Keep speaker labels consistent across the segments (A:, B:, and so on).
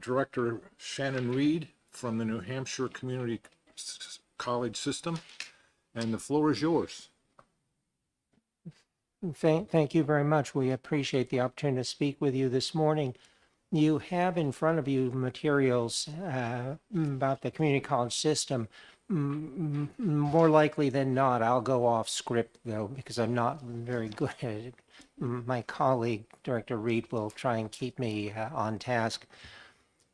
A: Director Shannon Reed from the New Hampshire Community College System, and the floor is yours.
B: Thank you very much. We appreciate the opportunity to speak with you this morning. You have in front of you materials about the community college system. More likely than not, I'll go off script though, because I'm not very good at it. My colleague, Director Reed, will try and keep me on task.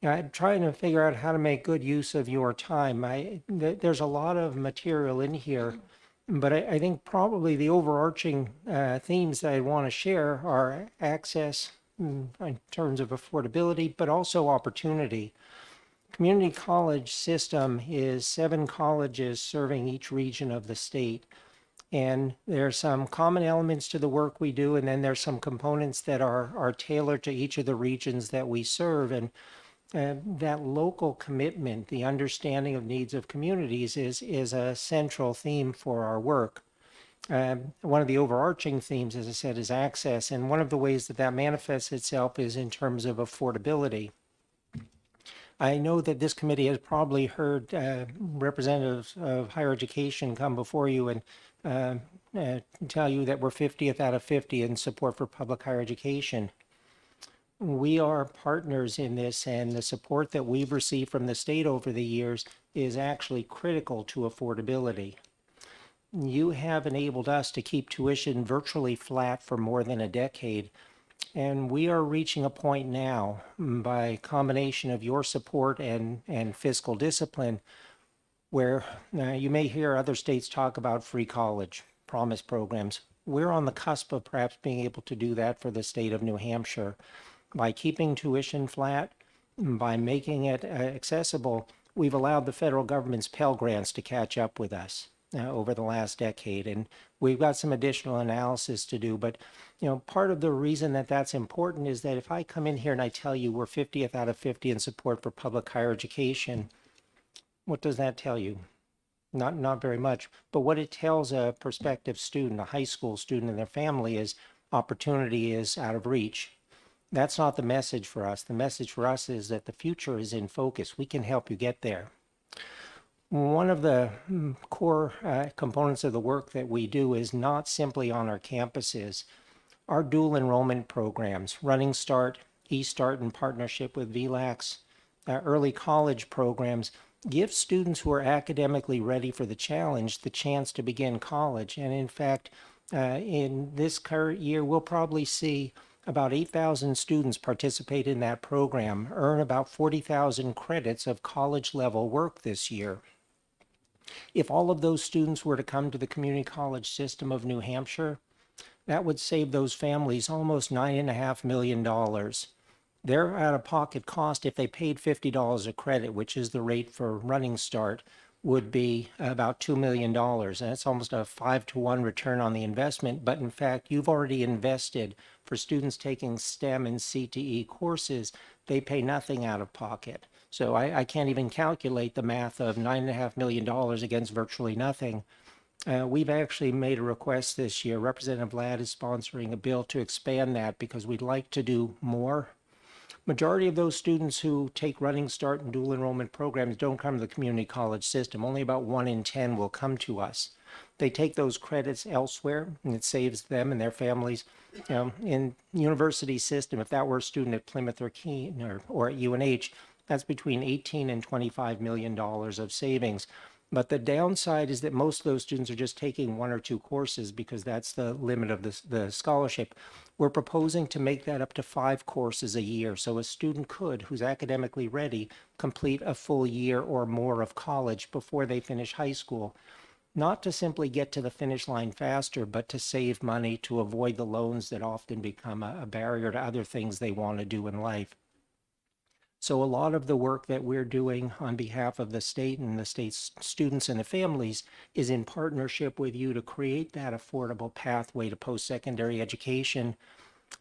B: I'm trying to figure out how to make good use of your time. There's a lot of material in here, but I think probably the overarching themes that I want to share are access in terms of affordability, but also opportunity. Community college system is 7 colleges serving each region of the state. And there are some common elements to the work we do, and then there's some components that are tailored to each of the regions that we serve. And that local commitment, the understanding of needs of communities is a central theme for our work. One of the overarching themes, as I said, is access. And one of the ways that manifests itself is in terms of affordability. I know that this committee has probably heard representatives of higher education come before you and tell you that we're 50th out of 50 in support for public higher education. We are partners in this, and the support that we've received from the state over the years is actually critical to affordability. You have enabled us to keep tuition virtually flat for more than a decade, and we are reaching a point now, by combination of your support and fiscal discipline, where you may hear other states talk about free college, promise programs. We're on the cusp of perhaps being able to do that for the state of New Hampshire. By keeping tuition flat, by making it accessible, we've allowed the federal government's Pell Grants to catch up with us over the last decade. And we've got some additional analysis to do. But, part of the reason that that's important is that if I come in here and I tell you we're 50th out of 50 in support for public higher education, what does that tell you? Not very much. But what it tells a prospective student, a high school student and their family, is opportunity is out of reach. That's not the message for us. The message for us is that the future is in focus. We can help you get there. One of the core components of the work that we do is not simply on our campuses. Our dual enrollment programs, Running Start, eStart in partnership with VLAX, early college programs, give students who are academically ready for the challenge the chance to begin college. And in fact, in this current year, we'll probably see about 8,000 students participate in that program, earn about 40,000 credits of college-level work this year. If all of those students were to come to the community college system of New Hampshire, that would save those families almost $9.5 million. Their out-of-pocket cost, if they paid $50 a credit, which is the rate for Running Start, would be about $2 million. And that's almost a 5-to-1 return on the investment. But in fact, you've already invested. For students taking STEM and CTE courses, they pay nothing out of pocket. So I can't even calculate the math of $9.5 million against virtually nothing. We've actually made a request this year. Representative Ladd is sponsoring a bill to expand that because we'd like to do more. Majority of those students who take Running Start and dual enrollment programs don't come to the community college system. Only about 1 in 10 will come to us. They take those credits elsewhere, and it saves them and their families. In university system, if that were a student at Plymouth or Keene or at UNH, that's between $18 and $25 million of savings. But the downside is that most of those students are just taking 1 or 2 courses because that's the limit of the scholarship. We're proposing to make that up to 5 courses a year. So a student could, who's academically ready, complete a full year or more of college before they finish high school. Not to simply get to the finish line faster, but to save money, to avoid the loans that often become a barrier to other things they want to do in life. So a lot of the work that we're doing on behalf of the state and the state's students and the families is in partnership with you to create that affordable pathway to post-secondary education.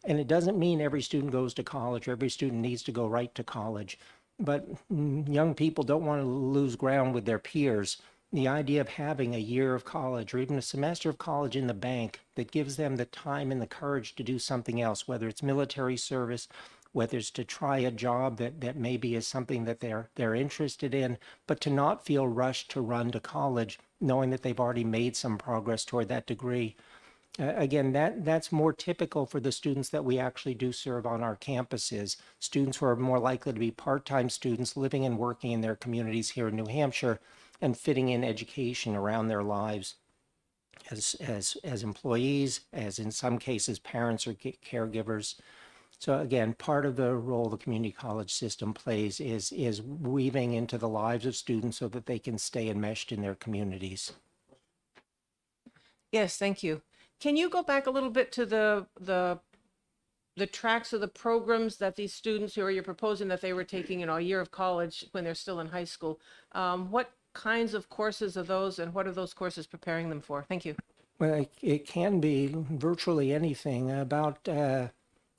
B: And it doesn't mean every student goes to college or every student needs to go right to college. But young people don't want to lose ground with their peers. The idea of having a year of college or even a semester of college in the bank that gives them the time and the courage to do something else, whether it's military service, whether it's to try a job that maybe is something that they're interested in, but to not feel rushed to run to college, knowing that they've already made some progress toward that degree. Again, that's more typical for the students that we actually do serve on our campuses. Students who are more likely to be part-time students living and working in their communities here in New Hampshire and fitting in education around their lives as employees, as in some cases parents or caregivers. So again, part of the role the community college system plays is weaving into the lives of students so that they can stay enmeshed in their communities.
C: Yes, thank you. Can you go back a little bit to the tracks of the programs that these students who you're proposing that they were taking in a year of college when they're still in high school? What kinds of courses are those, and what are those courses preparing them for? Thank you.
B: Well, it can be virtually anything. About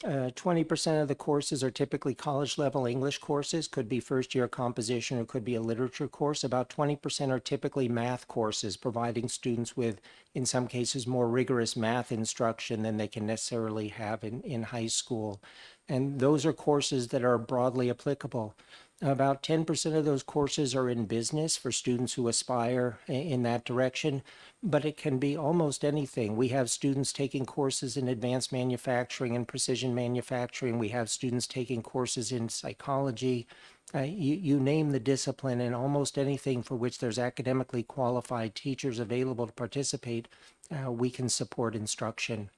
B: 20% of the courses are typically college-level English courses, could be first-year composition or could be a literature course. About 20% are typically math courses, providing students with, in some cases, more rigorous math instruction than they can necessarily have in high school. And those are courses that are broadly applicable. About 10% of those courses are in business for students who aspire in that direction, but it can be almost anything. We have students taking courses in advanced manufacturing and precision manufacturing. We have students taking courses in psychology. You name the discipline, and almost anything for which there's academically qualified teachers available to participate, we can support instruction.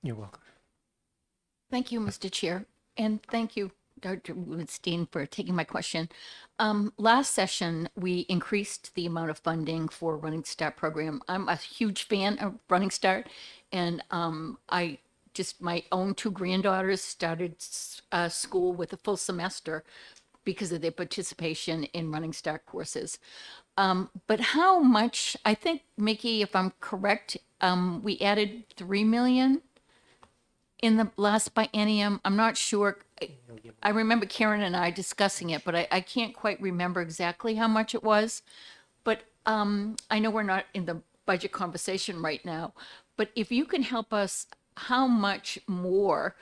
B: You're welcome.
D: Thank you, Mr. Chair, and thank you, Dr. Rubenstein, for taking my question. Last session, we increased the amount of funding for Running Start program. I'm a huge fan of Running Start, and my own two granddaughters started school with a full semester because of their participation in Running Start courses. But how much, I think, Mickey, if I'm correct, we added $3 million in the last biennium. I'm not sure. I remember Karen and I discussing it, but I can't quite remember exactly how much it was. But I know we're not in the budget conversation right now, but if you can help us, how much more,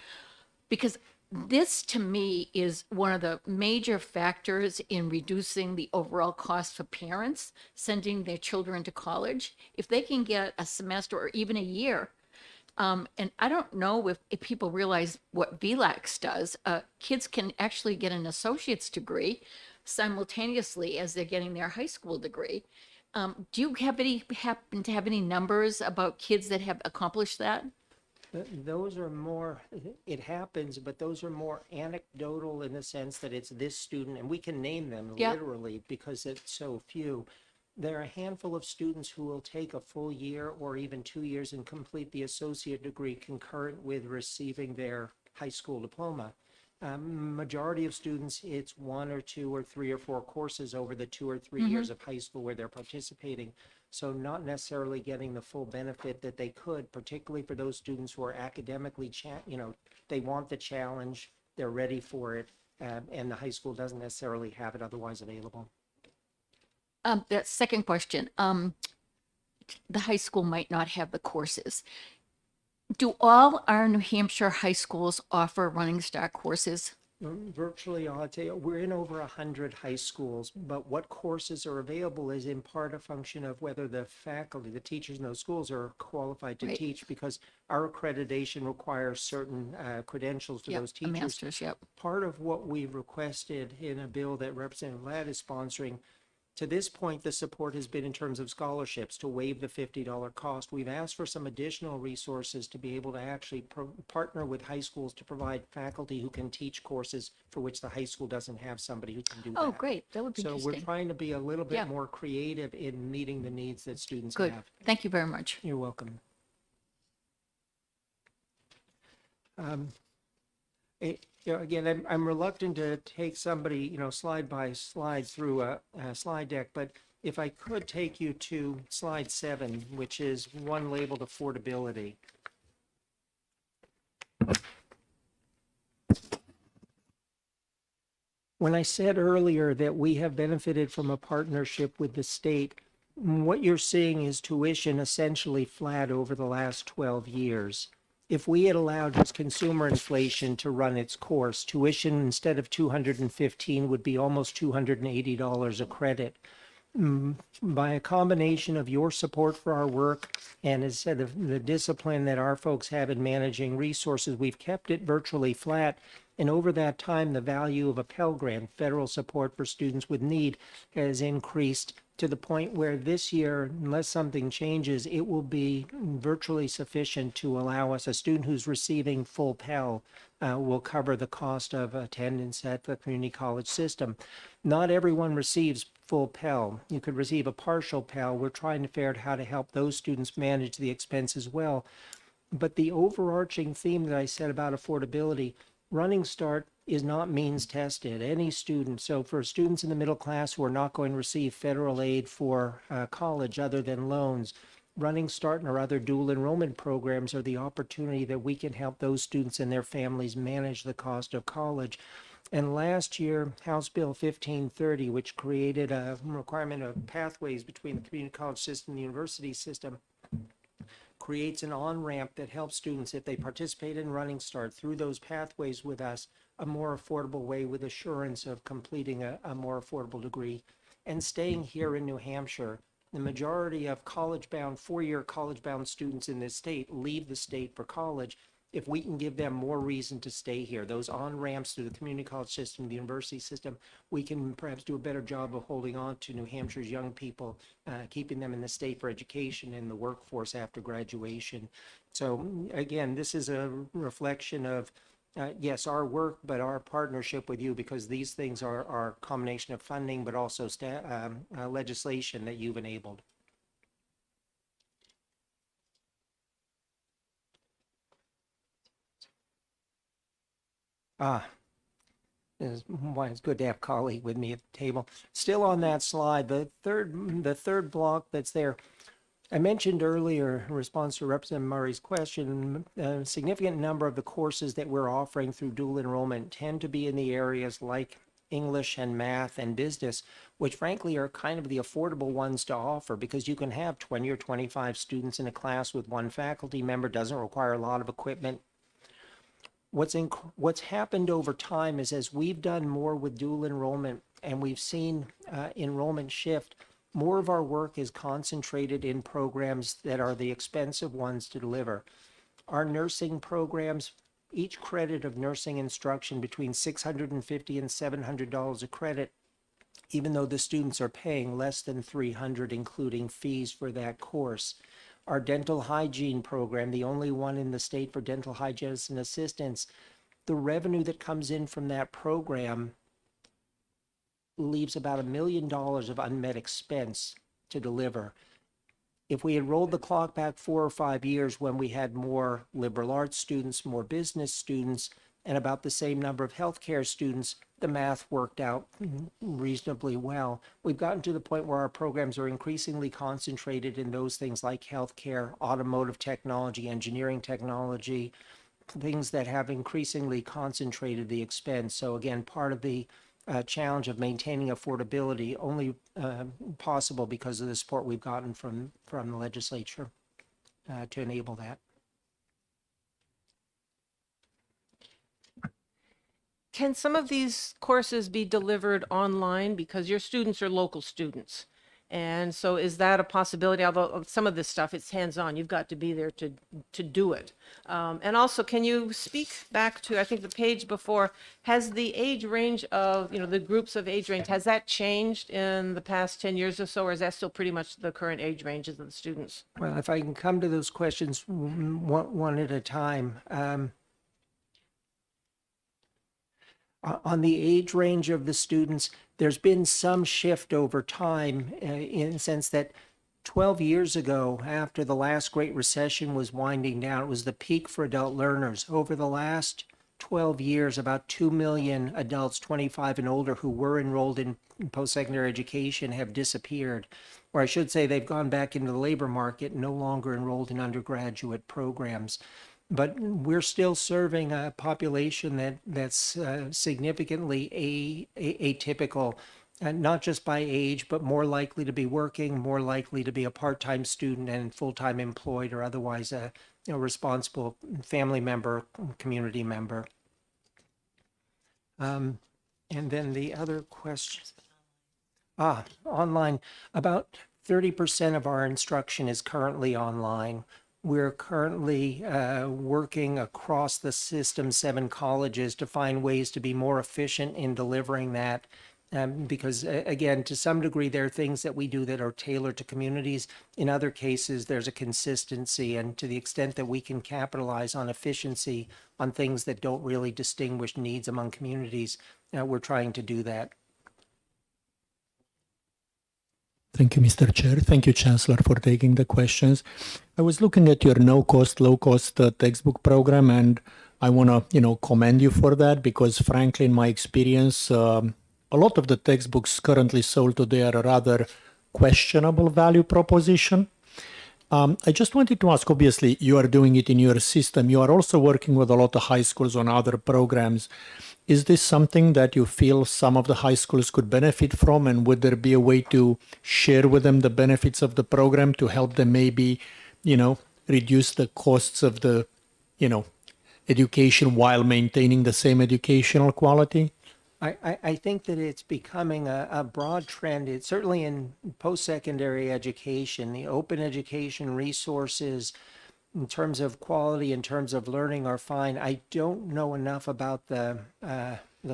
D: because this to me is one of the major factors in reducing the overall cost for parents sending their children to college. If they can get a semester or even a year, and I don't know if people realize what VLAX does. Kids can actually get an associate's degree simultaneously as they're getting their high school degree. Do you happen to have any numbers about kids that have accomplished that?
B: Those are more, it happens, but those are more anecdotal in the sense that it's this student, and we can name them
D: Yeah.
B: literally because it's so few. There are a handful of students who will take a full year or even 2 years and complete the associate degree concurrent with receiving their high school diploma. Majority of students, it's 1 or 2 or 3 or 4 courses over the 2 or 3 years of high school where they're participating. So not necessarily getting the full benefit that they could, particularly for those students who are academically, they want the challenge, they're ready for it, and the high school doesn't necessarily have it otherwise available.
D: That second question, the high school might not have the courses. Do all our New Hampshire high schools offer Running Start courses?
B: Virtually, I'll tell you, we're in over 100 high schools, but what courses are available is in part a function of whether the faculty, the teachers in those schools are qualified to
D: Right.
B: teach, because our accreditation requires certain credentials for
D: Yep,
B: those
D: a
B: teachers.
D: master's, yep.
B: Part of what we've requested in a bill that Representative Ladd is sponsoring, to this point, the support has been in terms of scholarships to waive the $50 cost. We've asked for some additional resources to be able to actually partner with high schools to provide faculty who can teach courses for which the high school doesn't have somebody who can do that.
D: Oh, great, that would be
B: So we're
D: interesting.
B: trying to be a little
D: Yeah.
B: bit more creative in meeting the needs that students
D: Good,
B: have.
D: thank you very much.
B: You're welcome. Again, I'm reluctant to take somebody, slide by slide through a slide deck, but if I could take you to slide 7, which is one labeled affordability. When I said earlier that we have benefited from a partnership with the state, what you're seeing is tuition essentially flat over the last 12 years. If we had allowed just consumer inflation to run its course, tuition instead of 215 would be almost $280 a credit. By a combination of your support for our work and as said, the discipline that our folks have in managing resources, we've kept it virtually flat. And over that time, the value of a Pell Grant, federal support for students with need, has increased to the point where this year, unless something changes, it will be virtually sufficient to allow us, a student who's receiving full Pell will cover the cost of attendance at the community college system. Not everyone receives full Pell. You could receive a partial Pell. We're trying to figure out how to help those students manage the expense as well. But the overarching theme that I said about affordability, Running Start is not means tested. Any student, so for students in the middle class who are not going to receive federal aid for college other than loans, Running Start and our other dual enrollment programs are the opportunity that we can help those students and their families manage the cost of college. And last year, House Bill 1530, which created a requirement of pathways between the community college system and the university system, creates an on-ramp that helps students, if they participate in Running Start through those pathways with us, a more affordable way with assurance of completing a more affordable degree and staying here in New Hampshire. The majority of college-bound, four-year college-bound students in this state leave the state for college. If we can give them more reason to stay here, those on-ramps through the community college system, the university system, we can perhaps do a better job of holding on to New Hampshire's young people, keeping them in the state for education and the workforce after graduation. So again, this is a reflection of, yes, our work, but our partnership with you, because these things are a combination of funding, but also legislation that you've enabled. Is why it's good to have a colleague with me at the table. Still on that slide, the third block that's there. I mentioned earlier, in response to Representative Murray's question, a significant number of the courses that we're offering through dual enrollment tend to be in the areas like English and math and business, which frankly are kind of the affordable ones to offer, because you can have 20 or 25 students in a class with one faculty member, doesn't require a lot of equipment. What's happened over time is, as we've done more with dual enrollment and we've seen enrollment shift, more of our work is concentrated in programs that are the expensive ones to deliver. Our nursing programs, each credit of nursing instruction between $650 and $700 a credit, even though the students are paying less than $300, including fees for that course. Our dental hygiene program, the only one in the state for dental hygienists and assistants, the revenue that comes in from that program leaves about $1 million of unmet expense to deliver. If we had rolled the clock back 4 or 5 years when we had more liberal arts students, more business students, and about the same number of healthcare students, the math worked out reasonably well. We've gotten to the point where our programs are increasingly concentrated in those things like healthcare, automotive technology, engineering technology, things that have increasingly concentrated the expense. So again, part of the challenge of maintaining affordability only possible because of the support we've gotten from the legislature to enable that.
C: Can some of these courses be delivered online, because your students are local students? And so is that a possibility? Although some of this stuff, it's hands-on, you've got to be there to do it. And also, can you speak back to, I think the page before, has the age range of, the groups of age range, has that changed in the past 10 years or so, or is that still pretty much the current age ranges of the students?
B: Well, if I can come to those questions one at a time. On the age range of the students, there's been some shift over time in the sense that 12 years ago, after the last Great Recession was winding down, it was the peak for adult learners. Over the last 12 years, about 2 million adults 25 and older who were enrolled in post-secondary education have disappeared. Or I should say they've gone back into the labor market, no longer enrolled in undergraduate programs. But we're still serving a population that's significantly atypical, not just by age, but more likely to be working, more likely to be a part-time student and full-time employed, or otherwise responsible family member, community member. And then the other question. Online. About 30% of our instruction is currently online. We're currently working across the system, 7 colleges, to find ways to be more efficient in delivering that. Because again, to some degree, there are things that we do that are tailored to communities. In other cases, there's a consistency, and to the extent that we can capitalize on efficiency on things that don't really distinguish needs among communities, we're trying to do that.
E: Thank you, Mr. Chair. Thank you, Chancellor, for taking the questions. I was looking at your no-cost, low-cost textbook program, and I want to, commend you for that because, frankly, in my experience, a lot of the textbooks currently sold today are a rather questionable value proposition. I just wanted to ask, obviously, you are doing it in your system. You are also working with a lot of high schools on other programs. Is this something that you feel some of the high schools could benefit from? And would there be a way to share with them the benefits of the program to help them maybe, reduce the costs of the, education while maintaining the same educational quality?
B: I think that it's becoming a broad trend. It's certainly in post-secondary education, the open education resources in terms of quality, in terms of learning are fine. I don't know enough about the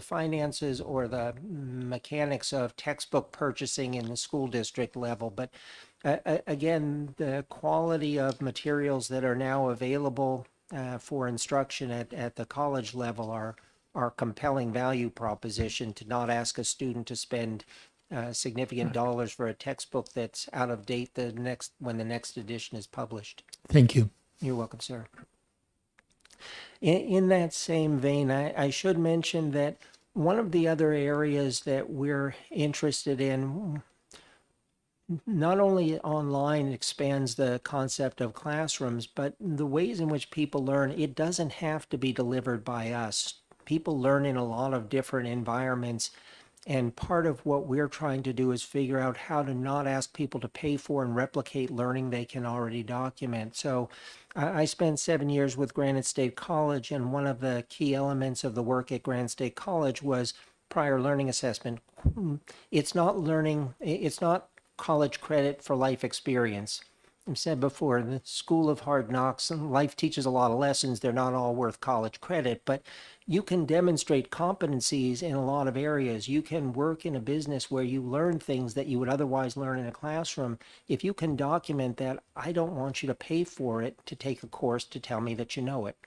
B: finances or the mechanics of textbook purchasing in the school district level. But again, the quality of materials that are now available for instruction at the college level are compelling value proposition to not ask a student to spend significant dollars for a textbook that's out of date when the next edition is published.
E: Thank you.
B: You're welcome, sir. In that same vein, I should mention that one of the other areas that we're interested in, not only online expands the concept of classrooms, but the ways in which people learn, it doesn't have to be delivered by us. People learn in a lot of different environments. And part of what we're trying to do is figure out how to not ask people to pay for and replicate learning they can already document. So I spent 7 years with Granite State College, and one of the key elements of the work at Granite State College was prior learning assessment. It's not college credit for life experience. I've said before, the School of Hard Knocks, life teaches a lot of lessons. They're not all worth college credit, but you can demonstrate competencies in a lot of areas. You can work in a business where you learn things that you would otherwise learn in a classroom. If you can document that, I don't want you to pay for it to take a course to tell me that you know it.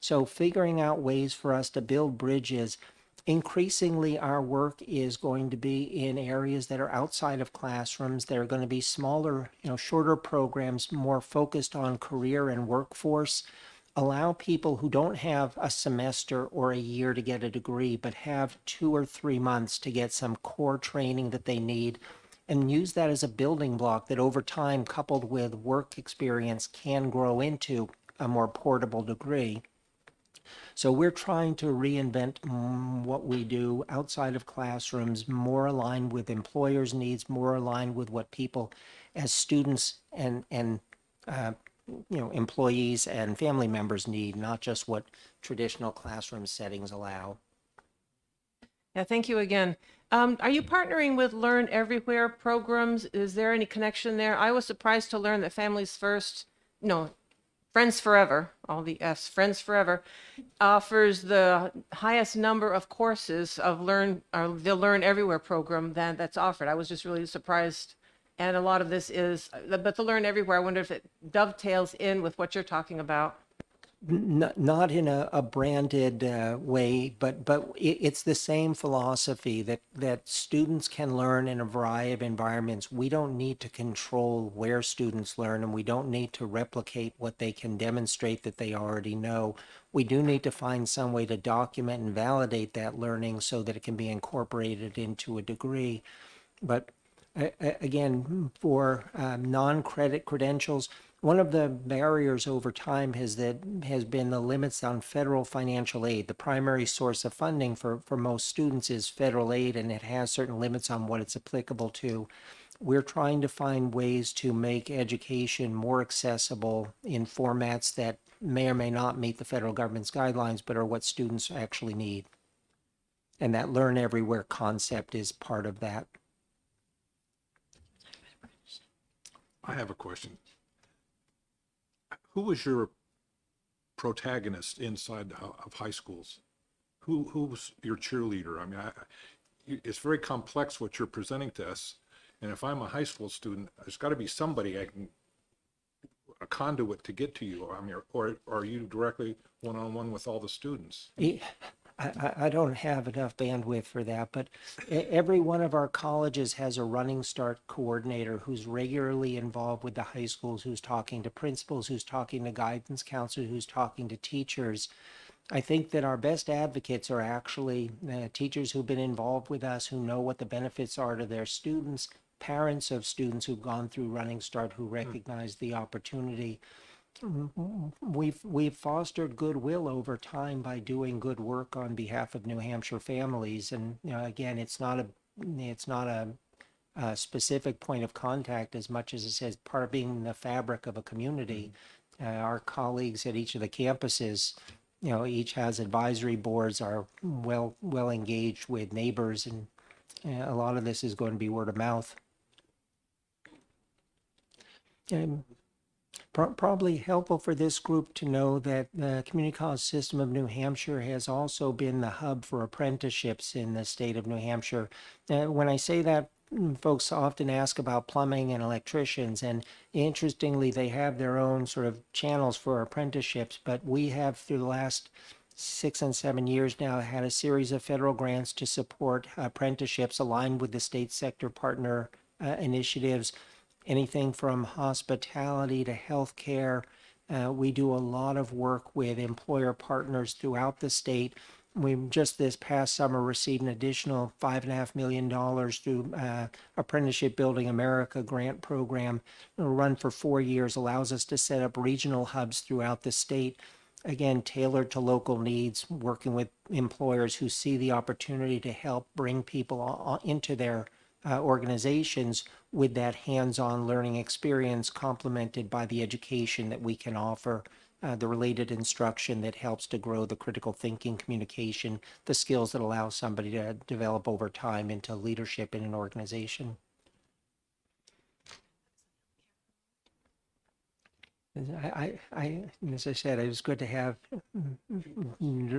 B: So figuring out ways for us to build bridges. Increasingly, our work is going to be in areas that are outside of classrooms. They're going to be smaller, shorter programs, more focused on career and workforce. Allow people who don't have a semester or a year to get a degree, but have 2 or 3 months to get some core training that they need, and use that as a building block that over time, coupled with work experience, can grow into a more portable degree. So we're trying to reinvent what we do outside of classrooms, more aligned with employers' needs, more aligned with what people as students and employees and family members need, not just what traditional classroom settings allow.
C: Yeah, thank you again. Are you partnering with Learn Everywhere programs? Is there any connection there? I was surprised to learn that Friends Forever, all the F's, Friends Forever, offers the highest number of courses of the Learn Everywhere program that's offered. I was just really surprised. And a lot of this but the Learn Everywhere, I wonder if it dovetails in with what you're talking about.
B: Not in a branded way, but it's the same philosophy that students can learn in a variety of environments. We don't need to control where students learn, and we don't need to replicate what they can demonstrate that they already know. We do need to find some way to document and validate that learning so that it can be incorporated into a degree. But again, for non-credit credentials, one of the barriers over time has been the limits on federal financial aid. The primary source of funding for most students is federal aid, and it has certain limits on what it's applicable to. We're trying to find ways to make education more accessible in formats that may or may not meet the federal government's guidelines, but are what students actually need. And that learn everywhere concept is part of that.
A: I have a question. Who was your protagonist inside of high schools? Who was your cheerleader? I mean, it's very complex what you're presenting to us. And if I'm a high school student, there's got to be somebody a conduit to get to you. I mean, or are you directly one-on-one with all the students?
B: I don't have enough bandwidth for that, but every one of our colleges has a Running Start coordinator who's regularly involved with the high schools, who's talking to principals, who's talking to guidance counselors, who's talking to teachers. I think that our best advocates are actually teachers who've been involved with us, who know what the benefits are to their students, parents of students who've gone through Running Start, who recognize the opportunity. We've fostered goodwill over time by doing good work on behalf of New Hampshire families, and again, it's not a specific point of contact as much as it says part of being the fabric of a community. Our colleagues at each of the campuses, each has advisory boards, are well engaged with neighbors, and a lot of this is going to be word of mouth. Probably helpful for this group to know that the Community College System of New Hampshire has also been the hub for apprenticeships in the state of New Hampshire. When I say that, folks often ask about plumbing and electricians, and interestingly, they have their own sort of channels for apprenticeships, but we have, through the last 6 and 7 years now, had a series of federal grants to support apprenticeships aligned with the state sector partner initiatives. Anything from hospitality to healthcare. We do a lot of work with employer partners throughout the state. We just this past summer received an additional $5.5 million through Apprenticeship Building America grant program. It'll run for 4 years, allows us to set up regional hubs throughout the state. Again, tailored to local needs, working with employers who see the opportunity to help bring people into their organizations with that hands-on learning experience, complemented by the education that we can offer, the related instruction that helps to grow the critical thinking, communication, the skills that allow somebody to develop over time into leadership in an organization. As I said, it was good to have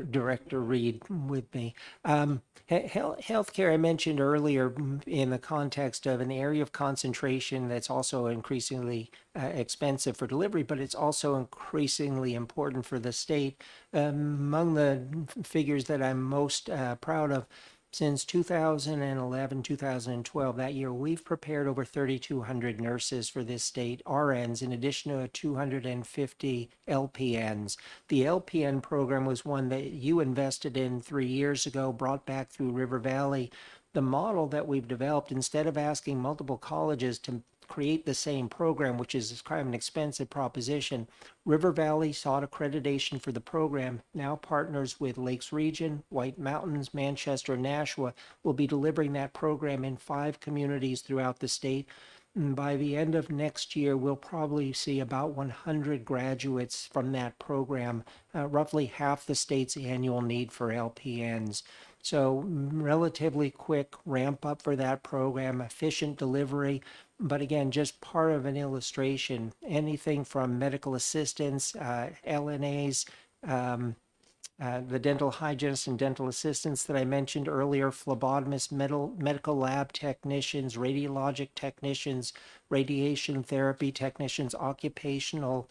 B: Director Reed with me. Healthcare, I mentioned earlier, in the context of an area of concentration that's also increasingly expensive for delivery, but it's also increasingly important for the state. Among the figures that I'm most proud of, since 2011, 2012, that year, we've prepared over 3,200 nurses for this state, RNs, in addition to 250 LPNs. The LPN program was one that you invested in 3 years ago, brought back through River Valley. The model that we've developed, instead of asking multiple colleges to create the same program, which is kind of an expensive proposition, River Valley sought accreditation for the program. Now partners with Lakes Region, White Mountains, Manchester, and Nashua will be delivering that program in 5 communities throughout the state. And by the end of next year, we'll probably see about 100 graduates from that program, roughly half the state's annual need for LPNs. So relatively quick ramp up for that program, efficient delivery, but again, just part of an illustration. Anything from medical assistants, LNAs, the dental hygienists and dental assistants that I mentioned earlier, phlebotomists, medical lab technicians, radiologic technicians, radiation therapy technicians, occupational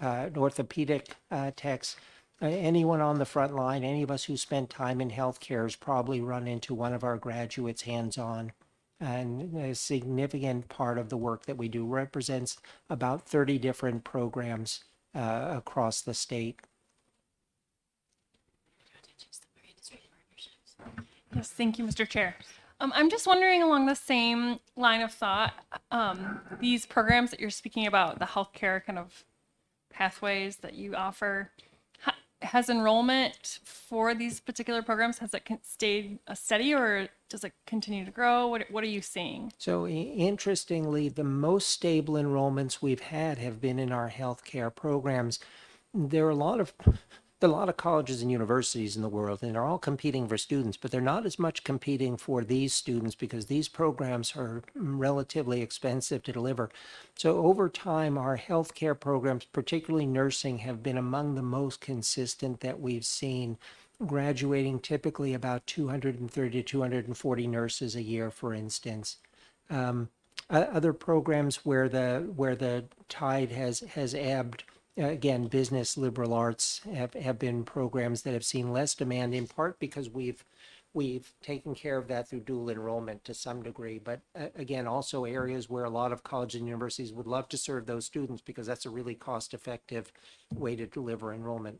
B: orthopedic techs. Anyone on the front line, any of us who spent time in healthcare has probably run into one of our graduates hands-on. And a significant part of the work that we do represents about 30 different programs across the state.
F: Yes, thank you, Mr. Chair. I'm just wondering, along the same line of thought, these programs that you're speaking about, the healthcare kind of pathways that you offer, has enrollment for these particular programs, has it stayed steady, or does it continue to grow? What are you seeing?
B: So interestingly, the most stable enrollments we've had have been in our healthcare programs. There are a lot of colleges and universities in the world, and they're all competing for students, but they're not as much competing for these students because these programs are relatively expensive to deliver. So over time, our healthcare programs, particularly nursing, have been among the most consistent that we've seen, graduating typically about 230 to 240 nurses a year, for instance. Other programs where the tide has ebbed, again, business, liberal arts have been programs that have seen less demand, in part because we've taken care of that through dual enrollment to some degree. But again, also areas where a lot of colleges and universities would love to serve those students because that's a really cost-effective way to deliver enrollment.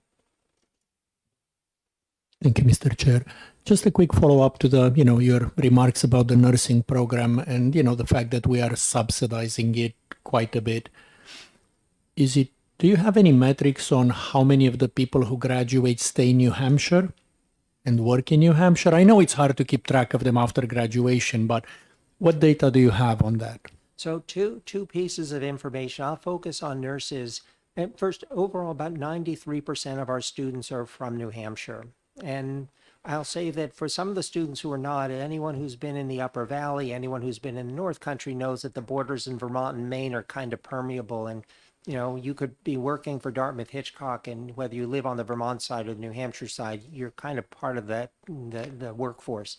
E: Thank you, Mr. Chair. Just a quick follow-up to the, your remarks about the nursing program and, the fact that we are subsidizing it quite a bit. Do you have any metrics on how many of the people who graduate stay in New Hampshire and work in New Hampshire? I know it's hard to keep track of them after graduation, but what data do you have on that?
B: So two pieces of information. I'll focus on nurses. And first, overall, about 93% of our students are from New Hampshire. And I'll say that for some of the students who are not, anyone who's been in the Upper Valley, anyone who's been in the North Country knows that the borders in Vermont and Maine are kind of permeable. And you could be working for Dartmouth Hitchcock, and whether you live on the Vermont side or the New Hampshire side, you're kind of part of the workforce.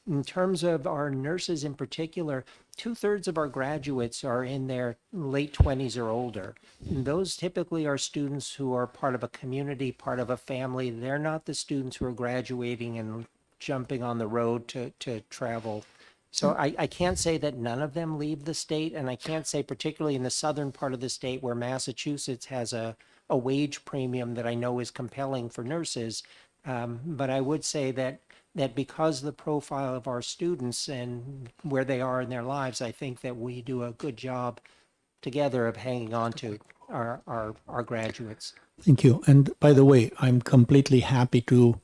B: In terms of our nurses in particular, 2/3 of our graduates are in their late 20s or older. And those typically are students who are part of a community, part of a family. They're not the students who are graduating and jumping on the road to travel. So I can't say that none of them leave the state, and I can't say particularly in the southern part of the state where Massachusetts has a wage premium that I know is compelling for nurses. But I would say that because of the profile of our students and where they are in their lives, I think that we do a good job together of hanging on to our graduates.
E: Thank you. And by the way, I'm completely happy to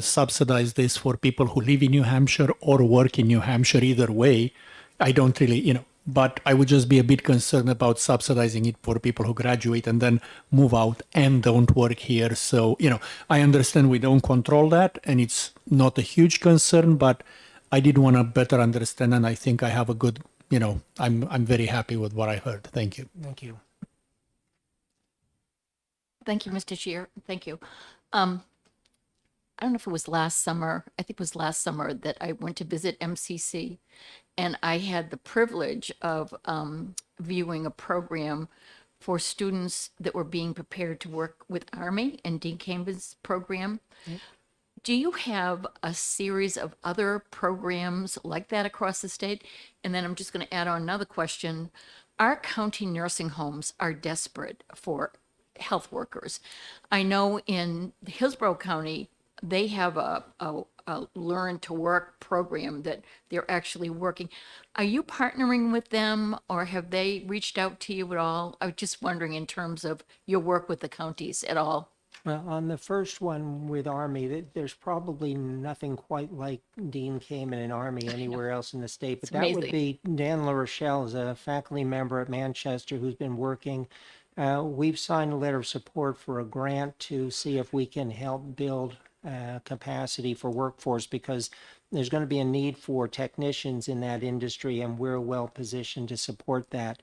E: subsidize this for people who live in New Hampshire or work in New Hampshire. Either way, I don't really, but I would just be a bit concerned about subsidizing it for people who graduate and then move out and don't work here. So, I understand we don't control that and it's not a huge concern, but I did want to better understand, and I think I have a good, I'm very happy with what I heard. Thank you.
B: Thank you.
D: Thank you, Mr. Chair. Thank you. I don't know if it was last summer. I think it was last summer that I went to visit MCC, and I had the privilege of viewing a program for students that were being prepared to work with Army and Dean Campbell's program. Mm-hmm. Do you have a series of other programs like that across the state? And then I'm just going to add on another question. Our county nursing homes are desperate for health workers. I know in Hillsborough County, they have a learn to work program that they're actually working. Are you partnering with them, or have they reached out to you at all? I was just wondering in terms of your work with the counties at all.
B: Well, on the first one with Army, there's probably nothing quite like Dean Kamen and Army anywhere else in the state. But
D: It's
B: that would
D: amazing.
B: be Dan LaRochelle, is a faculty member at Manchester who's been working. We've signed a letter of support for a grant to see if we can help build capacity for workforce, because there's going to be a need for technicians in that industry, and we're well positioned to support that.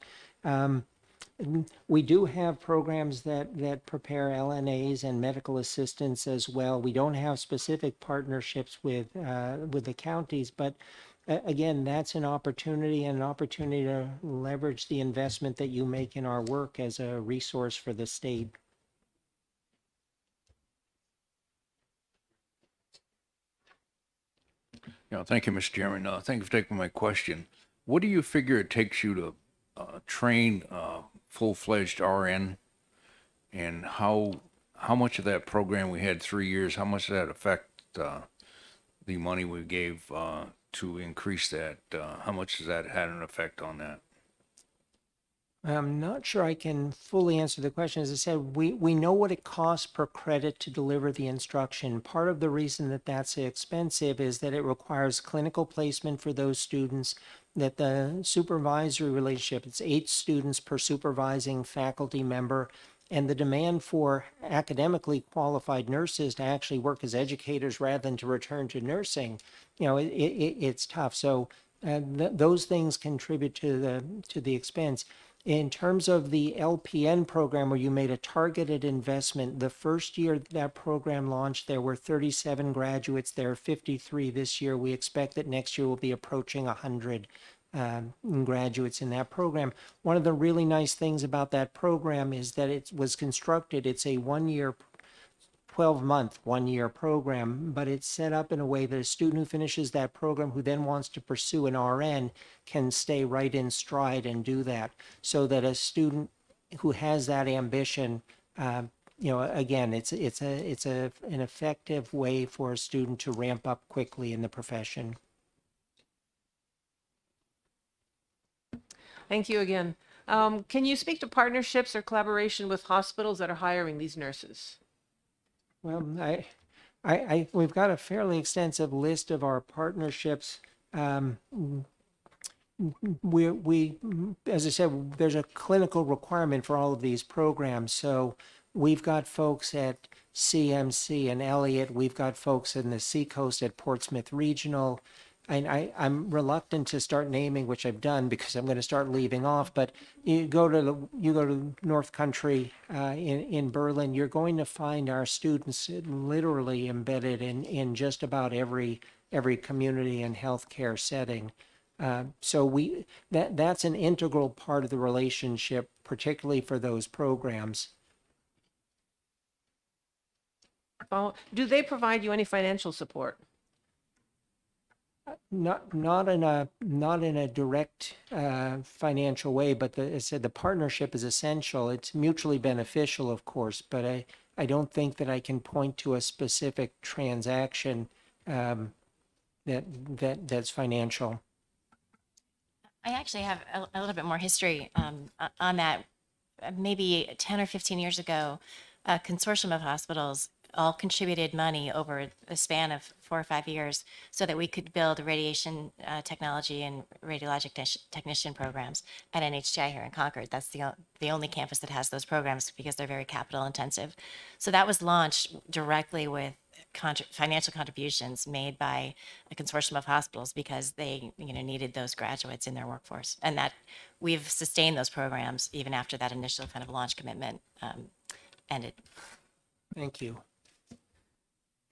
B: We do have programs that prepare LNAs and medical assistants as well. We don't have specific partnerships with the counties, but again, that's an opportunity to leverage the investment that you make in our work as a resource for the state.
G: Thank you, Mr. Chairman. Thank you for taking my question. What do you figure it takes you to train full-fledged RN, and how much of that program we had 3 years? How much did that affect the money we gave to increase that? How much has that had an effect on that?
B: I'm not sure I can fully answer the question. As I said, we know what it costs per credit to deliver the instruction. Part of the reason that that's expensive is that it requires clinical placement for those students, that the supervisory relationship, it's 8 students per supervising faculty member, and the demand for academically qualified nurses to actually work as educators rather than to return to nursing, it's tough. So those things contribute to the expense. In terms of the LPN program, where you made a targeted investment, the first year that program launched, there were 37 graduates. There are 53 this year. We expect that next year will be approaching 100 graduates in that program. One of the really nice things about that program is that it was constructed, it's a 12-month, 1-year program, but it's set up in a way that a student who finishes that program who then wants to pursue an RN can stay right in stride and do that, so that a student who has that ambition, again, it's an effective way for a student to ramp up quickly in the profession.
C: Thank you again. Can you speak to partnerships or collaboration with hospitals that are hiring these nurses?
B: Well, we've got a fairly extensive list of our partnerships. We, as I said, there's a clinical requirement for all of these programs. So we've got folks at CMC and Elliott. We've got folks in the Seacoast at Portsmouth Regional. And I'm reluctant to start naming, which I've done because I'm going to start leaving off. But you go to North Country in Berlin, you're going to find our students literally embedded in just about every community and healthcare setting. So that's an integral part of the relationship, particularly for those programs.
C: Do they provide you any financial support?
B: Not in a direct financial way, but as I said, the partnership is essential. It's mutually beneficial, of course, but I don't think that I can point to a specific transaction that's financial.
H: I actually have a little bit more history on that. Maybe 10 or 15 years ago, a consortium of hospitals all contributed money over a span of 4 or 5 years so that we could build radiation technology and radiologic technician programs at NHGI here in Concord. That's the only campus that has those programs because they're very capital intensive. So that was launched directly with financial contributions made by a consortium of hospitals because they needed those graduates in their workforce, and that we've sustained those programs even after that initial kind of launch commitment ended.
B: Thank you.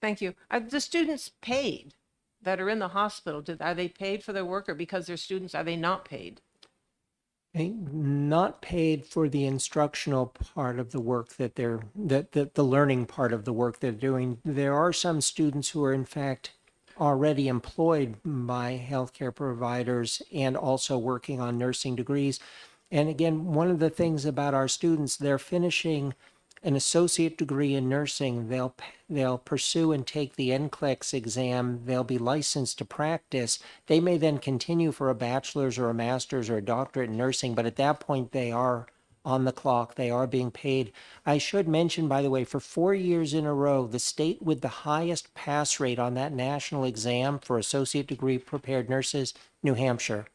C: Thank you. Are the students paid that are in the hospital? Are they paid for their work, or because they're students, are they not paid?
B: Not paid for the instructional part of the work that the learning part of the work they're doing. There are some students who are in fact already employed by healthcare providers and also working on nursing degrees. And again, one of the things about our students, they're finishing an associate degree in nursing. They'll pursue and take the NCLEX exam. They'll be licensed to practice. They may then continue for a bachelor's or a master's or a doctorate in nursing, but at that point they are on the clock. They are being paid. I should mention, by the way, for 4 years in a row, the state with the highest pass rate on that national exam for associate degree prepared nurses, New Hampshire.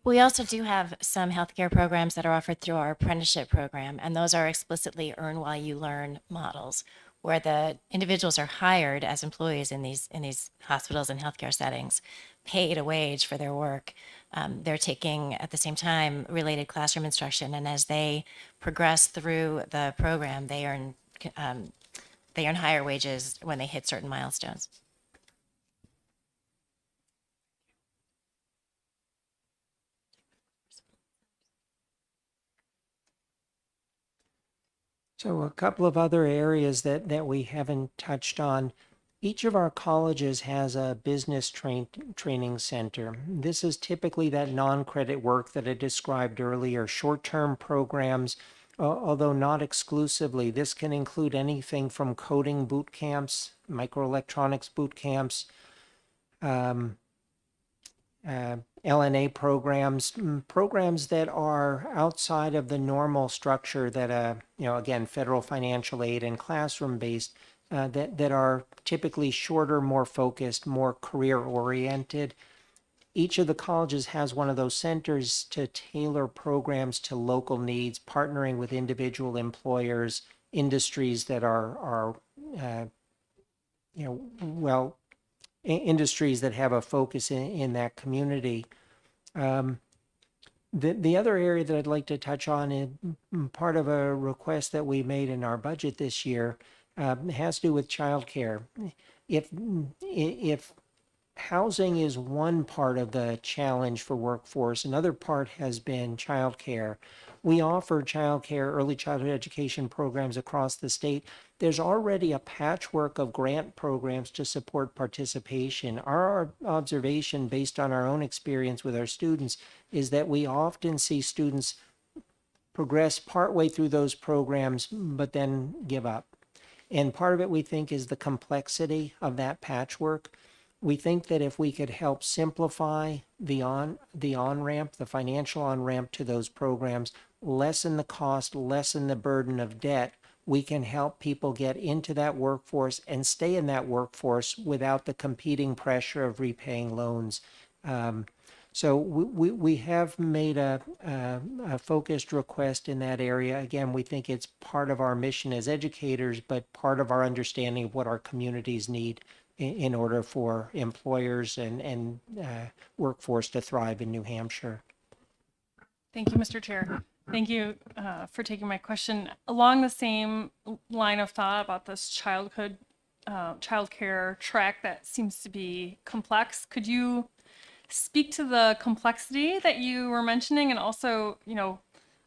H: We also do have some healthcare programs that are offered through our apprenticeship program, and those are explicitly earn while you learn models, where the individuals are hired as employees in these hospitals and healthcare settings, paid a wage for their work. They're taking at the same time related classroom instruction, and as they progress through the program, they earn higher wages when they hit certain milestones.
B: So a couple of other areas that we haven't touched on. Each of our colleges has a business training center. This is typically that non-credit work that I described earlier, short-term programs, although not exclusively. This can include anything from coding boot camps, microelectronics boot camps, LNA programs, programs that are outside of the normal structure that, again, federal financial aid and classroom based, that are typically shorter, more focused, more career oriented. Each of the colleges has one of those centers to tailor programs to local needs, partnering with individual employers, industries that are industries that have a focus in that community. The other area that I'd like to touch on is part of a request that we made in our budget this year, has to do with childcare. If housing is one part of the challenge for workforce, another part has been childcare. We offer childcare, early childhood education programs across the state. There's already a patchwork of grant programs to support participation. Our observation, based on our own experience with our students, is that we often see students progress partway through those programs, but then give up. And part of it, we think, is the complexity of that patchwork. We think that if we could help simplify the on-ramp, the financial on-ramp to those programs, lessen the cost, lessen the burden of debt, we can help people get into that workforce and stay in that workforce without the competing pressure of repaying loans. So we have made a focused request in that area. Again, we think it's part of our mission as educators, but part of our understanding of what our communities need in order for employers and workforce to thrive in New Hampshire.
F: Thank you, Mr. Chair. Thank you for taking my question. Along the same line of thought about this childcare track that seems to be complex, could you speak to the complexity that you were mentioning, and also,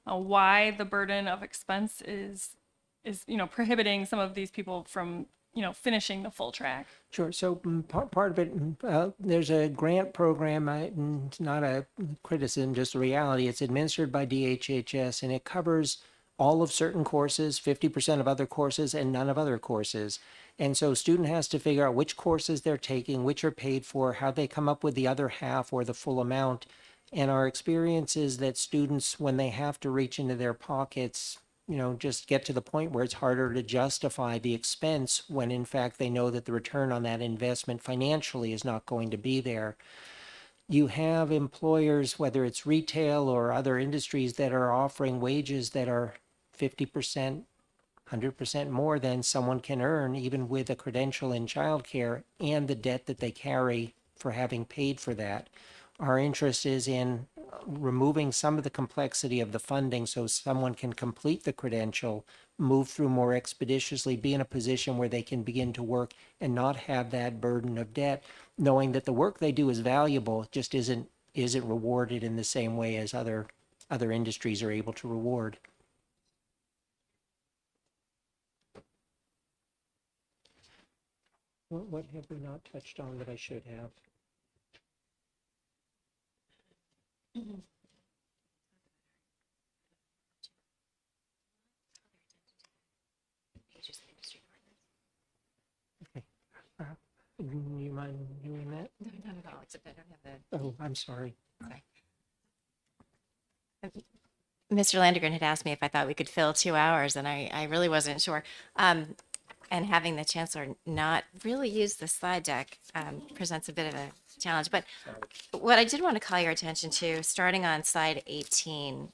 F: why the burden of expense is prohibiting some of these people from, finishing the full track?
B: Sure. So part of it, there's a grant program, it's not a criticism, just a reality. It's administered by DHHS, and it covers all of certain courses, 50% of other courses, and none of other courses. And so a student has to figure out which courses they're taking, which are paid for, how they come up with the other half or the full amount. And our experience is that students, when they have to reach into their pockets, just get to the point where it's harder to justify the expense when in fact they know that the return on that investment financially is not going to be there. You have employers, whether it's retail or other industries, that are offering wages that are 50%, 100% more than someone can earn, even with a credential in childcare and the debt that they carry for having paid for that. Our interest is in removing some of the complexity of the funding so someone can complete the credential, move through more expeditiously, be in a position where they can begin to work and not have that burden of debt, knowing that the work they do is valuable, just isn't rewarded in the same way as other industries are able to reward. What have we not touched on that I should have? Okay. You mind doing that?
H: No, not at all, except I don't have the.
B: Oh, I'm sorry.
H: Sorry. Mr. Landegren had asked me if I thought we could fill 2 hours, and I really wasn't sure. And having the chancellor not really use the slide deck presents a bit of a challenge. But what I did want to call your attention to, starting on slide 18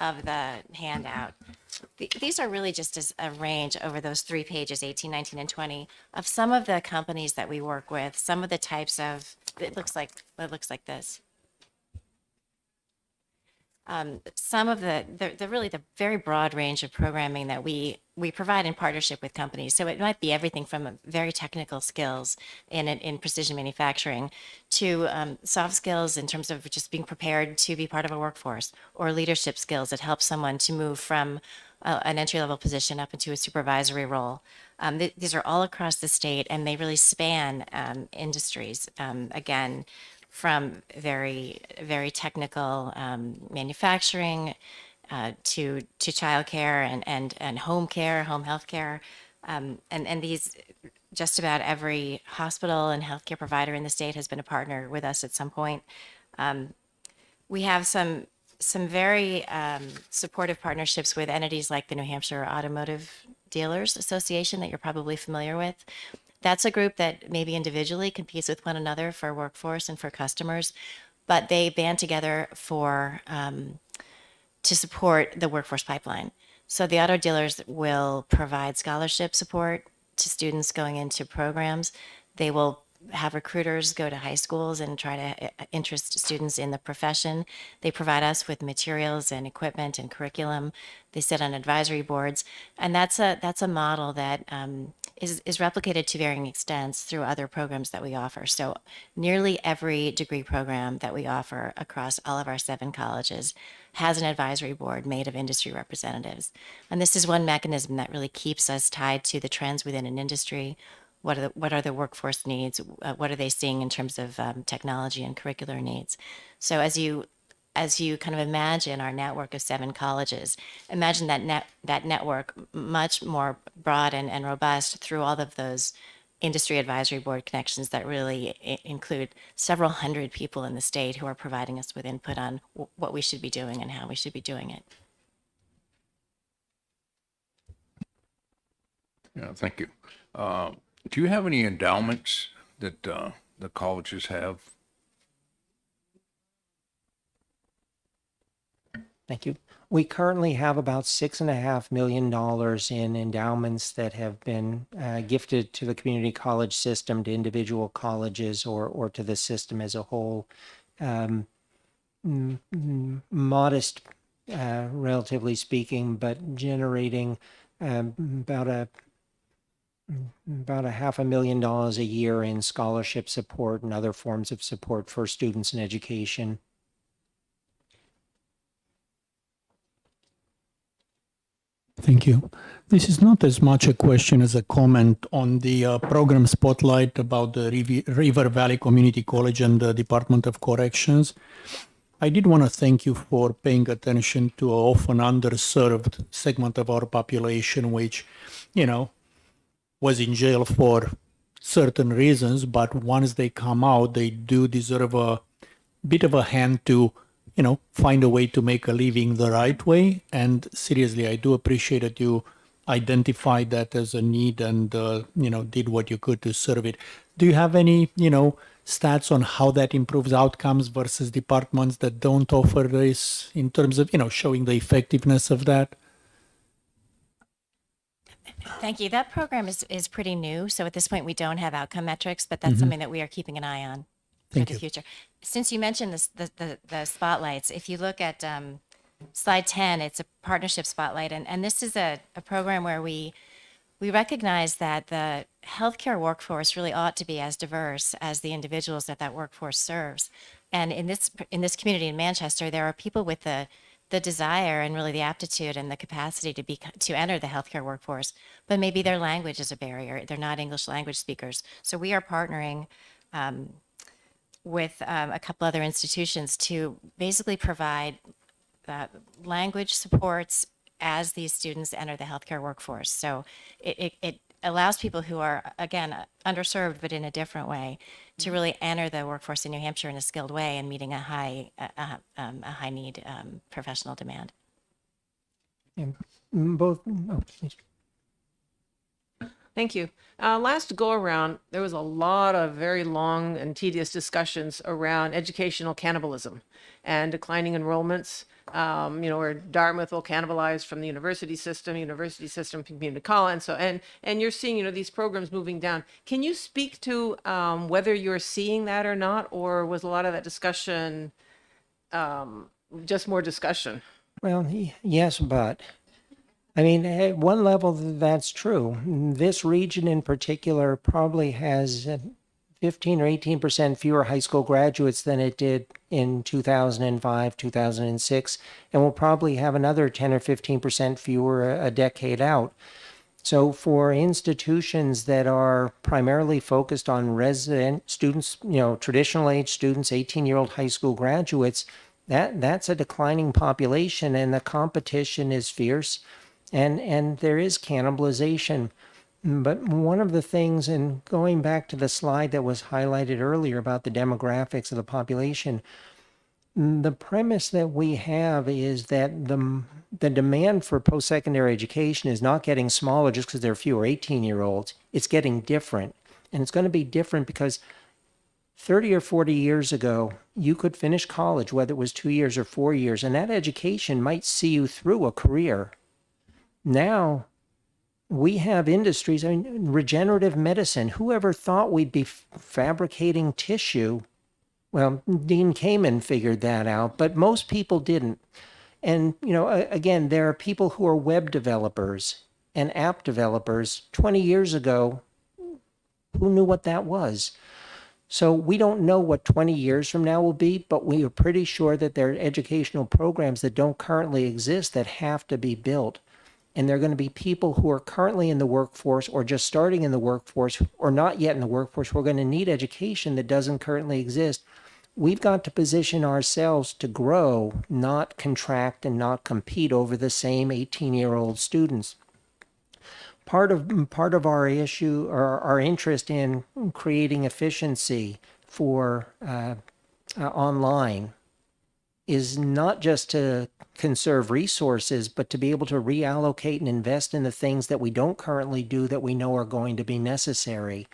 H: of the handout, these are really just as a range over those 3 pages, 18, 19, and 20, of some of the companies that we work with, some of the types of, it looks like this. Some of the really the very broad range of programming that we provide in partnership with companies. So it might be everything from very technical skills in precision manufacturing to soft skills in terms of just being prepared to be part of a workforce, or leadership skills that help someone to move from an entry-level position up into a supervisory role. These are all across the state, and they really span industries. Again, from very, very technical manufacturing to childcare and home care, home health care. And these, just about every hospital and healthcare provider in the state has been a partner with us at some point. We have some very supportive partnerships with entities like the New Hampshire Automotive Dealers Association that you're probably familiar with. That's a group that maybe individually competes with one another for workforce and for customers, but they band together for to support the workforce pipeline. So the auto dealers will provide scholarship support to students going into programs. They will have recruiters go to high schools and try to interest students in the profession. They provide us with materials and equipment and curriculum. They sit on advisory boards, and that's a model that is replicated to varying extents through other programs that we offer. So nearly every degree program that we offer across all of our 7 colleges has an advisory board made of industry representatives. And this is one mechanism that really keeps us tied to the trends within an industry. What are the workforce needs? What are they seeing in terms of technology and curricular needs? So as you kind of imagine our network of 7 colleges, imagine that network much more broad and robust through all of those industry advisory board connections that really include several hundred people in the state who are providing us with input on what we should be doing and how we should be doing it.
G: Yeah, thank you. Do you have any endowments that the colleges have?
B: Thank you. We currently have about $6.5 million in endowments that have been gifted to the community college system, to individual colleges, or to the system as a whole. Modest, relatively speaking, but generating about a $500,000 a year in scholarship support and other forms of support for students in education.
E: Thank you. This is not as much a question as a comment on the program spotlight about the River Valley Community College and the Department of Corrections. I did want to thank you for paying attention to an often underserved segment of our population, which, was in jail for certain reasons, but once they come out, they do deserve a bit of a hand to find a way to make a living the right way. And seriously, I do appreciate that you identified that as a need and, did what you could to serve it. Do you have any, stats on how that improves outcomes versus departments that don't offer this in terms of, showing the effectiveness of that?
H: Thank you. That program is pretty new. So at this point, we don't have outcome metrics, but that's something that we are keeping an eye on for
E: Thank
H: the
E: you.
H: future. Since you mentioned this, the spotlights, if you look at slide 10, it's a partnership spotlight. And this is a program where we recognize that the healthcare workforce really ought to be as diverse as the individuals that workforce serves. And in this community in Manchester, there are people with the desire and really the aptitude and the capacity to enter the healthcare workforce, but maybe their language is a barrier. They're not English language speakers. So we are partnering with a couple other institutions to basically provide language supports as these students enter the healthcare workforce. So it allows people who are, again, underserved, but in a different way, to really enter the workforce in New Hampshire in a skilled way and meeting a high need professional demand.
B: And both. Oh, please.
C: Thank you. Last go around, there was a lot of very long and tedious discussions around educational cannibalism and declining enrollments. Where Dartmouth will cannibalize from the university system from community college, and you're seeing these programs moving down. Can you speak to whether you're seeing that or not, or was a lot of that discussion just more discussion?
B: Well, yes, but at one level, that's true. This region in particular probably has 15 or 18% fewer high school graduates than it did in 2005, 2006, and will probably have another 10 or 15% fewer a decade out. So for institutions that are primarily focused on resident students, traditional age students, 18-year-old high school graduates, that's a declining population, and the competition is fierce, and there is cannibalization. But one of the things, and going back to the slide that was highlighted earlier about the demographics of the population, The premise that we have is that the demand for post-secondary education is not getting smaller just because there are fewer 18-year-olds. It's getting different. And it's going to be different because 30 or 40 years ago, you could finish college, whether it was 2 years or 4 years, and that education might see you through a career. Now, we have industries, I mean, regenerative medicine. Whoever thought we'd be fabricating tissue? Well, Dean Kamen figured that out, but most people didn't. And, again, there are people who are web developers and app developers. 20 years ago, who knew what that was? So we don't know what 20 years from now will be, but we are pretty sure that there are educational programs that don't currently exist that have to be built. And there are going to be people who are currently in the workforce or just starting in the workforce or not yet in the workforce who are going to need education that doesn't currently exist. We've got to position ourselves to grow, not contract and not compete over the same 18-year-old students. Part of our issue or our interest in creating efficiency for online is not just to conserve resources, but to be able to reallocate and invest in the things that we don't currently do that we know are going to be necessary.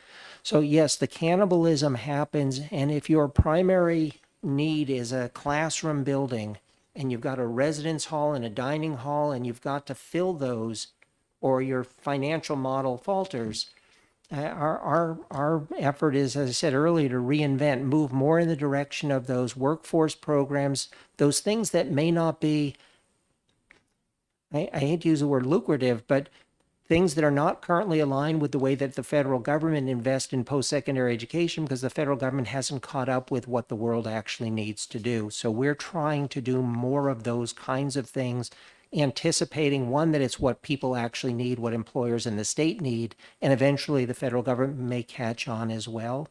B: So yes, the cannibalism happens, and if your primary need is a classroom building and you've got a residence hall and a dining hall and you've got to fill those, or your financial model falters, our effort is, as I said earlier, to reinvent, move more in the direction of those workforce programs, those things that may not be, I hate to use the word lucrative, but things that are not currently aligned with the way that the federal government invests in post-secondary education, because the federal government hasn't caught up with what the world actually needs to do. So we're trying to do more of those kinds of things, anticipating, one, that it's what people actually need, what employers in the state need, and eventually the federal government may catch on as well.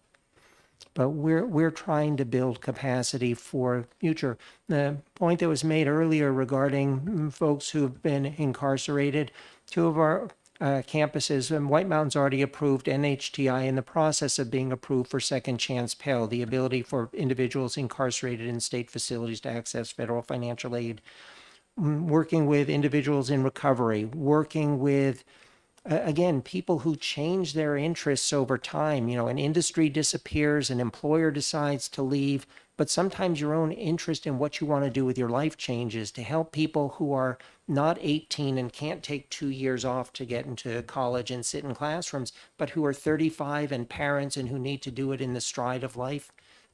B: But we're trying to build capacity for future. The point that was made earlier regarding folks who've been incarcerated, two of our campuses, and White Mountain's already approved NHTI, in the process of being approved for Second Chance Pell, the ability for individuals incarcerated in state facilities to access federal financial aid. Working with individuals in recovery, working with, again, people who change their interests over time. An industry disappears, an employer decides to leave, but sometimes your own interest in what you want to do with your life changes, to help people who are not 18 and can't take 2 years off to get into college and sit in classrooms, but who are 35 and parents and who need to do it in the stride of life.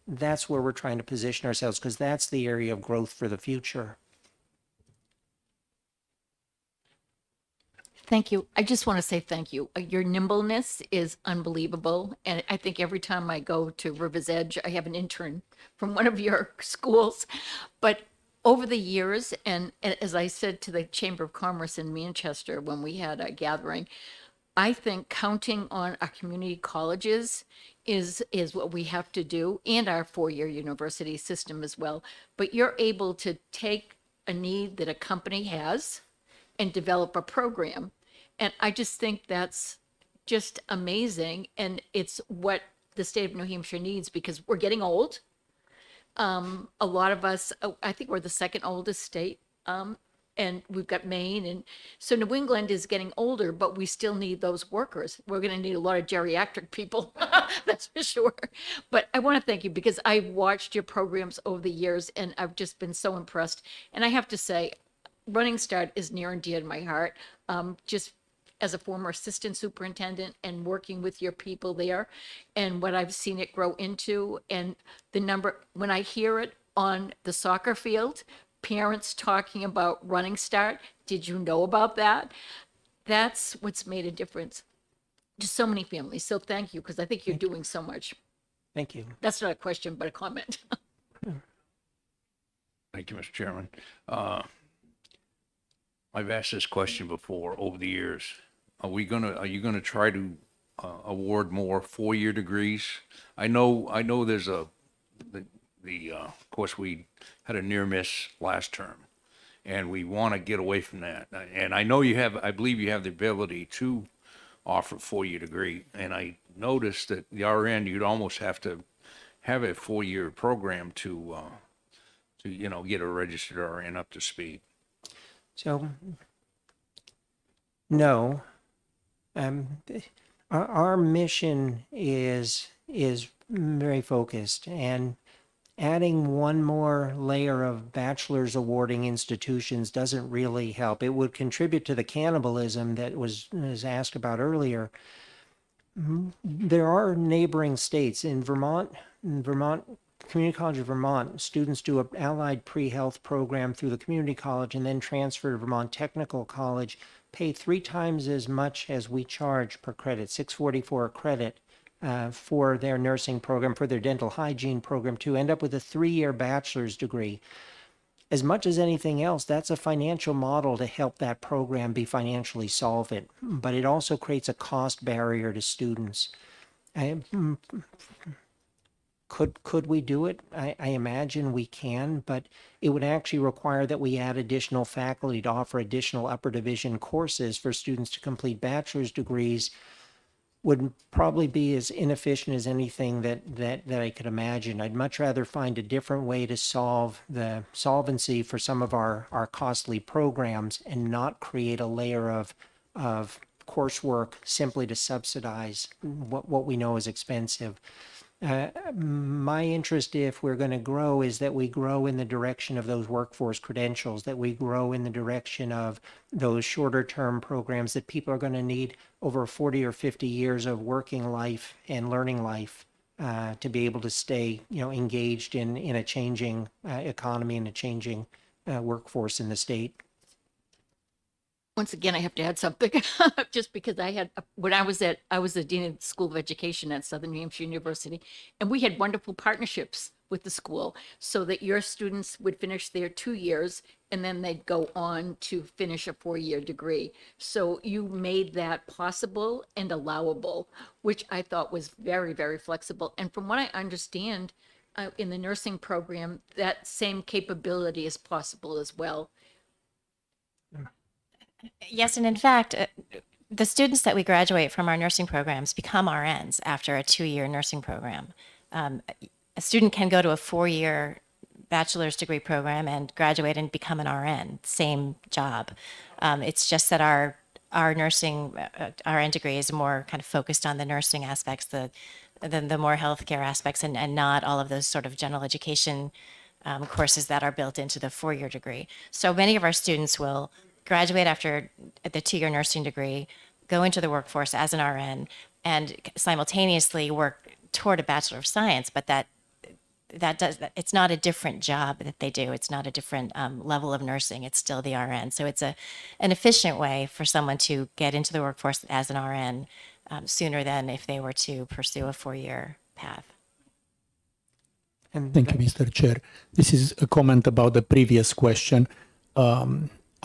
B: That's where we're trying to position ourselves, because that's the area of growth for the future.
D: Thank you. I just want to say thank you. Your nimbleness is unbelievable. And I think every time I go to River's Edge, I have an intern from one of your schools. But over the years, and as I said to the Chamber of Commerce in Manchester when we had a gathering, I think counting on our community colleges is what we have to do, and our four-year university system as well. But you're able to take a need that a company has and develop a program. And I just think that's just amazing. And it's what the state of New Hampshire needs, because we're getting old. A lot of us, I think we're the second oldest state. And we've got Maine. And so New England is getting older, but we still need those workers. We're going to need a lot of geriatric people, that's for sure. But I want to thank you, because I've watched your programs over the years and I've just been so impressed. And I have to say, Running Start is near and dear to my heart. Just as a former assistant superintendent and working with your people there, and what I've seen it grow into, and the number, when I hear it on the soccer field, parents talking about Running Start, did you know about that? That's what's made a difference to so many families. So thank you, because I think you're doing so much.
B: Thank you.
D: That's not a question, but a comment.
G: Thank you, Mr. Chairman. I've asked this question before over the years. Are you gonna try to award more four-year degrees? I know there's of course, we had a near miss last term, and we want to get away from that. And I believe you have the ability to offer a four-year degree. And I noticed that the RN, you'd almost have to have a four-year program to to, get a registered RN up to speed?
B: So, no. Um, our mission is very focused, and adding one more layer of bachelor's awarding institutions doesn't really help. It would contribute to the cannibalism that was asked about earlier. There are neighboring states in Vermont, Community College of Vermont, students do an allied pre-health program through the community college and then transfer to Vermont Technical College, pay 3 times as much as we charge per credit, $6.44 a credit for their nursing program, for their dental hygiene program, to end up with a 3-year bachelor's degree. As much as anything else, that's a financial model to help that program be financially solvent, but it also creates a cost barrier to students. Could we do it? I imagine we can, but it would actually require that we add additional faculty to offer additional upper division courses for students to complete bachelor's degrees. Would probably be as inefficient as anything that I could imagine. I'd much rather find a different way to solve the solvency for some of our costly programs and not create a layer of coursework simply to subsidize what we know is expensive. My interest, if we're going to grow, is that we grow in the direction of those workforce credentials, that we grow in the direction of those shorter term programs that people are going to need over 40 or 50 years of working life and learning life to be able to stay, engaged in a changing economy and a changing workforce in the state.
D: Once again, I have to add something, just because when I was the dean of the School of Education at Southern New Hampshire University, and we had wonderful partnerships with the school so that your students would finish their 2 years and then they'd go on to finish a 4-year degree. So you made that possible and allowable, which I thought was very, very flexible. And from what I understand, in the nursing program, that same capability is possible as well.
H: Yes, and in fact, the students that we graduate from our nursing programs become RNs after a 2-year nursing program. A student can go to a 4-year bachelor's degree program and graduate and become an RN, same job. It's just that our nursing RN degree is more kind of focused on the nursing aspects, the more healthcare aspects, and not all of those sort of general education courses that are built into the 4-year degree. So many of our students will graduate after the 2-year nursing degree, go into the workforce as an RN, and simultaneously work toward a Bachelor of Science, but it's not a different job that they do. It's not a different level of nursing. It's still the RN. So it's an efficient way for someone to get into the workforce as an RN sooner than if they were to pursue a 4-year path.
B: And
E: Thank you, Mr. Chair. This is a comment about the previous question.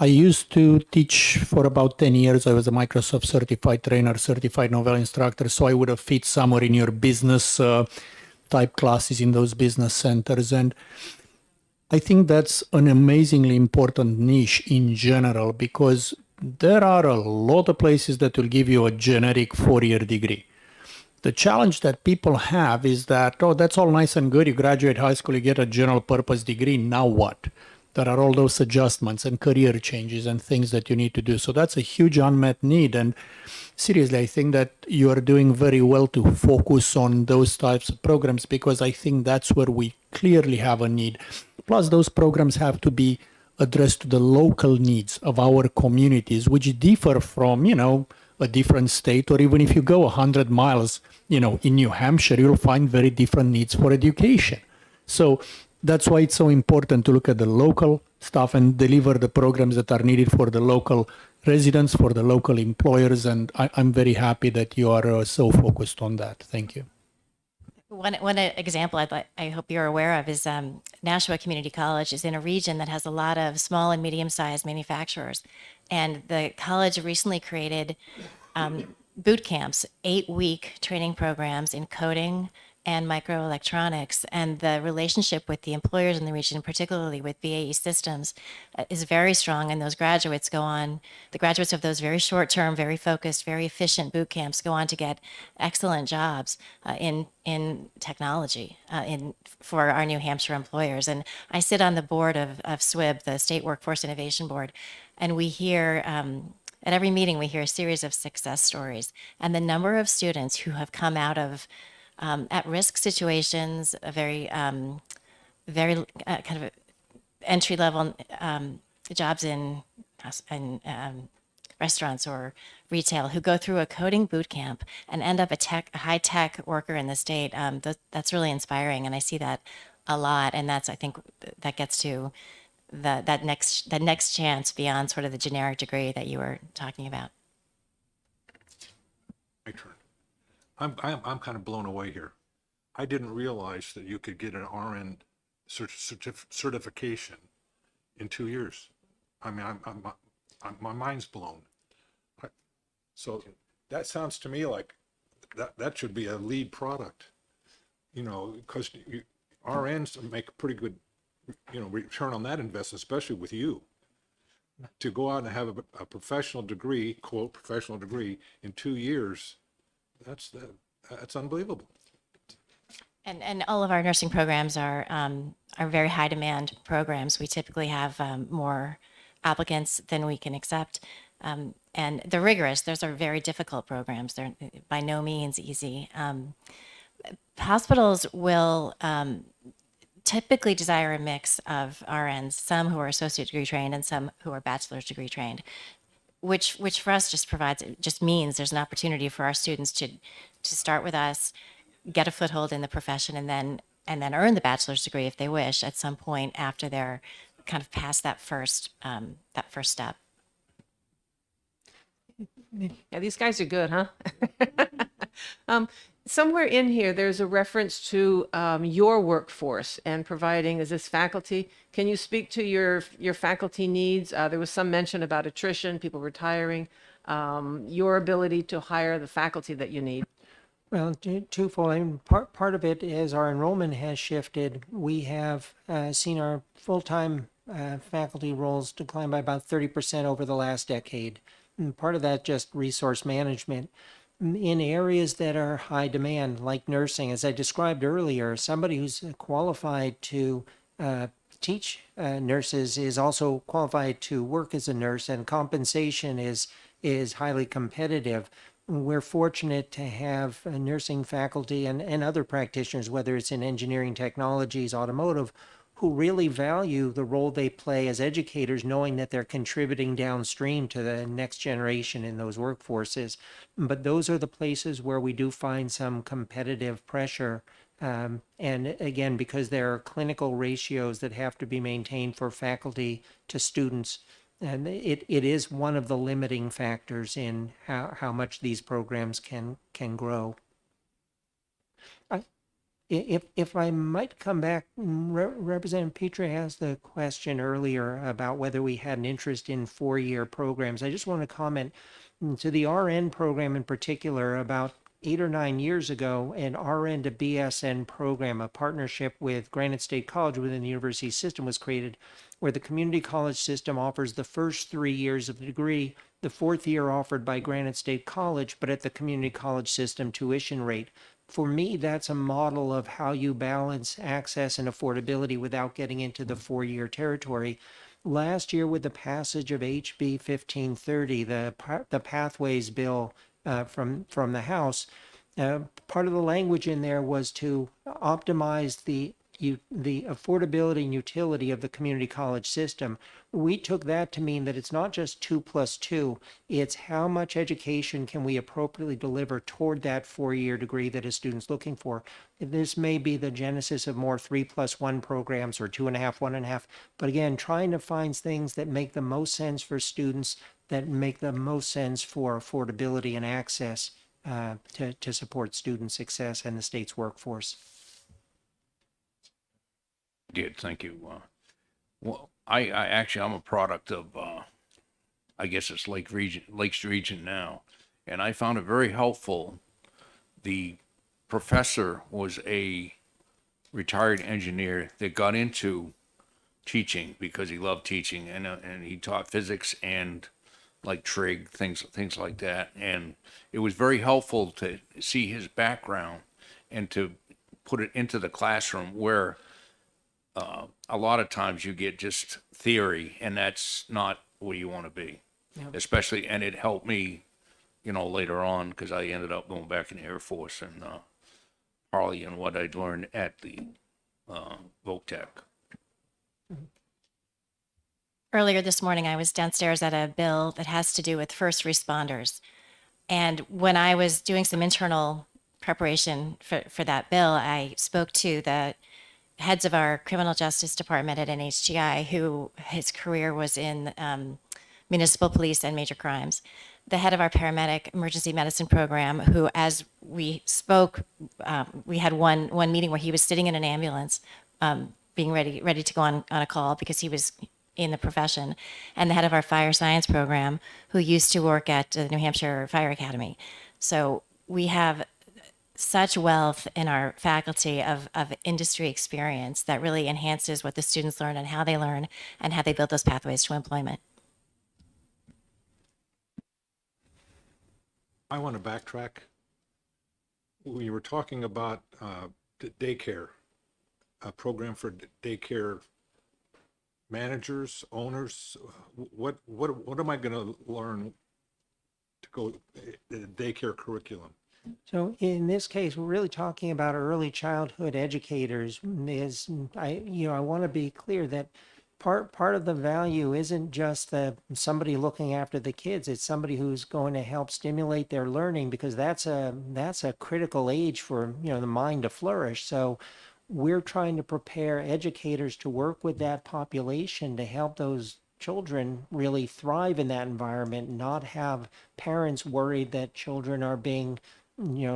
E: I used to teach for about 10 years. I was a Microsoft certified trainer, certified novel instructor, so I would have fit somewhere in your business type classes in those business centers. And I think that's an amazingly important niche in general, because there are a lot of places that will give you a generic 4-year degree. The challenge that people have is that, oh, that's all nice and good. You graduate high school, you get a general purpose degree. Now what? There are all those adjustments and career changes and things that you need to do. So that's a huge unmet need. And seriously, I think that you are doing very well to focus on those types of programs, because I think that's where we clearly have a need. Plus, those programs have to be addressed to the local needs of our communities, which differ from, a different state, or even if you go 100 miles, in New Hampshire, you'll find very different needs for education. So that's why it's so important to look at the local stuff and deliver the programs that are needed for the local residents, for the local employers. And I'm very happy that you are so focused on that. Thank you.
H: One example I hope you're aware of is Nashua Community College is in a region that has a lot of small and medium-sized manufacturers. And the college recently created boot camps, 8-week training programs in coding and microelectronics. And the relationship with the employers in the region, particularly with BAE Systems, is very strong. And those graduates go on, the graduates of those very short term, very focused, very efficient boot camps go on to get excellent jobs in technology for our New Hampshire employers. And I sit on the board of SWIB, the State Workforce Innovation Board, and we hear at every meeting, we hear a series of success stories. And the number of students who have come out of at-risk situations, a very kind of entry-level jobs in restaurants or retail, who go through a coding boot camp and end up a high-tech worker in the state, that's really inspiring. And I see that a lot. And that's, I think, that gets to that next chance beyond sort of the generic degree that you were talking about.
A: My turn. I'm kind of blown away here. I didn't realize that you could get an RN certification in 2 years. I mean, my mind's blown. So that sounds to me like that should be a lead product, you know, because RNs make a pretty good, you know, return on that investment, especially with you. To go out and have a professional degree, quote, professional degree in 2 years, that's unbelievable.
H: And all of our nursing programs are very high demand programs. We typically have more applicants than we can accept. And they're rigorous. Those are very difficult programs. They're by no means easy. Hospitals will typically desire a mix of RNs, some who are associate degree trained and some who are bachelor's degree trained, which for us just means there's an opportunity for our students to start with us, get a foothold in the profession, and then earn the bachelor's degree if they wish at some point after they're kind of past that first step.
C: Yeah, these guys are good, huh? Somewhere in here, there's a reference to your workforce and providing, is this faculty? Can you speak to your faculty needs? There was some mention about attrition, people retiring, your ability to hire the faculty that you need.
B: Well, twofold. I mean, part of it is our enrollment has shifted. We have seen our full-time faculty roles decline by about 30% over the last decade. And part of that just resource management. In areas that are high demand, like nursing, as I described earlier, somebody who's qualified to teach nurses is also qualified to work as a nurse, and compensation is highly competitive. We're fortunate to have nursing faculty and other practitioners, whether it's in engineering technologies, automotive, who really value the role they play as educators, knowing that they're contributing downstream to the next generation in those workforces. But those are the places where we do find some competitive pressure. And again, because there are clinical ratios that have to be maintained for faculty to students, and it is one of the limiting factors in how much these programs can grow. If I might come back, Representative Petra asked the question earlier about whether we had an interest in four-year programs. I just want to comment to the RN program in particular. About 8 or 9 years ago, an RN to BSN program, a partnership with Granite State College within the university system, was created, where the community college system offers the first 3 years of the degree, the fourth year offered by Granite State College, but at the community college system tuition rate. For me, that's a model of how you balance access and affordability without getting into the four-year territory. Last year, with the passage of HB 1530, the Pathways Bill from the House, part of the language in there was to optimize the affordability and utility of the community college system. We took that to mean that it's not just 2+2, it's how much education can we appropriately deliver toward that four-year degree that a student's looking for. This may be the genesis of more 3+1 programs or 2.5, 1.5, but again, trying to find things that make the most sense for students, that make the most sense for affordability and access to support student success and the state's workforce.
G: Did, thank you. Well, I actually, I'm a product of, I guess it's Lakes Region now, and I found it very helpful, the professor was a retired engineer that got into teaching because he loved teaching, and he taught physics and like trig things like that. And it was very helpful to see his background and to put it into the classroom where a lot of times you get just theory, and that's not where you want to be. Especially, and it helped me, later on, because I ended up going back in the Air Force and Harley and what I'd learned at the Voctech.
H: Earlier this morning, I was downstairs at a bill that has to do with first responders. And when I was doing some internal preparation for that bill, I spoke to the heads of our criminal justice department at NHGI, who his career was in municipal police and major crimes. The head of our paramedic emergency medicine program, who, as we spoke, we had one meeting where he was sitting in an ambulance, being ready to go on a call because he was in the profession, and the head of our fire science program, who used to work at the New Hampshire Fire Academy. So we have such wealth in our faculty of industry experience that really enhances what the students learn and how they learn and how they build those pathways to employment.
A: I want to backtrack. When you were talking about daycare, a program for daycare managers, owners, what am I going to learn to go daycare curriculum?
B: So in this case, we're really talking about early childhood educators. I want to be clear that part of the value isn't just somebody looking after the kids. It's somebody who's going to help stimulate their learning, because that's a critical age for the mind to flourish. So we're trying to prepare educators to work with that population to help those children really thrive in that environment, not have parents worried that children are being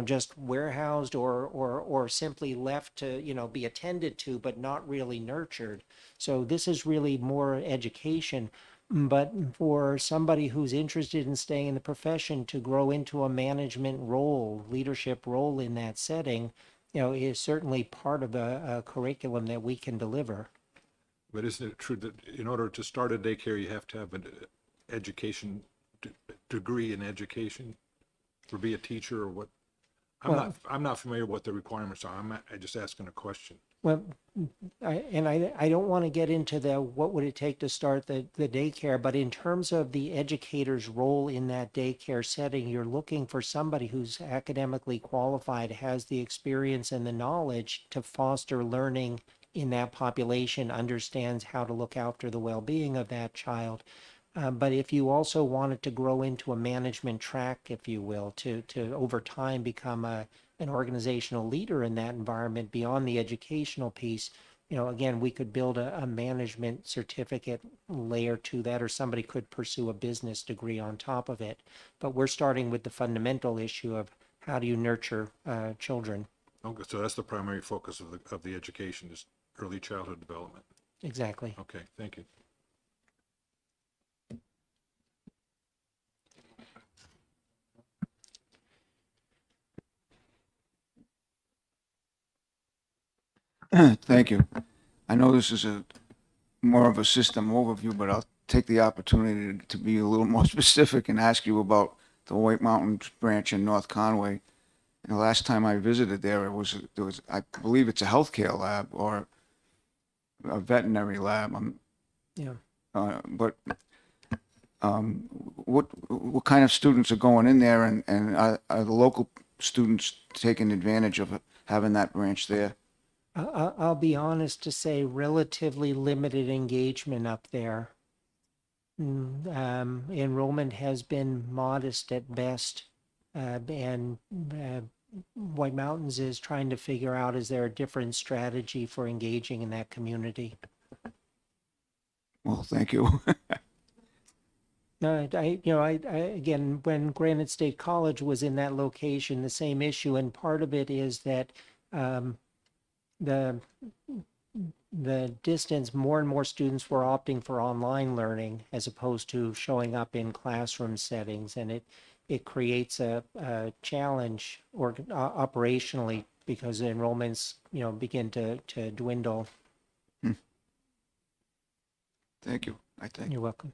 B: just warehoused or simply left to be attended to but not really nurtured. So this is really more education. But for somebody who's interested in staying in the profession to grow into a management role, leadership role in that setting, is certainly part of a curriculum that we can deliver.
A: But isn't it true that in order to start a daycare, you have to have an education degree in education, or be a teacher, or what? I'm not familiar with what the requirements are. I'm just asking a question.
B: Well, I don't want to get into what would it take to start the daycare, but in terms of the educator's role in that daycare setting, you're looking for somebody who's academically qualified, has the experience and the knowledge to foster learning in that population, understands how to look after the well-being of that child. But if you also wanted to grow into a management track, if you will, to over time become an organizational leader in that environment beyond the educational piece, again, we could build a management certificate layer to that, or somebody could pursue a business degree on top of it. But we're starting with the fundamental issue of how do you nurture children.
A: Okay, so that's the primary focus of the education, is early childhood development.
B: Exactly.
A: Okay, thank you.
I: Thank you. I know this is more of a system overview, but I'll take the opportunity to be a little more specific and ask you about the White Mountains branch in North Conway. And the last time I visited there was I believe it's a healthcare lab or a veterinary lab.
B: Yeah.
I: But what kind of students are going in there, and are the local students taking advantage of having that branch there?
B: I'll be honest to say relatively limited engagement up there. Enrollment has been modest at best, and White Mountains is trying to figure out, is there a different strategy for engaging in that community?
I: Well, thank you.
B: No, again, when Granite State College was in that location, the same issue, and part of it is that the distance, more and more students were opting for online learning as opposed to showing up in classroom settings, and it creates a challenge operationally because the enrollments, begin to dwindle.
I: Thank you. I thank you.
B: You're welcome.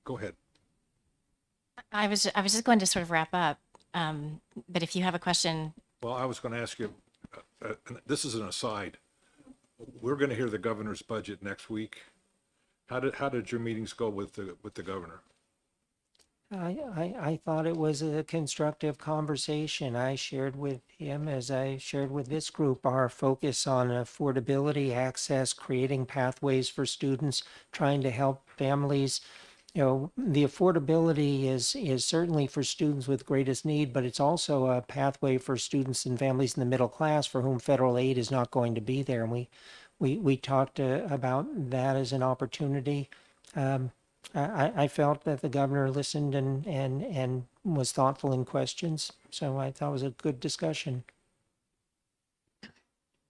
A: Go ahead.
H: I was just going to sort of wrap up, but if you have a question,
A: Well, I was going to ask you, and this is an aside. We're going to hear the governor's budget next week. How did your meetings go with the governor?
B: I thought it was a constructive conversation. I shared with him, as I shared with this group, our focus on affordability, access, creating pathways for students, trying to help families. The affordability is certainly for students with greatest need, but it's also a pathway for students and families in the middle class for whom federal aid is not going to be there. And we talked about that as an opportunity. I felt that the governor listened and was thoughtful in questions. So I thought it was a good discussion.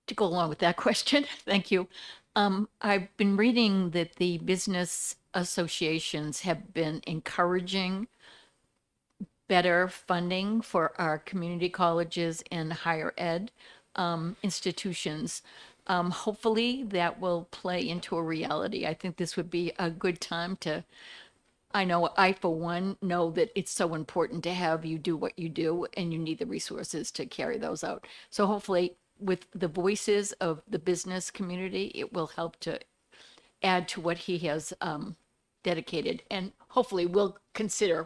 D: To go along with that question, thank you. I've been reading that the business associations have been encouraging better funding for our community colleges and higher ed institutions. Hopefully that will play into a reality. I think this would be a good time to, I know I, for one, know that it's so important to have you do what you do and you need the resources to carry those out. So hopefully with the voices of the business community, it will help to add to what he has dedicated, and hopefully we'll consider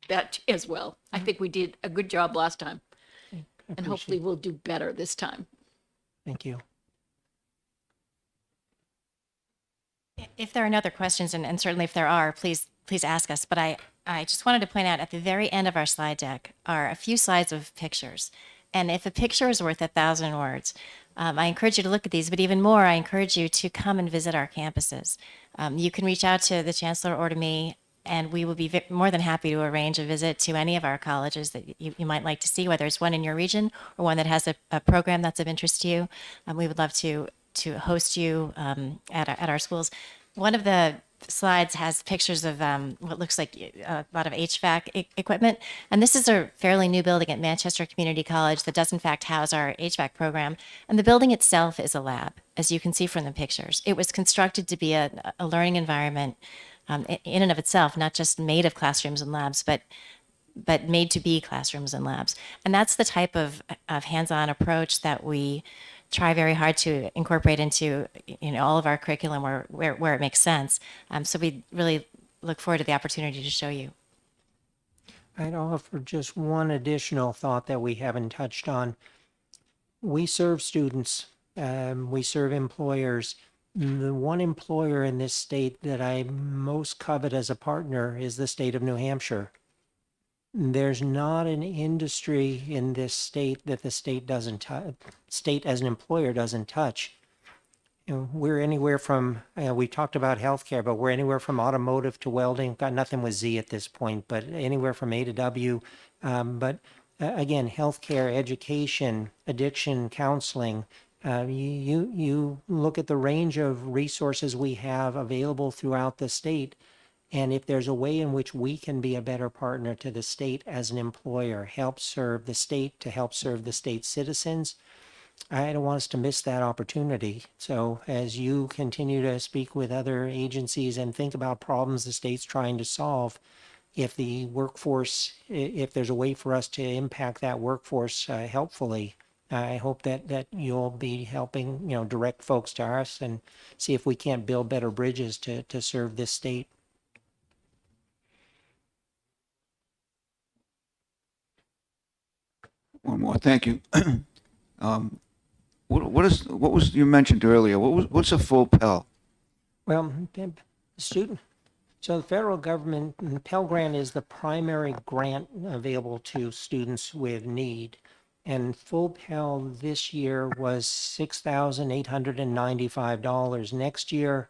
D: that as well. I think we did a good job last time, and hopefully we'll do better this time.
B: Thank you.
H: if there are no other questions, and certainly if there are, please ask us. But I just wanted to point out at the very end of our slide deck are a few slides of pictures. And if a picture is worth 1,000 words, I encourage you to look at these, but even more, I encourage you to come and visit our campuses. You can reach out to the Chancellor or to me, and we will be more than happy to arrange a visit to any of our colleges that you might like to see, whether it's one in your region or one that has a program that's of interest to you. We would love to host you at our schools. One of the slides has pictures of what looks like a lot of HVAC equipment. And this is a fairly new building at Manchester Community College that does in fact house our HVAC program. And the building itself is a lab, as you can see from the pictures. It was constructed to be a learning environment in and of itself, not just made of classrooms and labs, but made to be classrooms and labs. And that's the type of hands-on approach that we try very hard to incorporate into all of our curriculum where it makes sense. So we really look forward to the opportunity to show you.
B: I'd offer just one additional thought that we haven't touched on. We serve students, we serve employers. The one employer in this state that I most covet as a partner is the state of New Hampshire. There's not an industry in this state that the state doesn't state as an employer doesn't touch. We're anywhere from, we talked about healthcare, but we're anywhere from automotive to welding. Got nothing with Z at this point, but anywhere from A to W. But again, healthcare, education, addiction, counseling. You look at the range of resources we have available throughout the state. And if there's a way in which we can be a better partner to the state as an employer, help serve the state to help serve the state's citizens, I don't want us to miss that opportunity. So as you continue to speak with other agencies and think about problems the state's trying to solve, if the workforce, if there's a way for us to impact that workforce helpfully, I hope that you'll be helping, direct folks to us and see if we can't build better bridges to serve this state.
I: One more, thank you. What was you mentioned earlier? What's a full Pell?
B: Well, student. So the federal government, Pell Grant is the primary grant available to students with need. And full Pell this year was $6,895. Next year,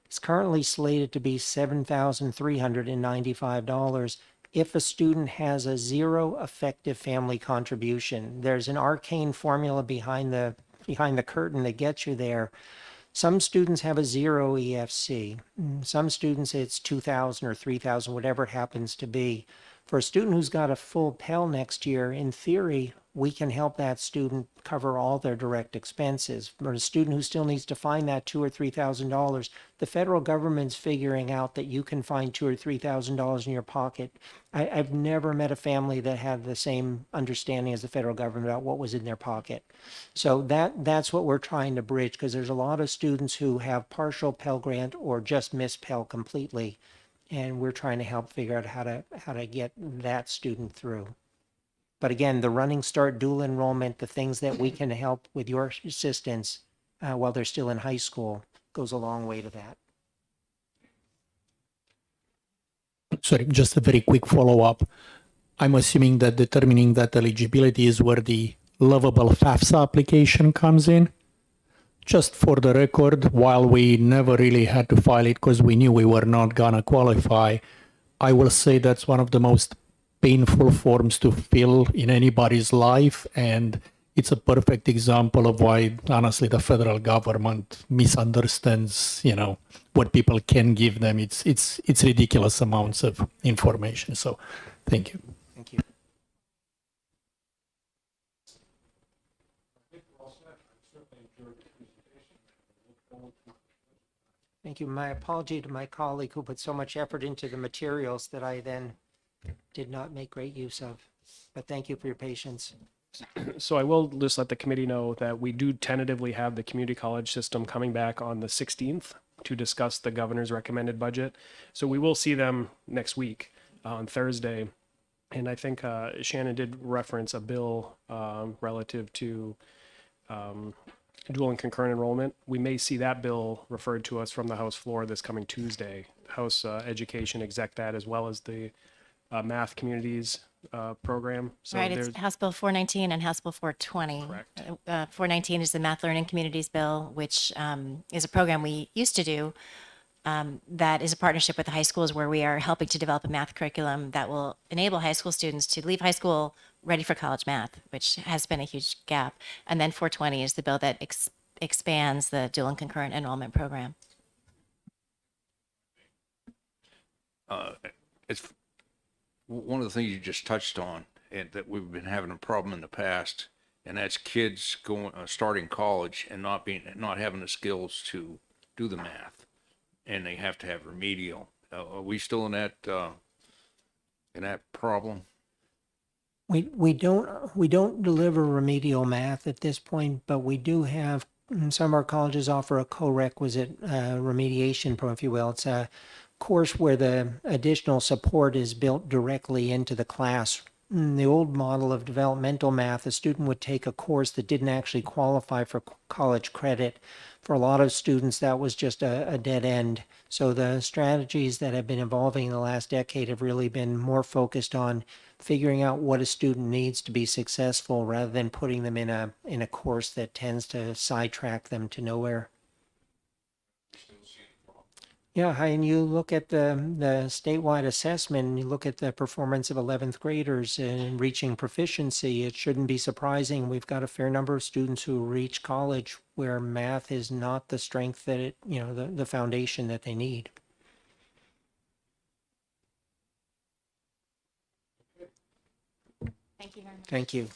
B: it's currently slated to be $7,395 if a student has a zero effective family contribution. There's an arcane formula behind the curtain that gets you there. Some students have a 0 EFC. Some students it's 2,000 or 3,000, whatever it happens to be. For a student who's got a full Pell next year, in theory, we can help that student cover all their direct expenses. For a student who still needs to find that $2,000 or $3,000, the federal government's figuring out that you can find $2,000 or $3,000 in your pocket. I've never met a family that had the same understanding as the federal government about what was in their pocket. So that's what we're trying to bridge, because there's a lot of students who have partial Pell Grant or just miss Pell completely, and we're trying to help figure out how to get that student through. But again, the Running Start dual enrollment, the things that we can help with your assistance while they're still in high school goes a long way to that.
E: Sorry, just a very quick follow-up. I'm assuming that determining that eligibility is where the Lovable FAFSA application comes in. Just for the record, while we never really had to file it because we knew we were not gonna qualify, I will say that's one of the most painful forms to fill in anybody's life, and it's a perfect example of why, honestly, the federal government misunderstands, what people can give them. It's ridiculous amounts of information. So, thank you.
B: Thank you. Thank you. My apology to my colleague who put so much effort into the materials that I then did not make great use of. But thank you for your patience.
J: So I will just let the committee know that we do tentatively have the community college system coming back on the 16th to discuss the governor's recommended budget. So we will see them next week on Thursday. And I think Shannon did reference a bill relative to dual and concurrent enrollment. We may see that bill referred to us from the House floor this coming Tuesday. House Education exec that, as well as the math communities program. So
H: Right,
J: there's
H: it's House Bill 419 and House Bill 420.
J: Correct.
H: 419 is the Math Learning Communities Bill, which is a program we used to do that is a partnership with the high schools where we are helping to develop a math curriculum that will enable high school students to leave high school ready for college math, which has been a huge gap. And then 420 is the bill that expands the dual and concurrent enrollment program.
G: It's one of the things you just touched on, and that we've been having a problem in the past, and that's kids starting college and not having the skills to do the math, and they have to have remedial. Are we still in that problem?
B: We don't deliver remedial math at this point, but we do have some of our colleges offer a co-requisite remediation program, if you will. It's a course where the additional support is built directly into the class. In the old model of developmental math, a student would take a course that didn't actually qualify for college credit. For a lot of students, that was just a dead end. So the strategies that have been evolving in the last decade have really been more focused on figuring out what a student needs to be successful rather than putting them in a course that tends to sidetrack them to nowhere. Yeah, and you look at the statewide assessment, and you look at the performance of 11th graders in reaching proficiency, it shouldn't be surprising. We've got a fair number of students who reach college where math is not the strength that it, the foundation that they need.
H: Thank you very much.
B: Thank you.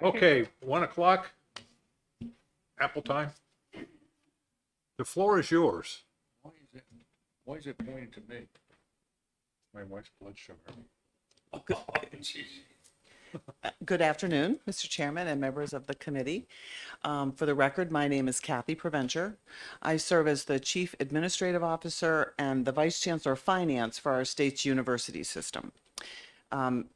A: Okay, 1 o'clock, Apple time. The floor is yours.
G: Why is it pointing to me?
A: My wife's blood sugar.
K: Good afternoon, Mr. Chairman and members of the committee. For the record, my name is Kathy Preventure. I serve as the Chief Administrative Officer and the Vice Chancellor of Finance for our state's university system.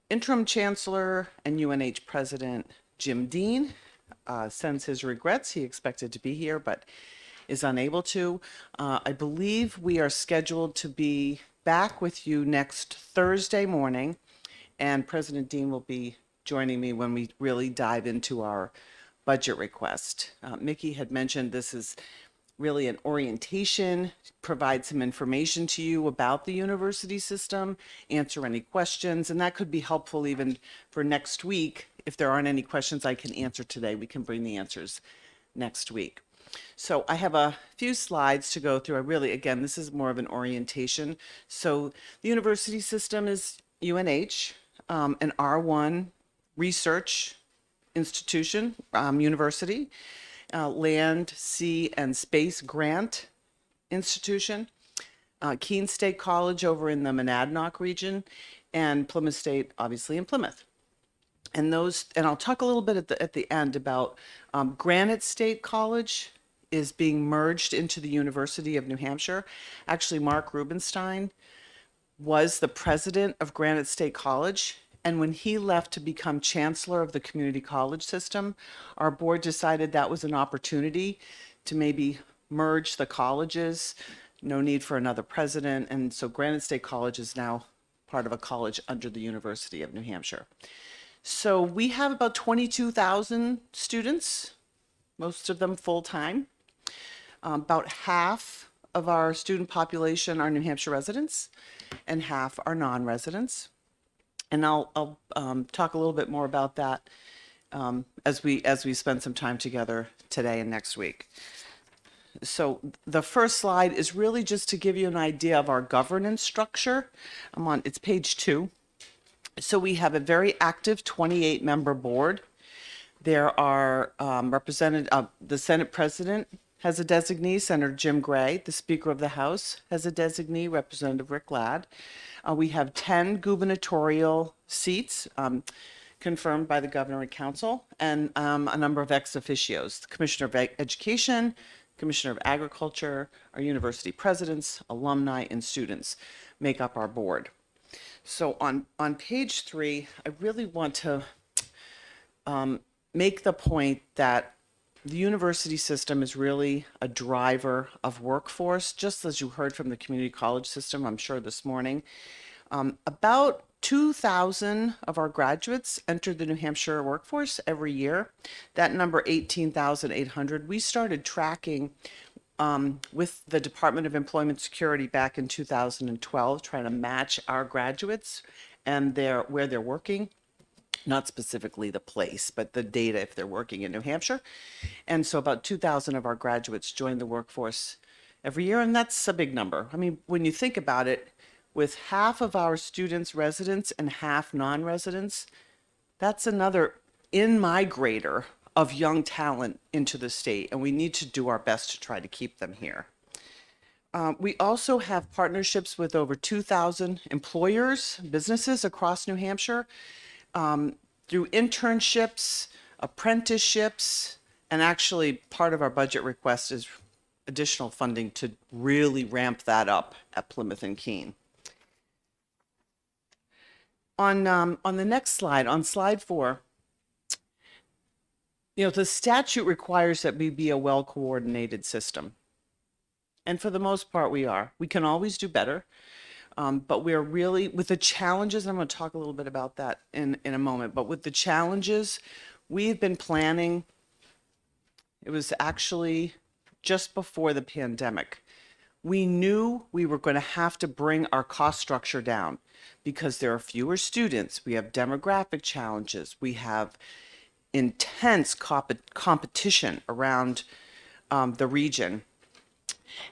K: Interim Chancellor and UNH President Jim Dean sends his regrets. He expected to be here, but is unable to. I believe we are scheduled to be back with you next Thursday morning, and President Dean will be joining me when we really dive into our budget request. Mickey had mentioned this is really an orientation, provide some information to you about the university system, answer any questions, and that could be helpful even for next week. If there aren't any questions I can answer today, we can bring the answers next week. So I have a few slides to go through. Again, this is more of an orientation. So the university system is UNH, an R1 research institution, university, land, sea, and space grant institution, Keene State College over in the Monadnock region, and Plymouth State, obviously, in Plymouth. And I'll talk a little bit at the end about Granite State College is being merged into the University of New Hampshire. Actually, Mark Rubenstein was the president of Granite State College. And when he left to become chancellor of the community college system, our board decided that was an opportunity to maybe merge the colleges. No need for another president. And so Granite State College is now part of a college under the University of New Hampshire. So we have about 22,000 students, most of them full-time. About half of our student population are New Hampshire residents and half are non-residents. And I'll talk a little bit more about that as we spend some time together today and next week. So the first slide is really just to give you an idea of our governance structure. It's page 2. So we have a very active 28-member board. There are the Senate President has a designee, Senator Jim Gray. The Speaker of the House has a designee, Representative Rick Ladd. We have 10 gubernatorial seats confirmed by the Governor and Council, and a number of ex officios. The Commissioner of Education, Commissioner of Agriculture, our university presidents, alumni, and students make up our board. So on page 3, I really want to make the point that the university system is really a driver of workforce, just as you heard from the community college system, I'm sure this morning. About 2,000 of our graduates enter the New Hampshire workforce every year. That number, 18,800, we started tracking with the Department of Employment Security back in 2012, trying to match our graduates and where they're working. Not specifically the place, but the data if they're working in New Hampshire. And so about 2,000 of our graduates join the workforce every year, and that's a big number. I mean, when you think about it, with half of our students residents and half non-residents, that's another in-migrator of young talent into the state, and we need to do our best to try to keep them here. We also have partnerships with over 2,000 employers, businesses across New Hampshire, through internships, apprenticeships, and actually part of our budget request is additional funding to really ramp that up at Plymouth and Keene. On the next slide, on slide 4, the statute requires that we be a well-coordinated system. And for the most part, we are. We can always do better. But we're really, with the challenges, I'm going to talk a little bit about that in a moment, but with the challenges, we've been planning, it was actually just before the pandemic. We knew we were going to have to bring our cost structure down because there are fewer students, we have demographic challenges, we have intense competition around the region.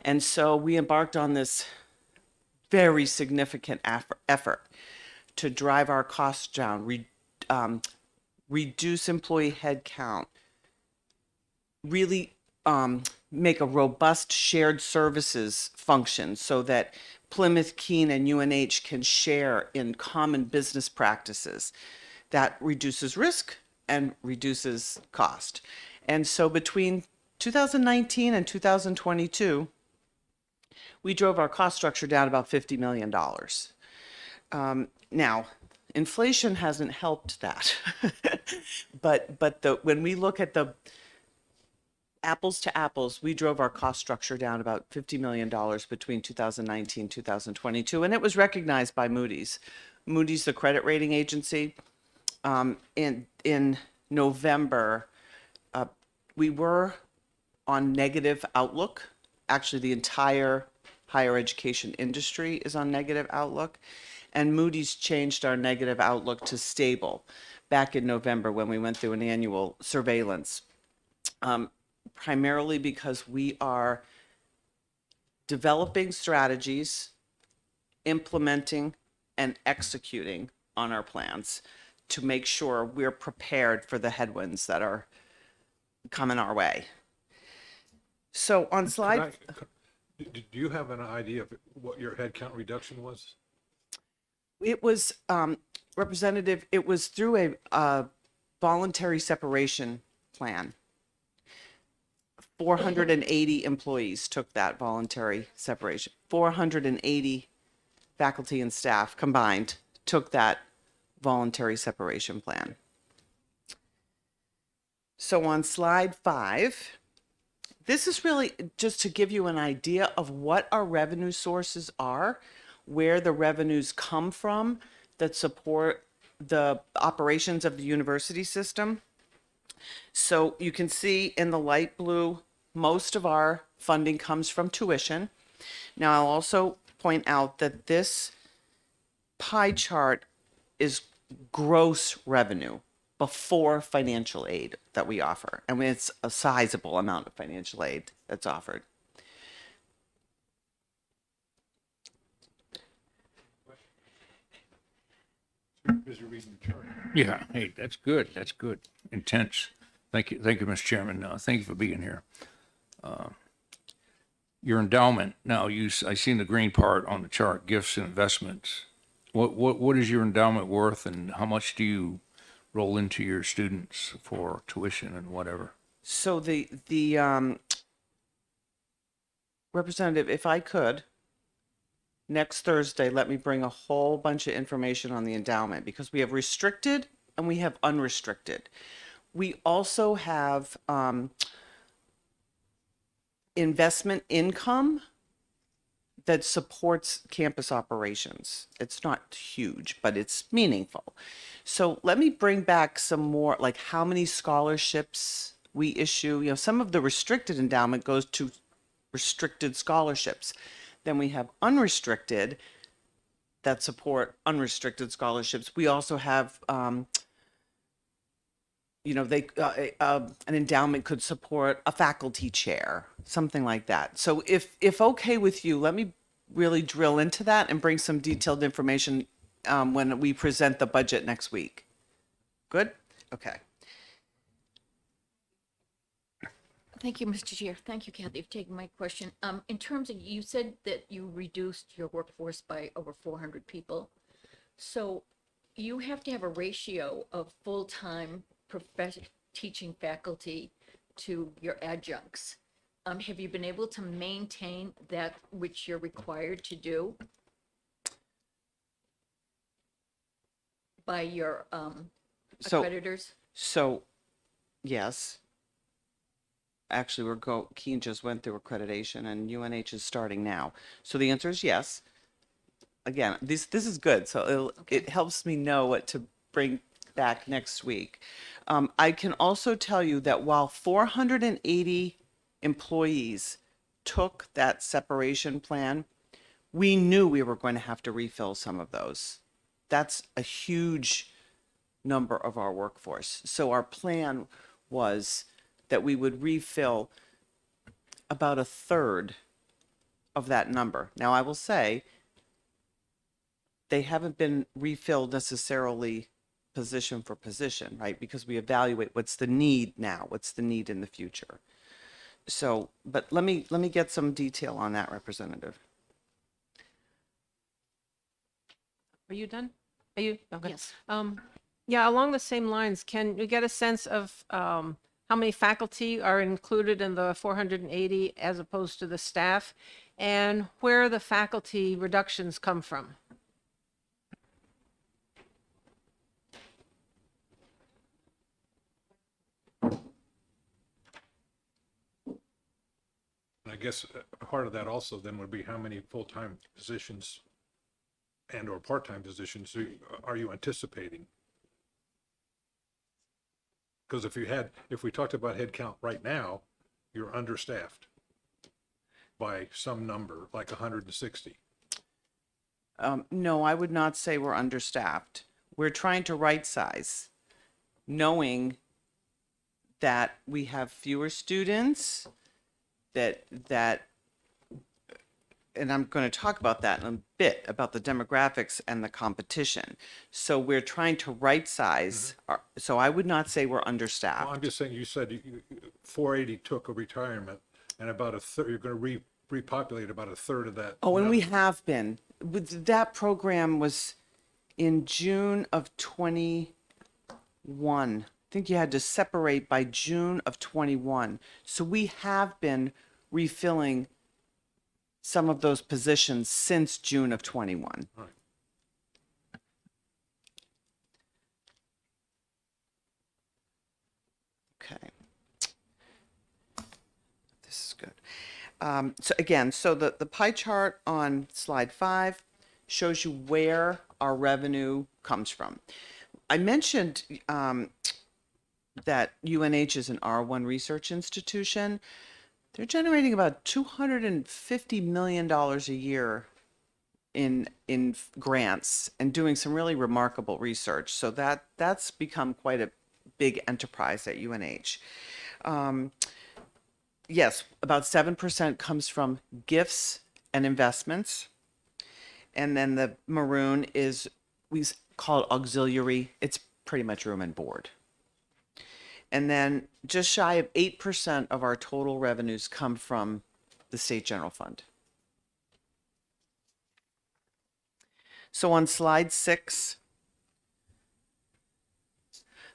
K: And so we embarked on this very significant effort to drive our costs down, reduce employee headcount, really make a robust shared services function so that Plymouth, Keene, and UNH can share in common business practices. That reduces risk and reduces cost. And so between 2019 and 2022, we drove our cost structure down about $50 million. Now, inflation hasn't helped that. but when we look at the apples to apples, we drove our cost structure down about $50 million between 2019 and 2022, and it was recognized by Moody's. Moody's, the credit rating agency, in November, we were on negative outlook. Actually, the entire higher education industry is on negative outlook, and Moody's changed our negative outlook to stable back in November when we went through an annual surveillance. Primarily because we are developing strategies, implementing and executing on our plans to make sure we're prepared for the headwinds that are coming our way. So on slide,
A: Do you have an idea of what your headcount reduction was?
K: it was representative, it was through a voluntary separation plan. 480 employees took that voluntary separation. 480 faculty and staff combined took that voluntary separation plan. So on slide 5, this is really just to give you an idea of what our revenue sources are, where the revenues come from that support the operations of the university system. So you can see in the light blue, most of our funding comes from tuition. Now, I'll also point out that this pie chart is gross revenue before financial aid that we offer. And it's a sizable amount of financial aid that's offered.
A: Busy reading the chart.
G: Yeah, hey, that's good. That's good. Intense. Thank you, Mr. Chairman. Thank you for being here. Your endowment. Now, I seen the green part on the chart. Gifts and investments. What is your endowment worth, and how much do you roll into your students for tuition and whatever?
K: So the representative, if I could, next Thursday, let me bring a whole bunch of information on the endowment, because we have restricted and we have unrestricted. We also have investment income that supports campus operations. It's not huge, but it's meaningful. So let me bring back some more, like how many scholarships we issue. You know, some of the restricted endowment goes to restricted scholarships. Then we have unrestricted that support unrestricted scholarships. We also have, an endowment could support a faculty chair, something like that. So if okay with you, let me really drill into that and bring some detailed information when we present the budget next week. Good? Okay.
D: Thank you, Mr. Chair. Thank you, Kathy, for taking my question. In terms of, you said that you reduced your workforce by over 400 people. So you have to have a ratio of full-time teaching faculty to your adjuncts. Have you been able to maintain that which you're required to do by your accreditors?
K: So, yes. Actually, Keene just went through accreditation and UNH is starting now. So the answer is yes. Again, this is good. So it helps me know what to bring back next week. I can also tell you that while 480 employees took that separation plan, we knew we were going to have to refill some of those. That's a huge number of our workforce. So our plan was that we would refill about a third of that number. Now, I will say they haven't been refilled necessarily position for position, right? Because we evaluate what's the need now, what's the need in the future. So, but let me get some detail on that, Representative.
C: Are you done? Are you? Okay.
D: Yes.
C: Yeah, along the same lines, can you get a sense of how many faculty are included in the 480 as opposed to the staff, and where the faculty reductions come from?
A: And I guess part of that also then would be how many full-time positions and or part-time positions are you anticipating? Because if we talked about head count right now, you're understaffed by some number, like 160.
K: No, I would not say we're understaffed. We're trying to right size, knowing that we have fewer students, that and I'm going to talk about that in a bit, about the demographics and the competition. So we're trying to right size. So I would not say we're
A: Well,
K: understaffed.
A: I'm just saying, you said 480 took a retirement, and about a third, you're going to repopulate about a third of that.
K: Oh, and we
A: number.
K: have been. That program was in June of 21. I think you had to separate by June of 21. So we have been refilling some of those positions since June of 21.
A: Right.
K: Okay. This is good. So again, so the pie chart on slide 5 shows you where our revenue comes from. I mentioned that UNH is an R1 research institution. They're generating about $250 million a year in grants and doing some really remarkable research. So that's become quite a big enterprise at UNH. Yes, about 7% comes from gifts and investments. And then the maroon is, we call it auxiliary. It's pretty much room and board. And then just shy of 8% of our total revenues come from the state general fund. So on slide 6,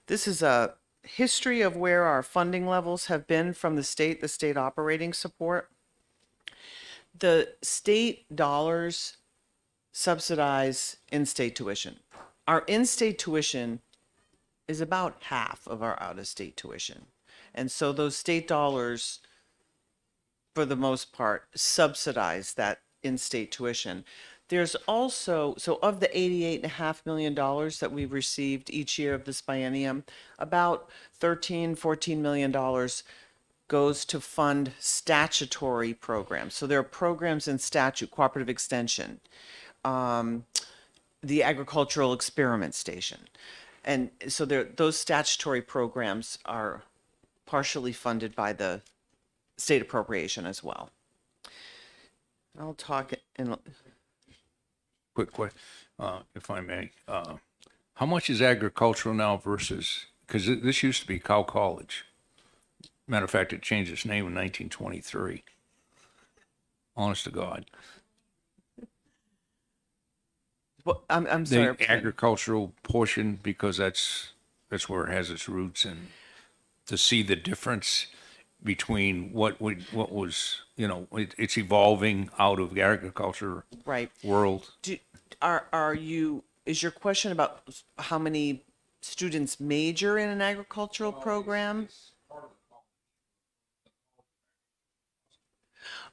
K: this is a history of where our funding levels have been from the state operating support. The state dollars subsidize in-state tuition. Our in-state tuition is about half of our out-of-state tuition. And so those state dollars, for the most part, subsidize that in-state tuition. There's also, so of the $88.5 million that we've received each year of this biennium, about $14 million goes to fund statutory programs. So there are programs in statute, cooperative extension, the agricultural experiment station. And so those statutory programs are partially funded by the state appropriation as well. I'll talk in.
G: Quick question, if I may. How much is agricultural now versus, because this used to be Cow College. Matter of fact, it changed its name in 1923. Honest to God.
K: Well, I'm sorry.
G: The agricultural portion, because that's where it has its roots, and to see the difference between what was, it's evolving out of the agriculture
K: Right.
G: world.
K: Is your question about how many students major in an agricultural program?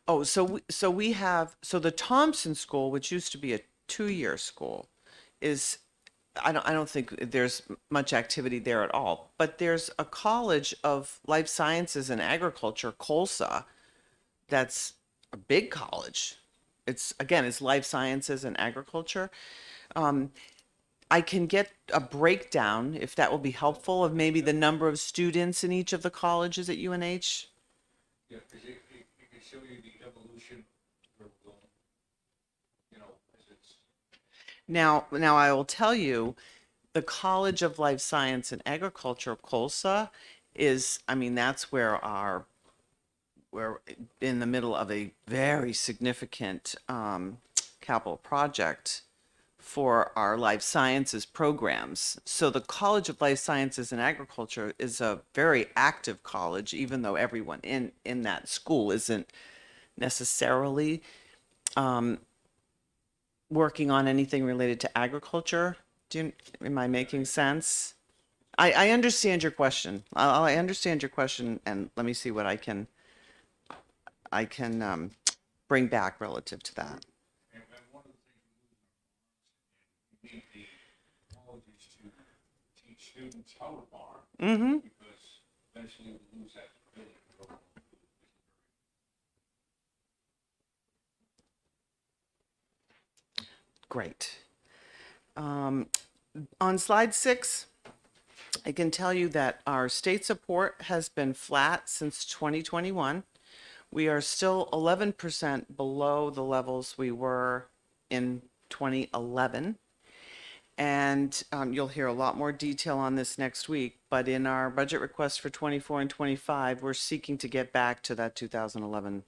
K: Oh, so we have, so the Thompson School, which used to be a 2-year school, is, I don't think there's much activity there at all, but there's a College of Life Sciences and Agriculture, COLSA, that's a big college. It's Life Sciences and Agriculture. I can get a breakdown, if that will be helpful, of maybe the number of students in each of the colleges at UNH.
G: Yeah, because it can show you the evolution where we're going, as it's.
K: Now I will tell you, the College of Life Science and Agriculture, COLSA, is, I mean, that's where we're in the middle of a very significant capital project for our life sciences programs. So the College of Life Sciences and Agriculture is a very active college, even though everyone in that school isn't necessarily working on anything related to agriculture. Am I making sense? I understand your question. I understand your question, and let me see what I can bring back relative to that.
G: And one of the things we need the colleges to teach students how to farm,
K: Mm-hmm.
G: because eventually we lose that ability to grow.
K: Great. On slide 6, I can tell you that our state support has been flat since 2021. We are still 11% below the levels we were in 2011. And you'll hear a lot more detail on this next week, but in our budget request for 24 and 25, we're seeking to get back to that 2011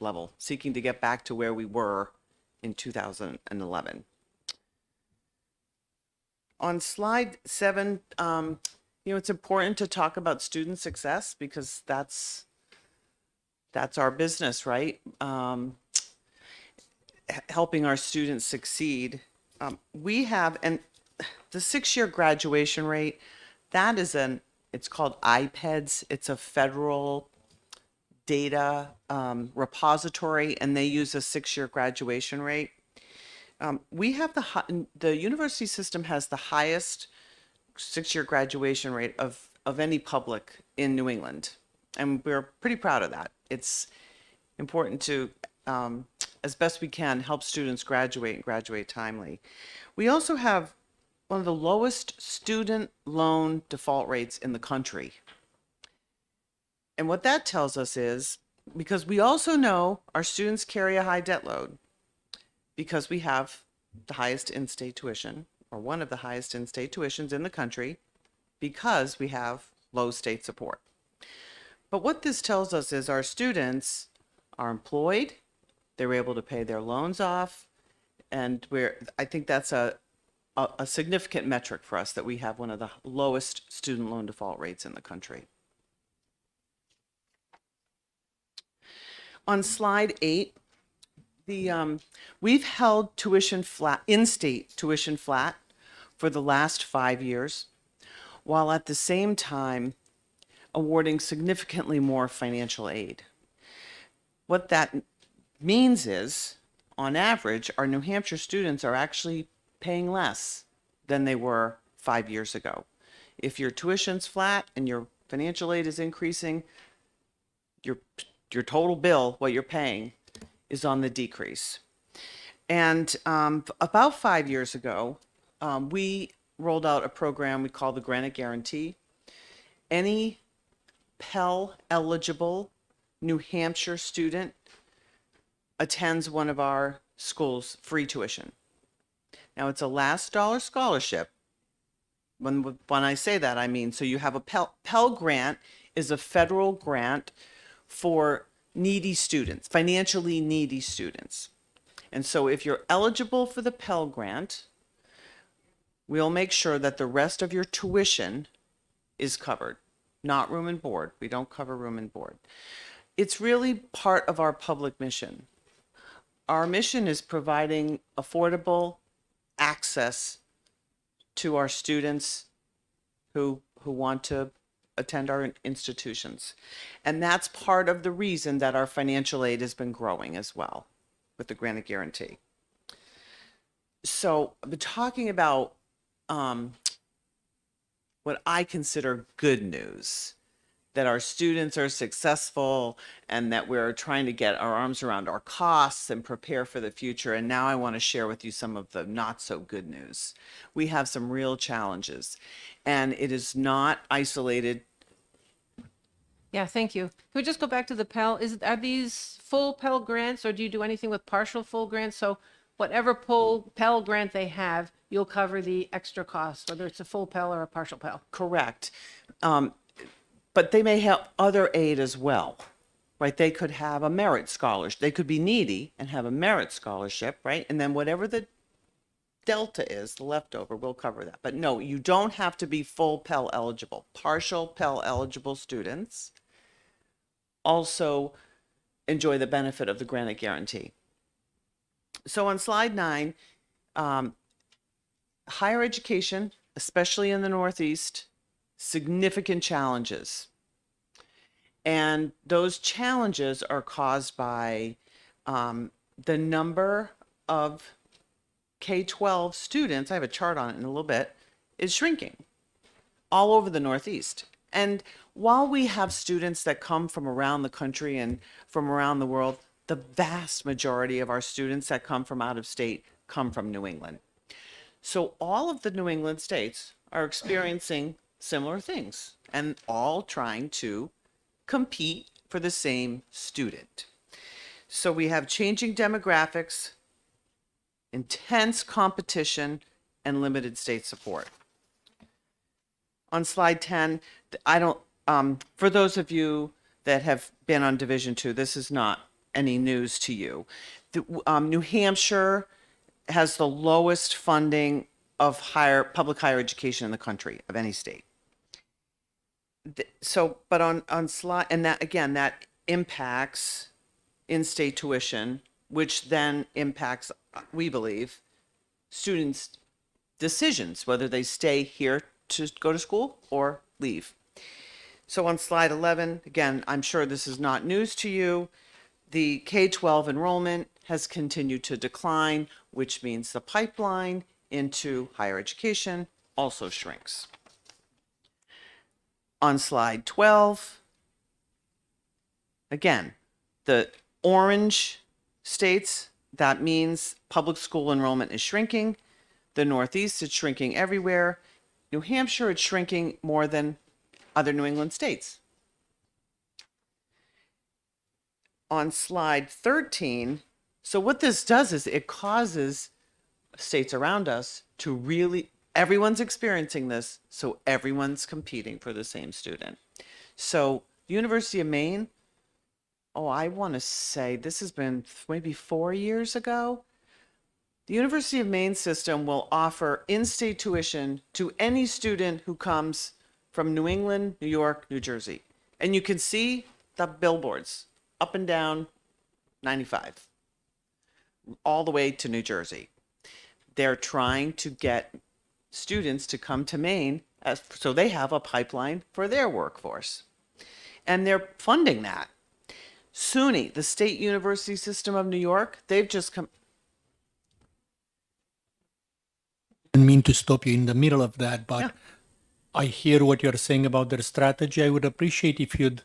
K: level, seeking to get back to where we were in 2011. On slide 7, it's important to talk about student success because that's our business, right? Helping our students succeed. We have, and the 6-year graduation rate, that is it's called IPEDS. It's a federal data repository, and they use a 6-year graduation rate. We have the university system has the highest 6-year graduation rate of any public in New England. And we're pretty proud of that. It's important to, as best we can, help students graduate and graduate timely. We also have one of the lowest student loan default rates in the country. And what that tells us is, because we also know our students carry a high debt load, because we have the highest in-state tuition, or one of the highest in-state tuitions in the country, because we have low state support. But what this tells us is our students are employed, they're able to pay their loans off, and I think that's a significant metric for us that we have one of the lowest student loan default rates in the country. On slide 8, we've held tuition flat, in-state tuition flat, for the last 5 years, while at the same time awarding significantly more financial aid. What that means is, on average, our New Hampshire students are actually paying less than they were 5 years ago. If your tuition's flat and your financial aid is increasing, your total bill, what you're paying, is on the decrease. And about 5 years ago, we rolled out a program we call the Granite Guarantee. Any Pell eligible New Hampshire student attends one of our schools free tuition. Now it's a last dollar scholarship. When I say that, I mean, so you have a Pell Grant is a federal grant for needy students, financially needy students. And so if you're eligible for the Pell Grant, we'll make sure that the rest of your tuition is covered, not room and board. We don't cover room and board. It's really part of our public mission. Our mission is providing affordable access to our students who want to attend our institutions. And that's part of the reason that our financial aid has been growing as well with the Granite Guarantee. So I've been talking about what I consider good news, that our students are successful and that we're trying to get our arms around our costs and prepare for the future. And now I want to share with you some of the not so good news. We have some real challenges, and it is not isolated.
C: Yeah, thank you. Can we just go back to the Pell? Are these full Pell grants, or do you do anything with partial full grants? So whatever Pell grant they have, you'll cover the extra cost, whether it's a full Pell or a partial Pell.
K: Correct. But they may have other aid as well, right? They could have a merit scholarship. They could be needy and have a merit scholarship, right? And then whatever the delta is, the leftover, we'll cover that. But no, you don't have to be full Pell eligible. Partial Pell eligible students also enjoy the benefit of the granite guarantee. So on slide 9, higher education, especially in the Northeast, significant challenges. And those challenges are caused by the number of K-12 students, I have a chart on it in a little bit, is shrinking all over the Northeast. And while we have students that come from around the country and from around the world, the vast majority of our students that come from out of state come from New England. So all of the New England states are experiencing similar things and all trying to compete for the same student. So we have changing demographics, intense competition, and limited state support. On slide 10, for those of you that have been on Division II, this is not any news to you. New Hampshire has the lowest funding of public higher education in the country of any state. But on slide, and that again, that impacts in-state tuition, which then impacts, we believe, students' decisions, whether they stay here to go to school or leave. So on slide 11, again, I'm sure this is not news to you. The K-12 enrollment has continued to decline, which means the pipeline into higher education also shrinks. On slide 12, again, the orange states, that means public school enrollment is shrinking. The Northeast, it's shrinking everywhere. New Hampshire, it's shrinking more than other New England states. On slide 13, so what this does is it causes states around us to really, everyone's experiencing this, so everyone's competing for the same student. So University of Maine, I want to say this has been maybe 4 years ago. The University of Maine system will offer in-state tuition to any student who comes from New England, New York, New Jersey. And you can see the billboards up and down 95, all the way to New Jersey. They're trying to get students to come to Maine so they have a pipeline for their workforce. And they're funding that. SUNY, the State University System of New York, they've just come.
E: I didn't mean to stop you in the middle of that, but
K: Yeah.
E: I hear what you're saying about their strategy. I would appreciate if you'd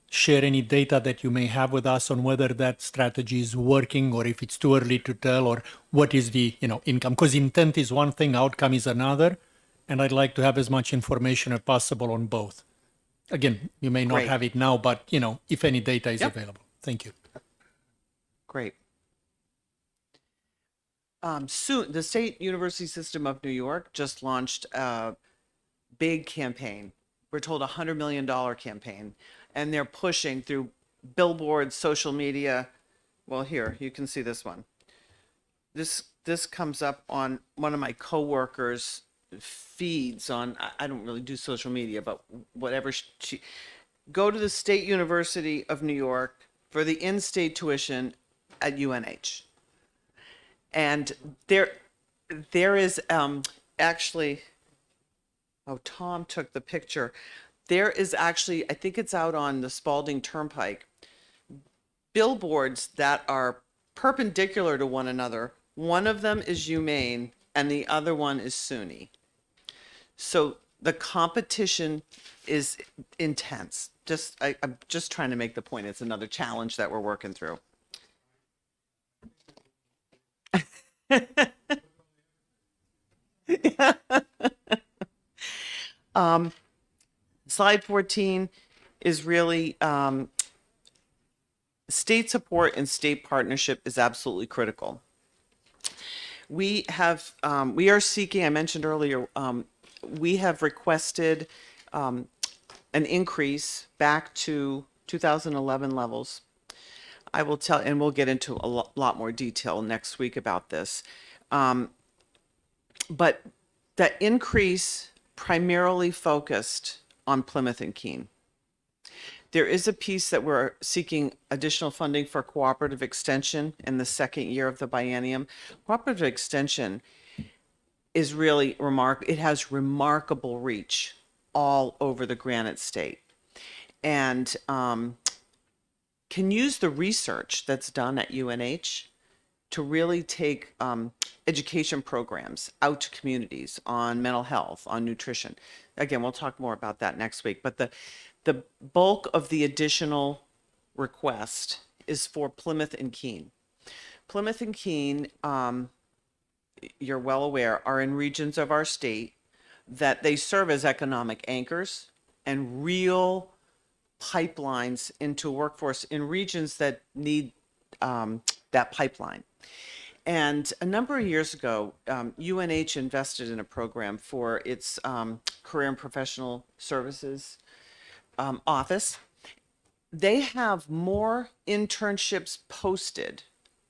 E: share any data that you may have with us on whether that strategy is working or if it's too early to tell, or what is the income, because intent is one thing, outcome is another, and I'd like to have as much information as possible on both. Again, you may not
K: Great.
E: have it now, but if any data is
K: Yep.
E: available. Thank you.
K: Great. Soon, the State University System of New York just launched a big campaign. We're told $100 million campaign, and they're pushing through billboards, social media. Well, here, you can see this one. This comes up on one of my coworkers' feeds on, I don't really do social media, but whatever go to the State University of New York for the in-state tuition at UNH. And there is actually, Tom took the picture. There is actually, I think it's out on the Spalding Turnpike, billboards that are perpendicular to one another. One of them is UMaine and the other one is SUNY. So the competition is intense. I'm just trying to make the point. It's another challenge that we're working through. Slide 14 is really state support and state partnership is absolutely critical. We have, we are seeking, I mentioned earlier, we have requested an increase back to 2011 levels. I will tell, and we'll get into a lot more detail next week about this. But that increase primarily focused on Plymouth and Keene. There is a piece that we're seeking additional funding for cooperative extension in the second year of the biennium. Cooperative extension is really it has remarkable reach all over the Granite State. And can use the research that's done at UNH to really take education programs out to communities on mental health, on nutrition. Again, we'll talk more about that next week. But the bulk of the additional request is for Plymouth and Keene. Plymouth and Keene, you're well aware, are in regions of our state that they serve as economic anchors and real pipelines into workforce in regions that need that pipeline. And a number of years ago, UNH invested in a program for its career and professional services office. They have more internships posted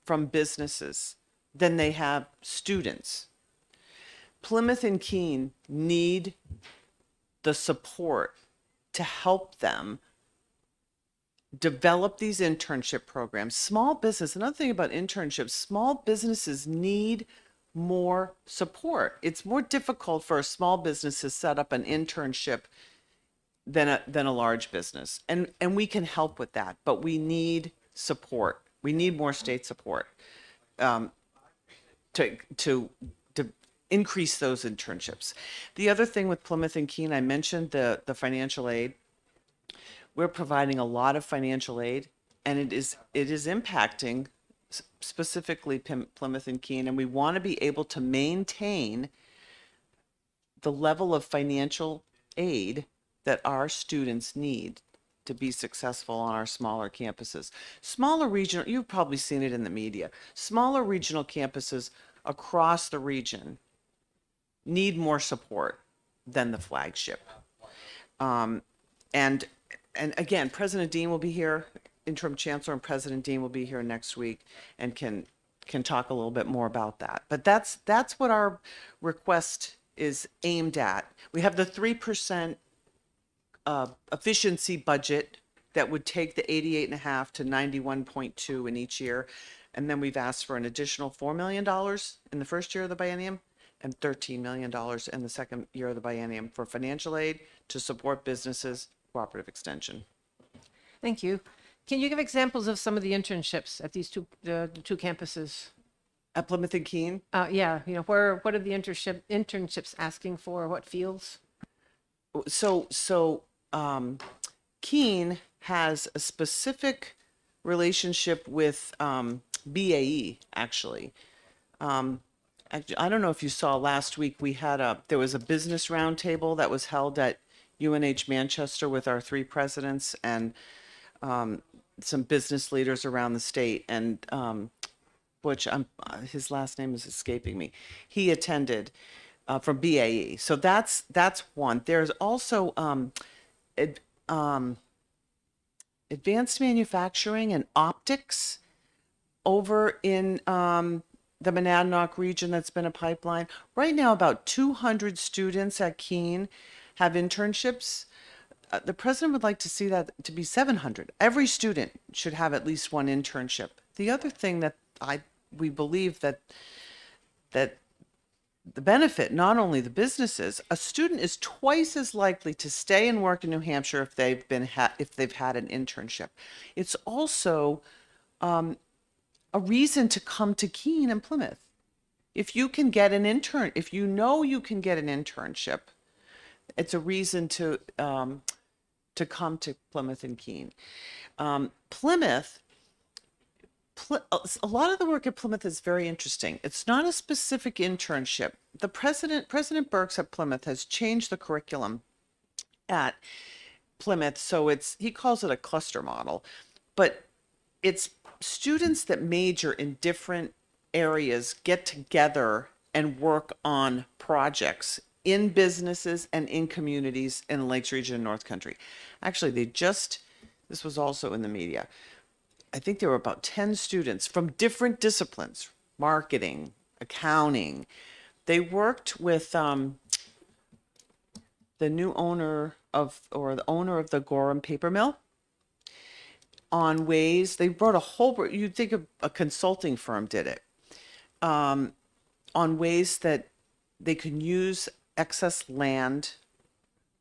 K: from businesses than they have students. Plymouth and Keene need the support to help them develop these internship programs. Small business, another thing about internships, small businesses need more support. It's more difficult for a small business to set up an internship than a large business. And we can help with that, but we need support. We need more state support to increase those internships. The other thing with Plymouth and Keene, I mentioned the financial aid. We're providing a lot of financial aid, and it is impacting specifically Plymouth and Keene, and we want to be able to maintain the level of financial aid that our students need to be successful on our smaller campuses. Smaller regional, you've probably seen it in the media, smaller regional campuses across the region need more support than the flagship. And again, President Dean will be here, Interim Chancellor and President Dean will be here next week and can talk a little bit more about that. But that's what our request is aimed at. We have the 3% efficiency budget that would take the 88.5 to 91.2 in each year. And then we've asked for an additional $4 million in the first year of the biennium and $13 million in the second year of the biennium for financial aid to support businesses, cooperative extension.
C: Thank you. Can you give examples of some of the internships at these two campuses?
K: At Plymouth and Keene,
C: Yeah, what are the internships asking for? What fields?
K: so Keene has a specific relationship with BAE, actually. I don't know if you saw last week, there was a business roundtable that was held at UNH Manchester with our 3 presidents and some business leaders around the state. And Butch, his last name is escaping me. He attended from BAE. So that's one. There's also advanced manufacturing and optics over in the Monadnock region that's been a pipeline. Right now, about 200 students at Keene have internships. The president would like to see that to be 700. Every student should have at least one internship. The other thing that we believe that the benefit, not only the businesses, a student is twice as likely to stay and work in New Hampshire if they've had an internship. It's also a reason to come to Keene and Plymouth. If you can get an intern, if you know you can get an internship, it's a reason to come to Plymouth and Keene. Plymouth, a lot of the work at Plymouth is very interesting. It's not a specific internship. President Burks at Plymouth has changed the curriculum at Plymouth, so he calls it a cluster model, but it's students that major in different areas get together and work on projects in businesses and in communities in the Lakes Region and North Country. Actually, this was also in the media. I think there were about 10 students from different disciplines, marketing, accounting. They worked with the new owner the owner of the Gorham paper mill on ways. They brought you'd think a consulting firm did it, on ways that they can use excess land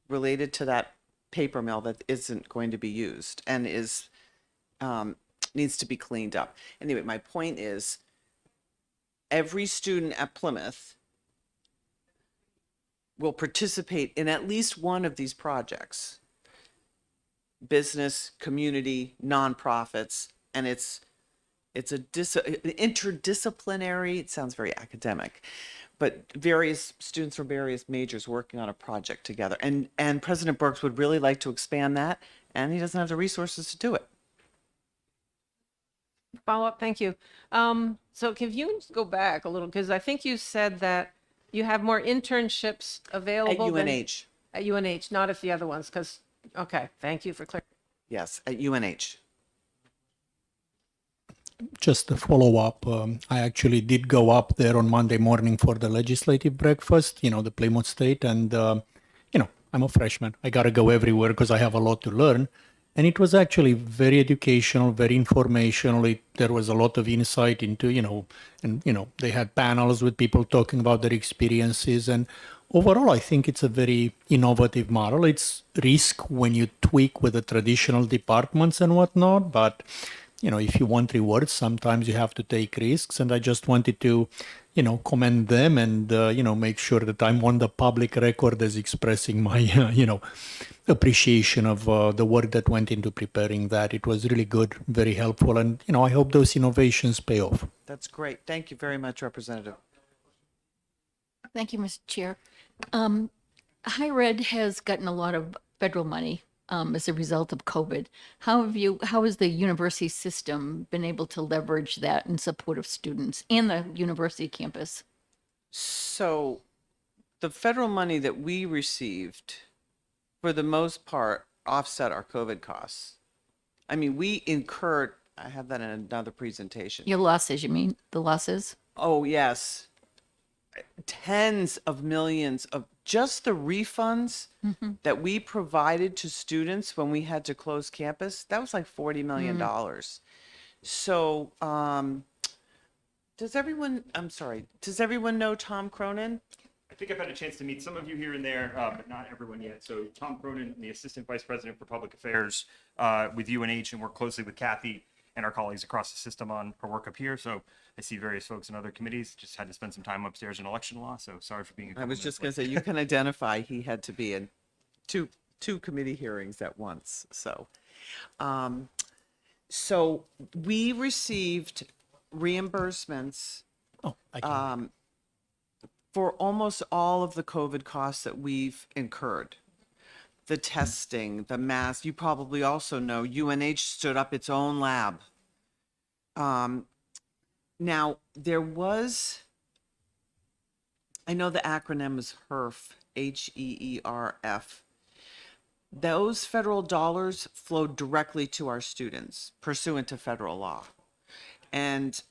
K: related to that paper mill that isn't going to be used and is needs to be cleaned up. Anyway, my point is, every student at Plymouth will participate in at least one of these projects: business, community, nonprofits, and it's interdisciplinary. It sounds very academic, but various students from various majors working on a project together. And President Burks would really like to expand that, and he doesn't have the resources to do it.
C: Follow up, thank you. So if you can just go back a little, because I think you said that you have more internships
K: At
C: available than-
K: UNH,
C: At UNH, not at the other ones, because, okay, thank you for clarifying.
K: yes, at UNH.
E: Just a follow up. I actually did go up there on Monday morning for the legislative breakfast, the Plymouth State. And, I'm a freshman. I got to go everywhere because I have a lot to learn. And it was actually very educational, very informational. There was a lot of insight into, they had panels with people talking about their experiences. And overall, I think it's a very innovative model. It's risk when you tweak with the traditional departments and whatnot, but if you want rewards, sometimes you have to take risks. And I just wanted to, commend them and, make sure that I'm on the public record as expressing my, appreciation of the work that went into preparing that. It was really good, very helpful. And, I hope those innovations pay off.
K: That's great. Thank you very much, Representative.
D: Thank you, Mr. Chair. Higher Ed has gotten a lot of federal money as a result of COVID. How has the university system been able to leverage that in support of students and the university campus?
K: So the federal money that we received, for the most part, offset our COVID costs. I mean, we incurred, I have that in another presentation.
D: Your losses, you mean? The losses?
K: Oh, yes. Tens of millions of just the refunds that we provided to students when we had to close campus. That was like $40 million. So, does everyone know Tom Cronin?
L: I think I've had a chance to meet some of you here and there, but not everyone yet. So Tom Cronin, the Assistant Vice President for Public Affairs with UNH, and work closely with Kathy and our colleagues across the system on our work up here. So I see various folks in other committees. Just had to spend some time upstairs in election law. So sorry for being.
K: I was just going to say, you can identify he had to be in two committee hearings at once. So, so we received reimbursements
E: Oh, I can.
K: for almost all of the COVID costs that we've incurred. The testing, the masks. You probably also know UNH stood up its own lab. Now, there was, I know the acronym is HEERF, H-E-E-R-F. Those federal dollars flowed directly to our students pursuant to federal law. And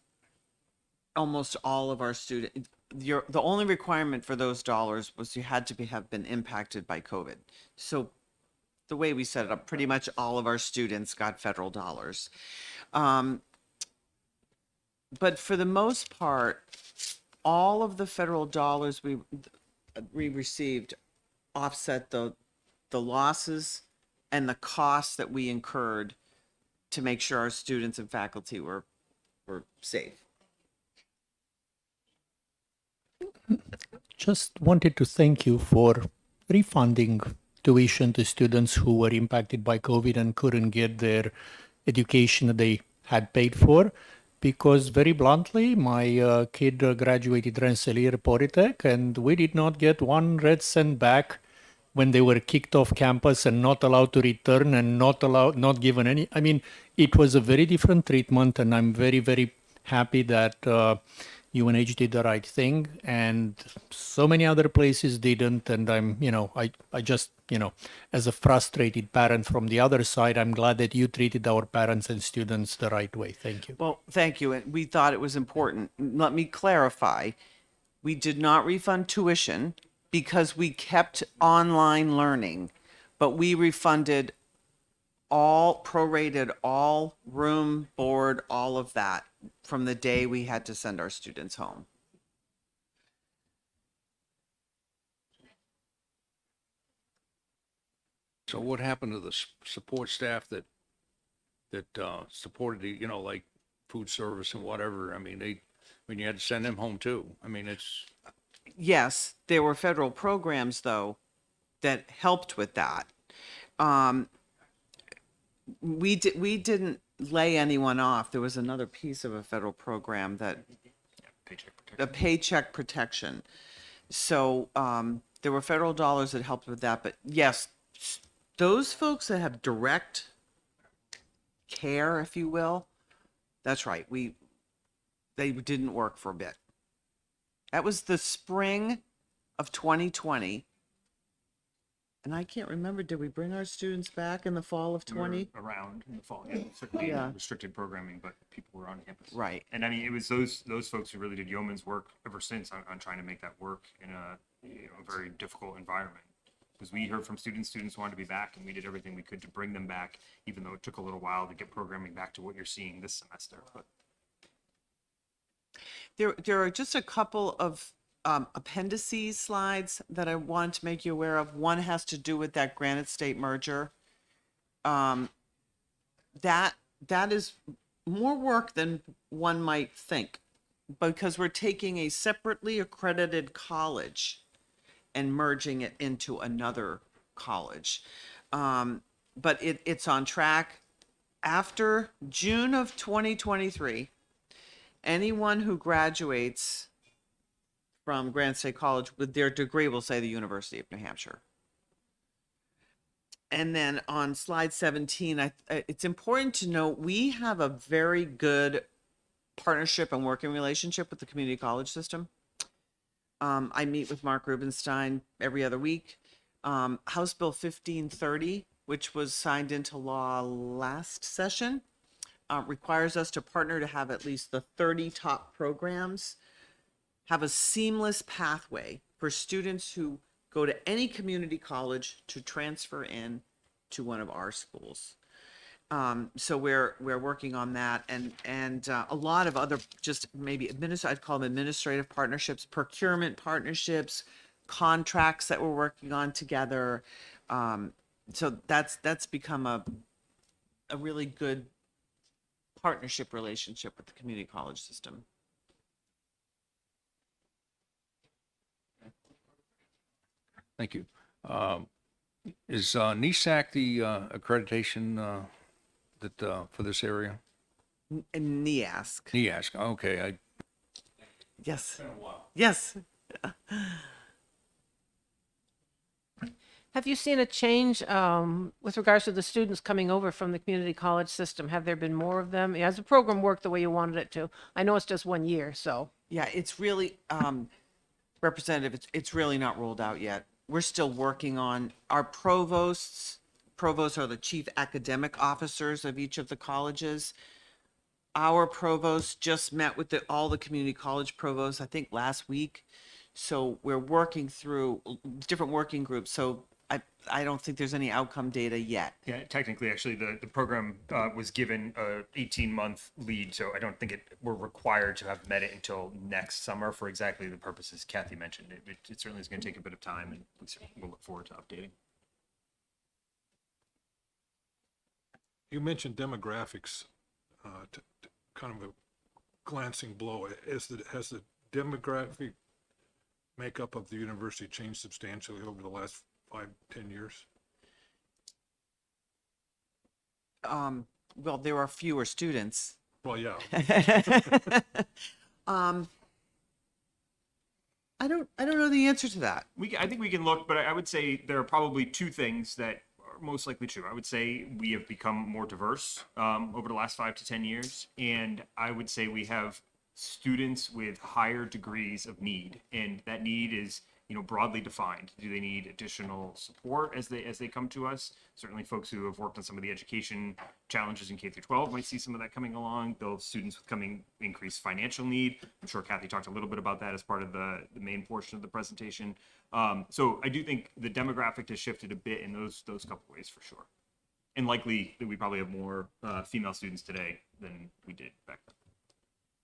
K: almost all of our students, the only requirement for those dollars was you had to have been impacted by COVID. So the way we set it up, pretty much all of our students got federal dollars. But for the most part, all of the federal dollars we received offset the losses and the costs that we incurred to make sure our students and faculty were safe.
E: Just wanted to thank you for refunding tuition to students who were impacted by COVID and couldn't get their education that they had paid for. Because very bluntly, my kid graduated Rensselaer Polytech, and we did not get 1 red cent back when they were kicked off campus and not allowed to return and not given any. I mean, it was a very different treatment, and I'm very, very happy that UNH did the right thing, and so many other places didn't. And I'm, I just, as a frustrated parent from the other side, I'm glad that you treated our parents and students the right way. Thank you.
K: Well, thank you. And we thought it was important. Let me clarify. We did not refund tuition because we kept online learning, but we refunded all prorated, all room, board, all of that from the day we had to send our students home.
G: So what happened to the support staff that supported the, like food service and whatever? I mean, you had to send them home too. I mean, it's,
K: Yes, there were federal programs though that helped with that. We didn't lay anyone off. There was another piece of a federal program that
L: Paycheck protection.
K: the paycheck protection. So there were federal dollars that helped with that. But yes, those folks that have direct care, if you will, that's right. They didn't work for a bit. That was the spring of 2020. And I can't remember, did we bring our students back in the fall of
L: We were
K: 20?
L: around in the fall, yeah, certainly
K: Yeah.
L: restricted programming, but people were on campus.
K: Right.
L: And I mean, it was those folks who really did yeoman's work ever since on trying to make that work in a very difficult environment. Because we heard from students wanted to be back, and we did everything we could to bring them back, even though it took a little while to get programming back to what you're seeing this semester. But
K: There are just a couple of appendices slides that I want to make you aware of. One has to do with that Granite State merger. That is more work than one might think, because we're taking a separately accredited college and merging it into another college. But it's on track. After June of 2023, anyone who graduates from Granite State College with their degree will say the University of New Hampshire. And then on slide 17, it's important to note we have a very good partnership and working relationship with the community college system. I meet with Mark Rubenstein every other week. House Bill 1530, which was signed into law last session, requires us to partner to have at least the 30 top programs have a seamless pathway for students who go to any community college to transfer in to one of our schools. So we're working on that, and a lot of other just maybe I'd call them administrative partnerships, procurement partnerships, contracts that we're working on together. So that's become a really good partnership relationship with the community college system.
G: thank you. Is NESAC the accreditation that for this area?
K: And NEASC.
G: NEASC, okay,
K: Yes. Yes.
C: Have you seen a change with regards to the students coming over from the community college system? Have there been more of them? Has the program worked the way you wanted it to? I know it's just 1 year, so.
K: Yeah, it's really, Representative, it's really not rolled out yet. We're still working on our provosts. Provosts are the chief academic officers of each of the colleges. Our provost just met with all the community college provosts, I think last week. So we're working through different working groups. So I don't think there's any outcome data yet.
L: yeah, technically, actually, the program was given a 18-month lead, so I don't think we're required to have met it until next summer for exactly the purposes Kathy mentioned. It certainly is going to take a bit of time, and we'll look forward to updating.
A: You mentioned demographics, kind of a glancing blow. Has the demographic makeup of the university changed substantially over the last 5-10 years?
K: Well, there are fewer students.
A: Well, yeah.
K: I don't know the answer to that.
L: I think we can look, but I would say there are probably two things that most likely true. I would say we have become more diverse over the last 5 to 10 years, and I would say we have students with higher degrees of need, and that need is, you know, broadly defined. Do they need additional support as they come to us? Certainly, folks who have worked on some of the education challenges in K through 12 might see some of that coming along. Those students with coming increased financial need. I'm sure Kathy talked a little bit about that as part of the main portion of the presentation. So I do think the demographic has shifted a bit in those couple ways for sure, and likely that we probably have more female students today than we did back then.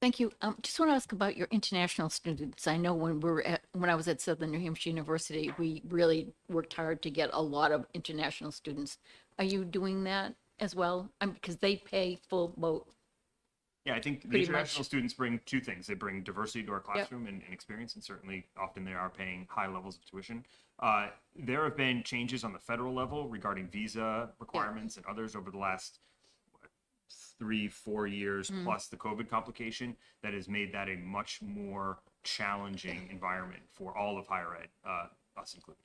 D: Thank you. Just want to ask about your international students. I know when I was at Southern New Hampshire University, we really worked hard to get a lot of international students. Are you doing that as well? Because they pay full boat.
L: Yeah, I think the
D: Pretty
L: international
D: much.
L: students bring two things. They bring diversity to our classroom and experience, and certainly often they are paying high levels of tuition. There have been changes on the federal level regarding visa requirements and others over the last 3-4 years, plus the COVID complication, that has made that a much more challenging environment for all of higher ed, us included.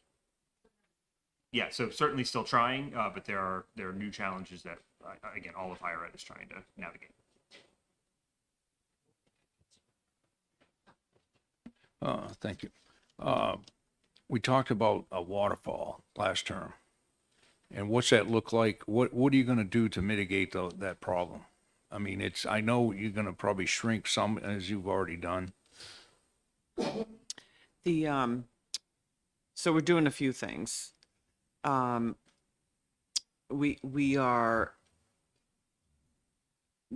L: Yeah, so certainly still trying, but there are new challenges that, again, all of higher ed is trying to navigate.
G: Thank you. We talked about a waterfall last term. And what's that look like? What are you going to do to mitigate that problem? I mean, I know you're going to probably shrink some, as you've already done.
K: So we're doing a few things. We are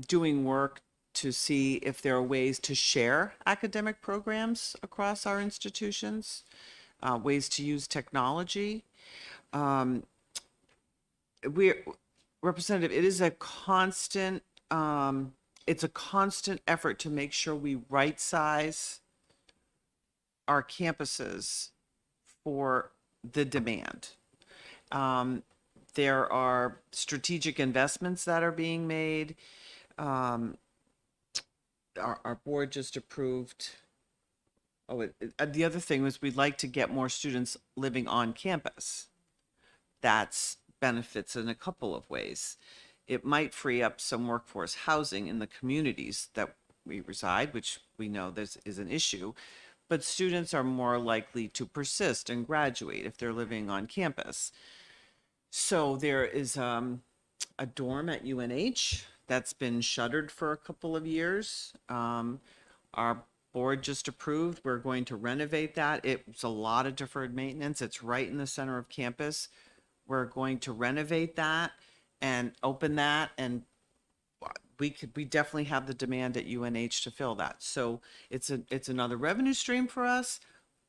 K: doing work to see if there are ways to share academic programs across our institutions, ways to use technology. Representative, it is a constant, it's a constant effort to make sure we right size our campuses for the demand. There are strategic investments that are being made. Our board just approved. The other thing was we'd like to get more students living on campus. That's benefits in a couple of ways. It might free up some workforce housing in the communities that we reside, which we know this is an issue, but students are more likely to persist and graduate if they're living on campus. So there is a dorm at UNH that's been shuttered for a couple of years. Our board just approved, we're going to renovate that. It's a lot of deferred maintenance. It's right in the center of campus. We're going to renovate that and open that, and we definitely have the demand at UNH to fill that. So it's another revenue stream for us,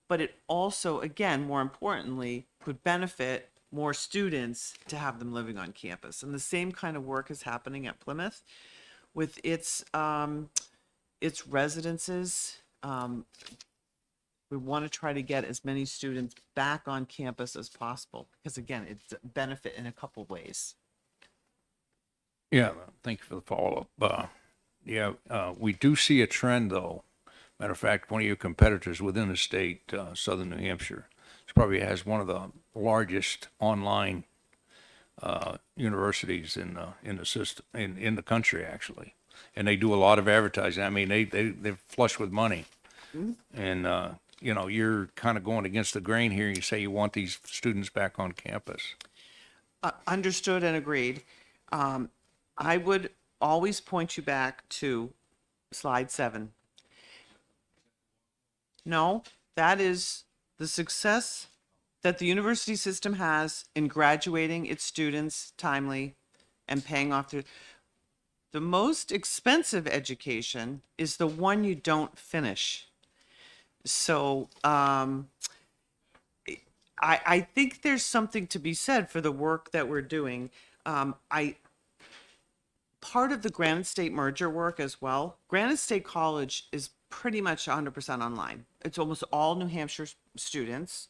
K: but it also, again, more importantly, could benefit more students to have them living on campus. And the same kind of work is happening at Plymouth with its residences. We want to try to get as many students back on campus as possible because, again, it's a benefit in a couple ways.
G: Yeah, thank you for the follow-up. We do see a trend, though. Matter of fact, one of your competitors within the state, Southern New Hampshire, probably has one of the largest online universities in the system in the country, actually, and they do a lot of advertising. I mean, they're flush with money, and you're kind of going against the grain here. You say you want these students back on campus.
K: Understood and agreed. I would always point you back to slide 7. No, that is the success that the university system has in graduating its students timely and paying off the most expensive education is the one you don't finish. So I think there's something to be said for the work that we're doing. Part of the Granite State merger work as well, Granite State College is pretty much 100% online. It's almost all New Hampshire students.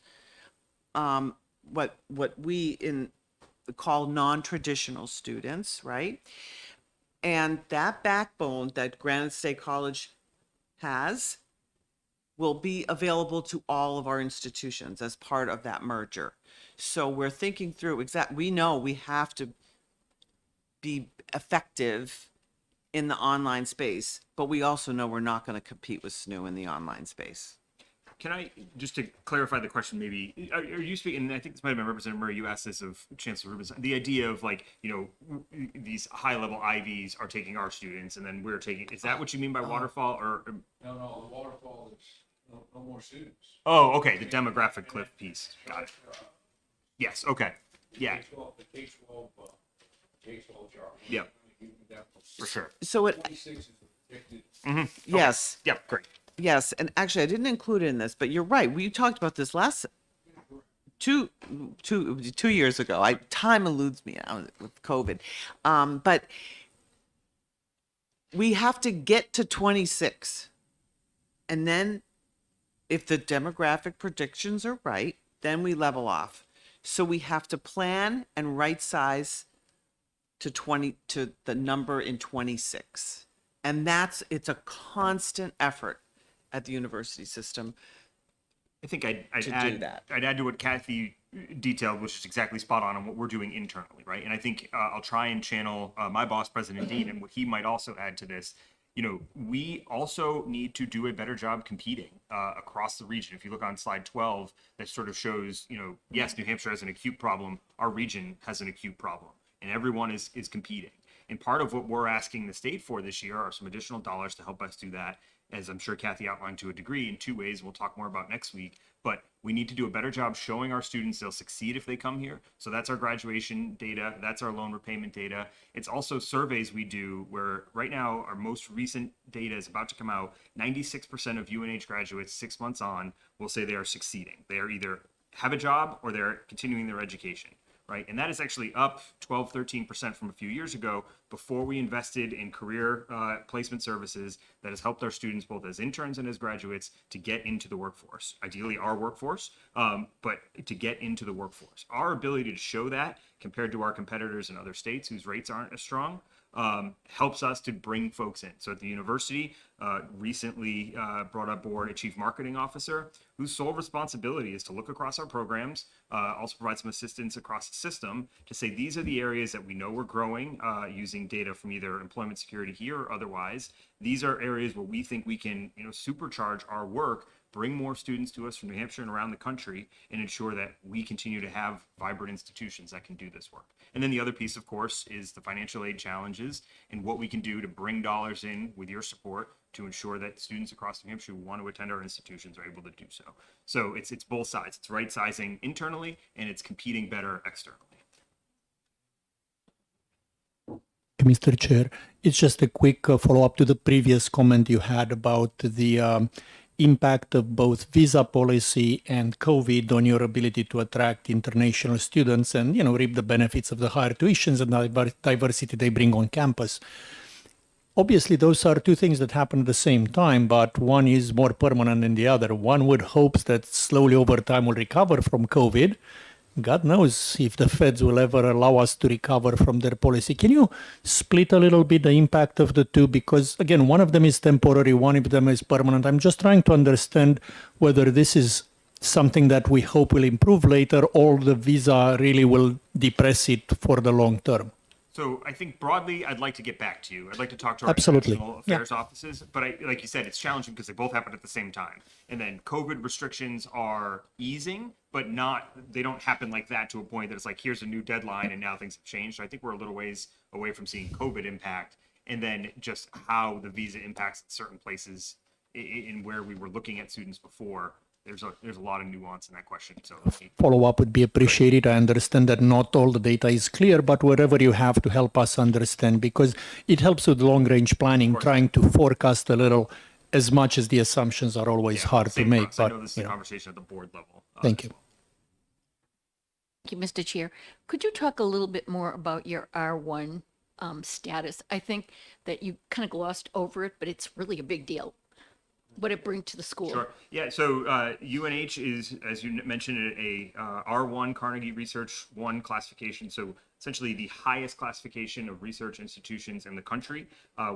K: What we call non-traditional students, right? And that backbone that Granite State College has will be available to all of our institutions as part of that merger. So we're thinking through we know we have to be effective in the online space, but we also know we're not going to compete with SNU in the online space.
L: Can I, just to clarify the question, maybe, are you speaking, and I think this might have been Representative Murray, you asked this of Chancellor Rubin, the idea of like, these high-level IVs are taking our students and then we're taking, is that what you mean by waterfall or?
A: No, the waterfall is no more students.
L: Oh, okay, the demographic cliff piece, got it. Yes, okay, yeah,
A: The K-12 job.
L: yeah, for sure.
K: So it,
A: 26 is the predicted.
K: yes,
L: Yeah, great.
K: yes. And actually, I didn't include it in this, but you're right. We talked about this last two years ago. Time eludes me now with COVID. But we have to get to 26. And then if the demographic predictions are right, then we level off. So we have to plan and right size to the number in 26. And it's a constant effort at the university system.
L: I think I'd
K: to
L: add
K: do that.
L: I'd add to what Kathy detailed, which is exactly spot on what we're doing internally, right? And I think I'll try and channel my boss, President Dean, and what he might also add to this. We also need to do a better job competing across the region. If you look on slide 12, that sort of shows, yes, New Hampshire has an acute problem. Our region has an acute problem, and everyone is competing. And part of what we're asking the state for this year are some additional dollars to help us do that, as I'm sure Kathy outlined to a degree, in two ways we'll talk more about next week. But we need to do a better job showing our students they'll succeed if they come here. So that's our graduation data. That's our loan repayment data. It's also surveys we do where right now our most recent data is about to come out. 96% of UNH graduates 6 months on will say they are succeeding. They are either have a job or they're continuing their education. Right. And that is actually up 12, 13% from a few years ago before we invested in career placement services that has helped our students both as interns and as graduates to get into the workforce, ideally our workforce, but to get into the workforce. Our ability to show that compared to our competitors in other states whose rates aren't as strong helps us to bring folks in. So at the university, recently brought on board a chief marketing officer whose sole responsibility is to look across our programs, also provide some assistance across the system to say these are the areas that we know we're growing using data from either employment security here or otherwise. These are areas where we think we can supercharge our work, bring more students to us from New Hampshire and around the country, and ensure that we continue to have vibrant institutions that can do this work. And then the other piece, of course, is the financial aid challenges and what we can do to bring dollars in with your support to ensure that students across New Hampshire who want to attend our institutions are able to do so. So it's both sides. It's right sizing internally and it's competing better externally.
E: Mr. Chair, it's just a quick follow-up to the previous comment you had about the impact of both visa policy and COVID on your ability to attract international students and, reap the benefits of the higher tuitions and the diversity they bring on campus. Obviously, those are two things that happen at the same time, but one is more permanent than the other. One would hope that slowly over time we'll recover from COVID. God knows if the feds will ever allow us to recover from their policy. Can you split a little bit the impact of the two? Because again, one of them is temporary, one of them is permanent. I'm just trying to understand whether this is something that we hope will improve later or the visa really will depress it for the long term.
L: So I think broadly, I'd like to get back to you. I'd like to talk to our
E: Absolutely.
L: international affairs offices, but like you said, it's challenging because they both happen at the same time. And then COVID restrictions are easing, but they don't happen like that to a point that it's like, here's a new deadline and now things have changed. So I think we're a little ways away from seeing COVID impact and then just how the visa impacts certain places in where we were looking at students before. There's a lot of nuance in that question. So
E: Follow-up would be appreciated. I understand that not all the data is clear, but wherever you have to help us understand, because it helps with long-range planning, trying to forecast a little, as much as the assumptions are always hard to
L: same
E: make.
L: for us. I
E: But
L: know this is a conversation at the board level.
E: thank you.
D: Thank you, Mr. Chair. Could you talk a little bit more about your R1 status? I think that you kind of glossed over it, but it's really a big deal. what it bring to the school?
L: Sure. Yeah. So UNH is, as you mentioned, a R1 Carnegie Research 1 classification. So essentially the highest classification of research institutions in the country.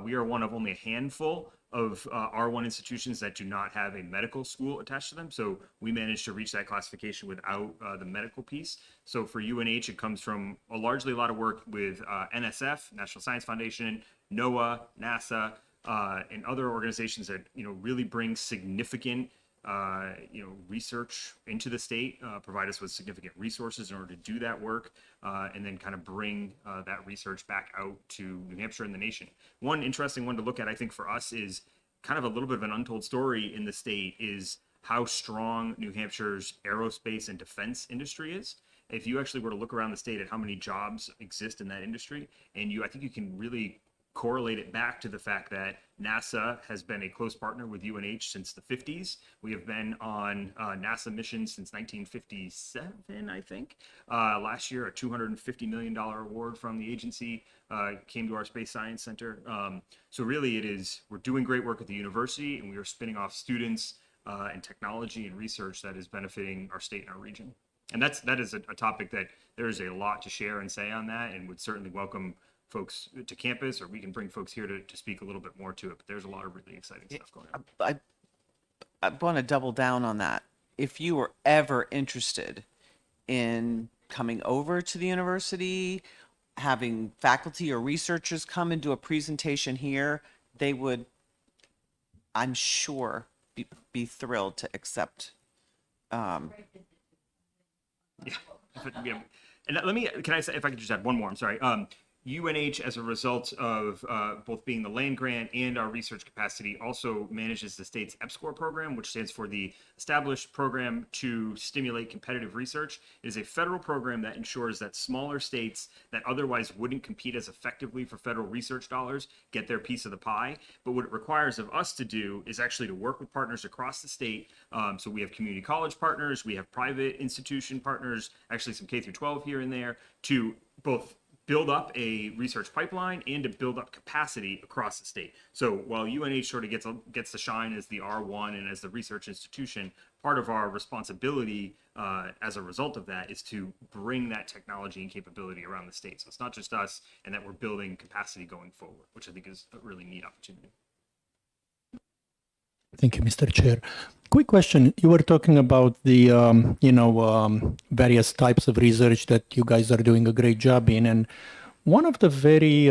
L: We are one of only a handful of R1 institutions that do not have a medical school attached to them. So we managed to reach that classification without the medical piece. So for UNH, it comes from largely a lot of work with NSF, National Science Foundation, NOAA, NASA, and other organizations that really bring significant research into the state, provide us with significant resources in order to do that work, and then kind of bring that research back out to New Hampshire and the nation. One interesting one to look at, I think, for us is kind of a little bit of an untold story in the state is how strong New Hampshire's aerospace and defense industry is. If you actually were to look around the state at how many jobs exist in that industry, and I think you can really correlate it back to the fact that NASA has been a close partner with UNH since the 50s. We have been on NASA missions since 1957, I think. Last year, a $250 million award from the agency came to our Space Science Center. So really we're doing great work at the university, and we are spinning off students and technology and research that is benefiting our state and our region. And that is a topic that there is a lot to share and say on that, and would certainly welcome folks to campus, or we can bring folks here to speak a little bit more to it. But there's a lot of really exciting stuff going on.
K: I want to double down on that. If you were ever interested in coming over to the university, having faculty or researchers come and do a presentation here, they would, I'm sure, be thrilled to accept.
L: Yeah. And can I say, if I could just add one more, I'm sorry. UNH, as a result of both being the land grant and our research capacity, also manages the state's EPSCoR program, which stands for the Established Program to Stimulate Competitive Research. It is a federal program that ensures that smaller states that otherwise wouldn't compete as effectively for federal research dollars get their piece of the pie. But what it requires of us to do is actually to work with partners across the state. So we have community college partners, we have private institution partners, actually some K through 12 here and there, to both build up a research pipeline and to build up capacity across the state. So while UNH sort of gets the shine as the R1 and as the research institution, part of our responsibility as a result of that is to bring that technology and capability around the state. So it's not just us, and that we're building capacity going forward, which I think is a really neat opportunity.
E: Thank you, Mr. Chair. Quick question. You were talking about the, various types of research that you guys are doing a great job in. And one of the very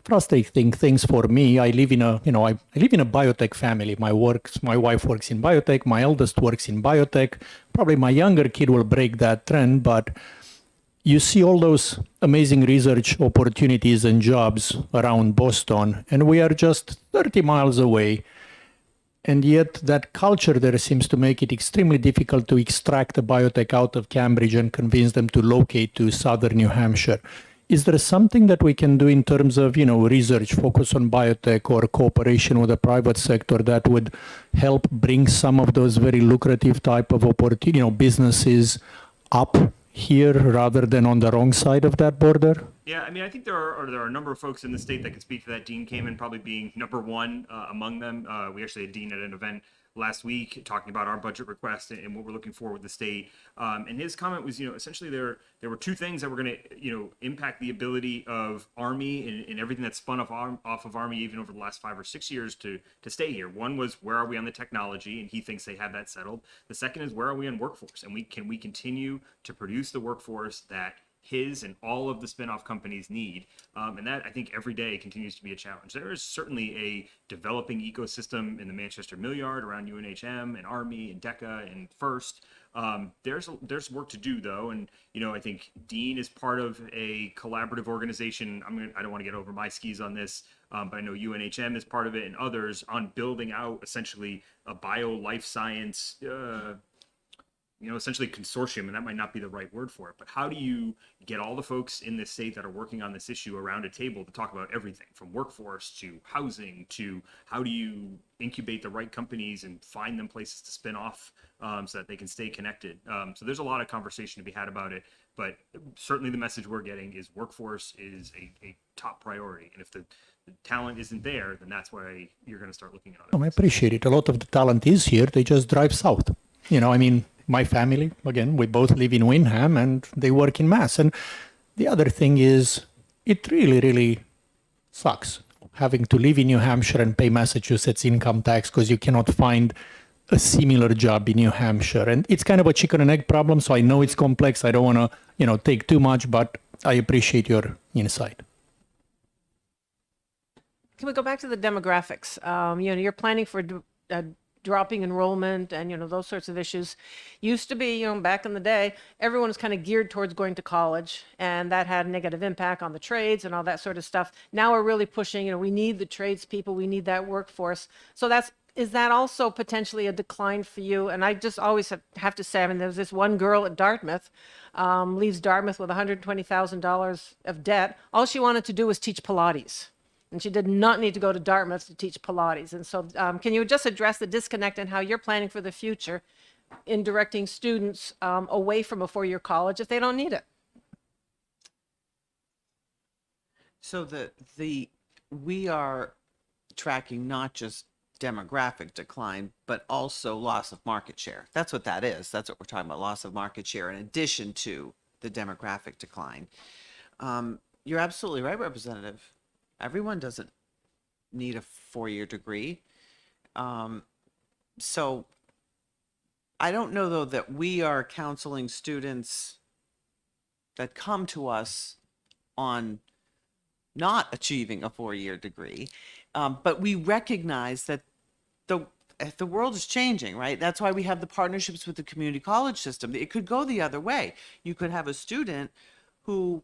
E: frustrating things for me, I live in a biotech family. My wife works in biotech. My eldest works in biotech. Probably my younger kid will break that trend, but you see all those amazing research opportunities and jobs around Boston, and we are just 30 miles away. And yet that culture there seems to make it extremely difficult to extract a biotech out of Cambridge and convince them to locate to southern New Hampshire. Is there something that we can do in terms of, research, focus on biotech or cooperation with the private sector that would help bring some of those very lucrative type of opportunity, businesses up here rather than on the wrong side of that border?
L: Yeah, I mean, I think there are a number of folks in the state that could speak to that. Dean Kamen probably being number one among them. We actually had Dean at an event last week talking about our budget request and what we're looking for with the state. And his comment was, essentially there were two things that were going to, impact the ability of Army and everything that's spun off of Army even over the last 5 or 6 years to stay here. One was, where are we on the technology? And he thinks they have that settled. The second is, where are we on workforce? And can we continue to produce the workforce that his and all of the spin-off companies need. And that, I think, every day continues to be a challenge. There is certainly a developing ecosystem in the Manchester Mill Yard around UNHM and Army and DECA and FIRST. There's work to do, though. And, I think Dean is part of a collaborative organization. I don't want to get over my skis on this, but I know UNHM is part of it and others on building out essentially a bio-life science essentially consortium, and that might not be the right word for it, but how do you get all the folks in this state that are working on this issue around a table to talk about everything from workforce to housing to how do you incubate the right companies and find them places to spin off so that they can stay connected. So there's a lot of conversation to be had about it, but certainly the message we're getting is workforce is a top priority. And if talent isn't there, then that's why you're going to start looking at other.
E: I
L: places.
E: appreciate it. A lot of the talent is here. They just drive south. I mean, my family, again, we both live in Windham and they work in Mass. And the other thing is, it really, really sucks having to live in New Hampshire and pay Massachusetts income tax because you cannot find a similar job in New Hampshire. And it's kind of a chicken and egg problem. So I know it's complex. I don't want to, take too much, but I appreciate your insight.
C: Can we go back to the demographics? You're planning for dropping enrollment and, those sorts of issues. Used to be, back in the day, everyone was kind of geared towards going to college, and that had a negative impact on the trades and all that sort of stuff. Now we're really pushing, we need the tradespeople, we need that workforce. So is that also potentially a decline for you? And I just always have to say, I mean, there's this one girl at Dartmouth, leaves Dartmouth with $120,000 of debt. All she wanted to do was teach Pilates. And she did not need to go to Dartmouth to teach Pilates. And so can you just address the disconnect and how you're planning for the future in directing students away from a four-year college if they don't need it?
K: So we are tracking not just demographic decline, but also loss of market share. That's what that is. That's what we're talking about, loss of market share in addition to the demographic decline. You're absolutely right, Representative. Everyone doesn't need a four-year degree. So I don't know, though, that we are counseling students that come to us on not achieving a four-year degree. But we recognize that the world is changing, right? That's why we have the partnerships with the community college system. It could go the other way. You could have a student who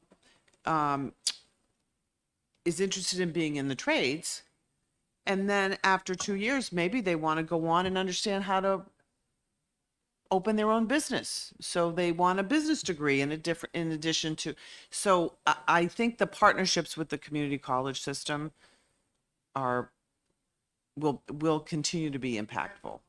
K: is interested in being in the trades, and then after 2 years, maybe they want to go on and understand how to open their own business. So they want a business degree in addition to. So I think the partnerships with the community college system will continue to be impactful.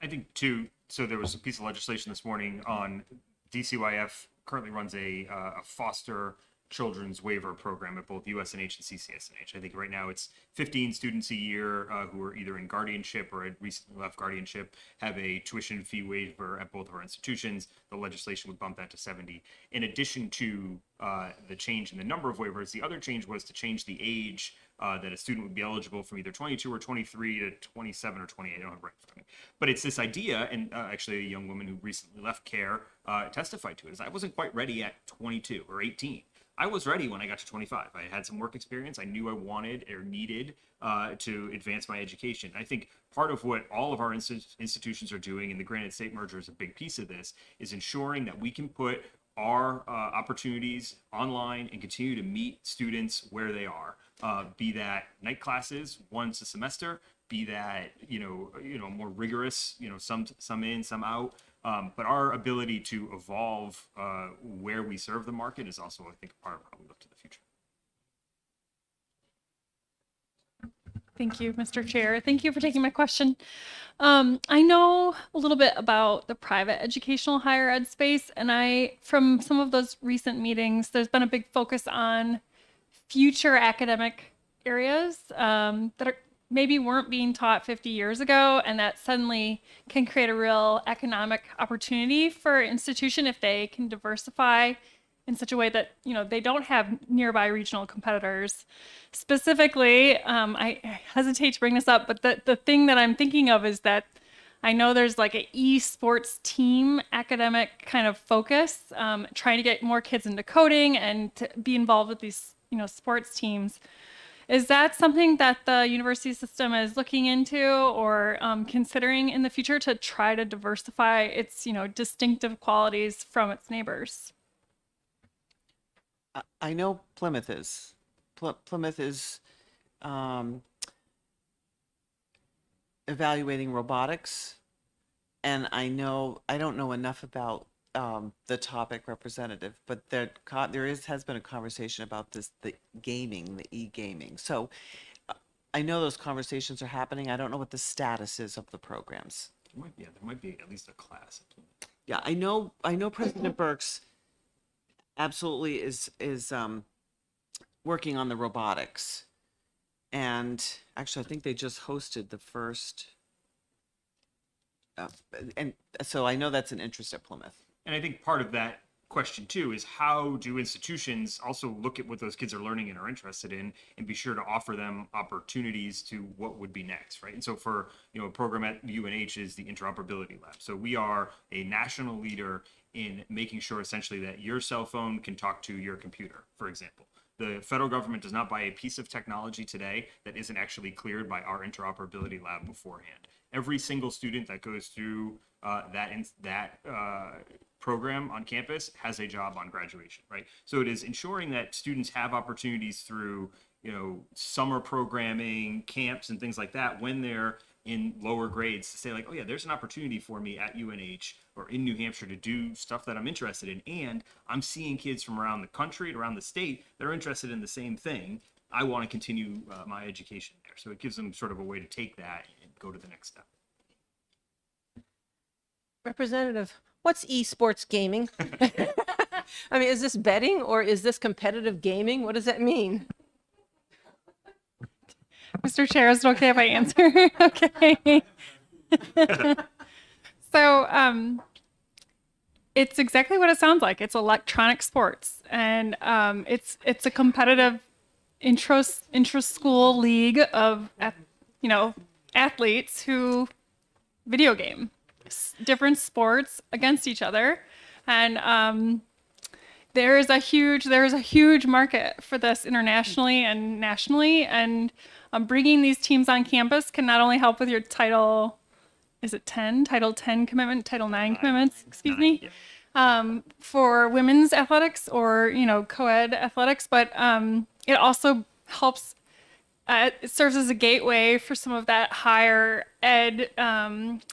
L: I think too. So there was a piece of legislation this morning on DCYF currently runs a foster children's waiver program at both USNH and CCSNH. I think right now it's 15 students a year who are either in guardianship or had recently left guardianship have a tuition fee waiver at both of our institutions. The legislation would bump that to 70. In addition to the change in the number of waivers, the other change was to change the age that a student would be eligible from either 22 or 23 to 27 or 28. I don't have it right in front of me. But it's this idea, and actually a young woman who recently left care testified to it, is I wasn't quite ready at 22 or 18. I was ready when I got to 25. I had some work experience. I knew I wanted or needed to advance my education. I think part of what all of our institutions are doing, and the Granite State merger is a big piece of this, is ensuring that we can put our opportunities online and continue to meet students where they are. Be that night classes once a semester, be that more rigorous, some in, some out. But our ability to evolve where we serve the market is also, I think, a part of how we look to the future.
F: Thank you, Mr. Chair. Thank you for taking my question. I know a little bit about the private educational higher ed space, and from some of those recent meetings, there's been a big focus on future academic areas that maybe weren't being taught 50 years ago, and that suddenly can create a real economic opportunity for an institution if they can diversify in such a way that they don't have nearby regional competitors. Specifically, I hesitate to bring this up, but the thing that I'm thinking of is that I know there's like an esports team academic kind of focus, trying to get more kids into coding and to be involved with these sports teams. Is that something that the university system is looking into or considering in the future to try to diversify its distinctive qualities from its neighbors?
K: I know Plymouth is. Plymouth is evaluating robotics, and I don't know enough about the topic, Representative, but has been a conversation about the e-gaming. So I know those conversations are happening. I don't know what the status is of the programs.
L: There might be at least a class.
K: Yeah, I know President Burks absolutely is working on the robotics. And actually, I think they just hosted the first. Uh, and so I know that's an interest at Plymouth.
L: And I think part of that question too is how do institutions also look at what those kids are learning and are interested in and be sure to offer them opportunities to what would be next, right? And so for, a program at UNH is the interoperability lab. So we are a national leader in making sure essentially that your cell phone can talk to your computer, for example. The federal government does not buy a piece of technology today that isn't actually cleared by our interoperability lab beforehand. Every single student that goes through that program on campus has a job on graduation, right? So it is ensuring that students have opportunities through, summer programming, camps, and things like that when they're in lower grades to say like, oh yeah, there's an opportunity for me at UNH or in New Hampshire to do stuff that I'm interested in. And I'm seeing kids from around the country and around the state that are interested in the same thing. I want to continue my education there. So it gives them sort of a way to take that and go to the next step.
C: Representative, what's esports gaming? I mean, is this betting or is this competitive gaming? What does that mean?
F: Mr. Chair, is it okay if I answer? Okay. So it's exactly what it sounds like. It's electronic sports, and it's a competitive intra-school league of athletes who video game different sports against each other, and there is a huge market for this internationally and nationally, and bringing these teams on campus can not only help with your Title 10 commitment, Title 9 commitments, excuse me, for women's athletics or, co-ed athletics, but it also helps, it serves as a gateway for some of that higher ed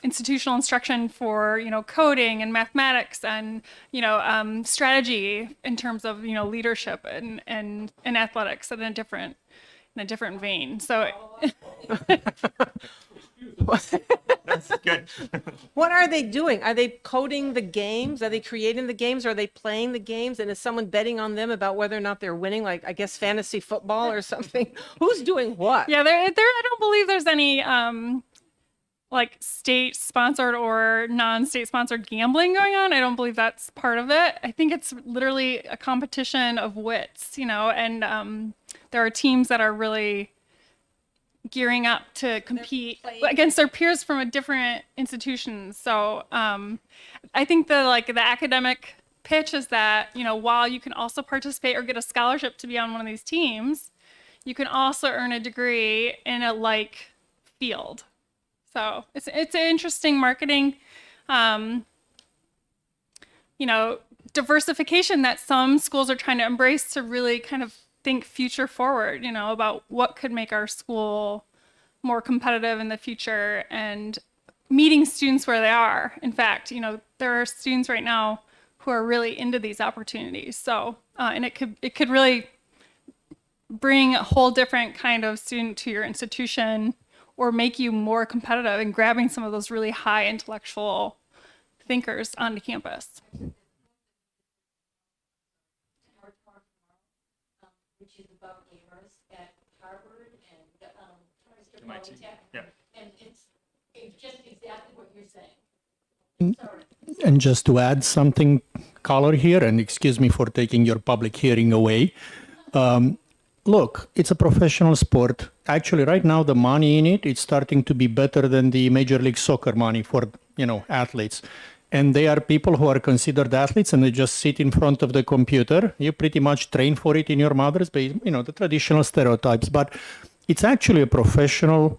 F: institutional instruction for, coding and mathematics and, strategy in terms of, leadership and athletics in a different vein. So
L: That's good.
C: What are they doing? Are they coding the games? Are they creating the games? Are they playing the games? And is someone betting on them about whether or not they're winning, like, I guess, fantasy football or something? Who's doing what?
F: yeah, I don't believe there's any like state sponsored or non-state sponsored gambling going on. I don't believe that's part of it. I think it's literally a competition of wits, and there are teams that are really gearing up to compete against their peers from a different institutions. So I think the academic pitch is that, while you can also participate or get a scholarship to be on one of these teams, you can also earn a degree in a like field. So it's an interesting marketing, diversification that some schools are trying to embrace to really kind of think future forward, about what could make our school more competitive in the future and meeting students where they are. In fact, there are students right now who are really into these opportunities. So, and it could really bring a whole different kind of student to your institution or make you more competitive in grabbing some of those really high intellectual thinkers onto campus.
D: Which is about gamers at Harvard and
L: MIT. Yeah.
D: and it's just exactly what you're saying.
E: And just to add something, color here, and excuse me for taking your public hearing away. Look, it's a professional sport. Actually, right now, the money in it is starting to be better than the Major League Soccer money for, athletes. And they are people who are considered athletes and they just sit in front of the computer. You pretty much train for it in your mother's base, the traditional stereotypes. But it's actually a professional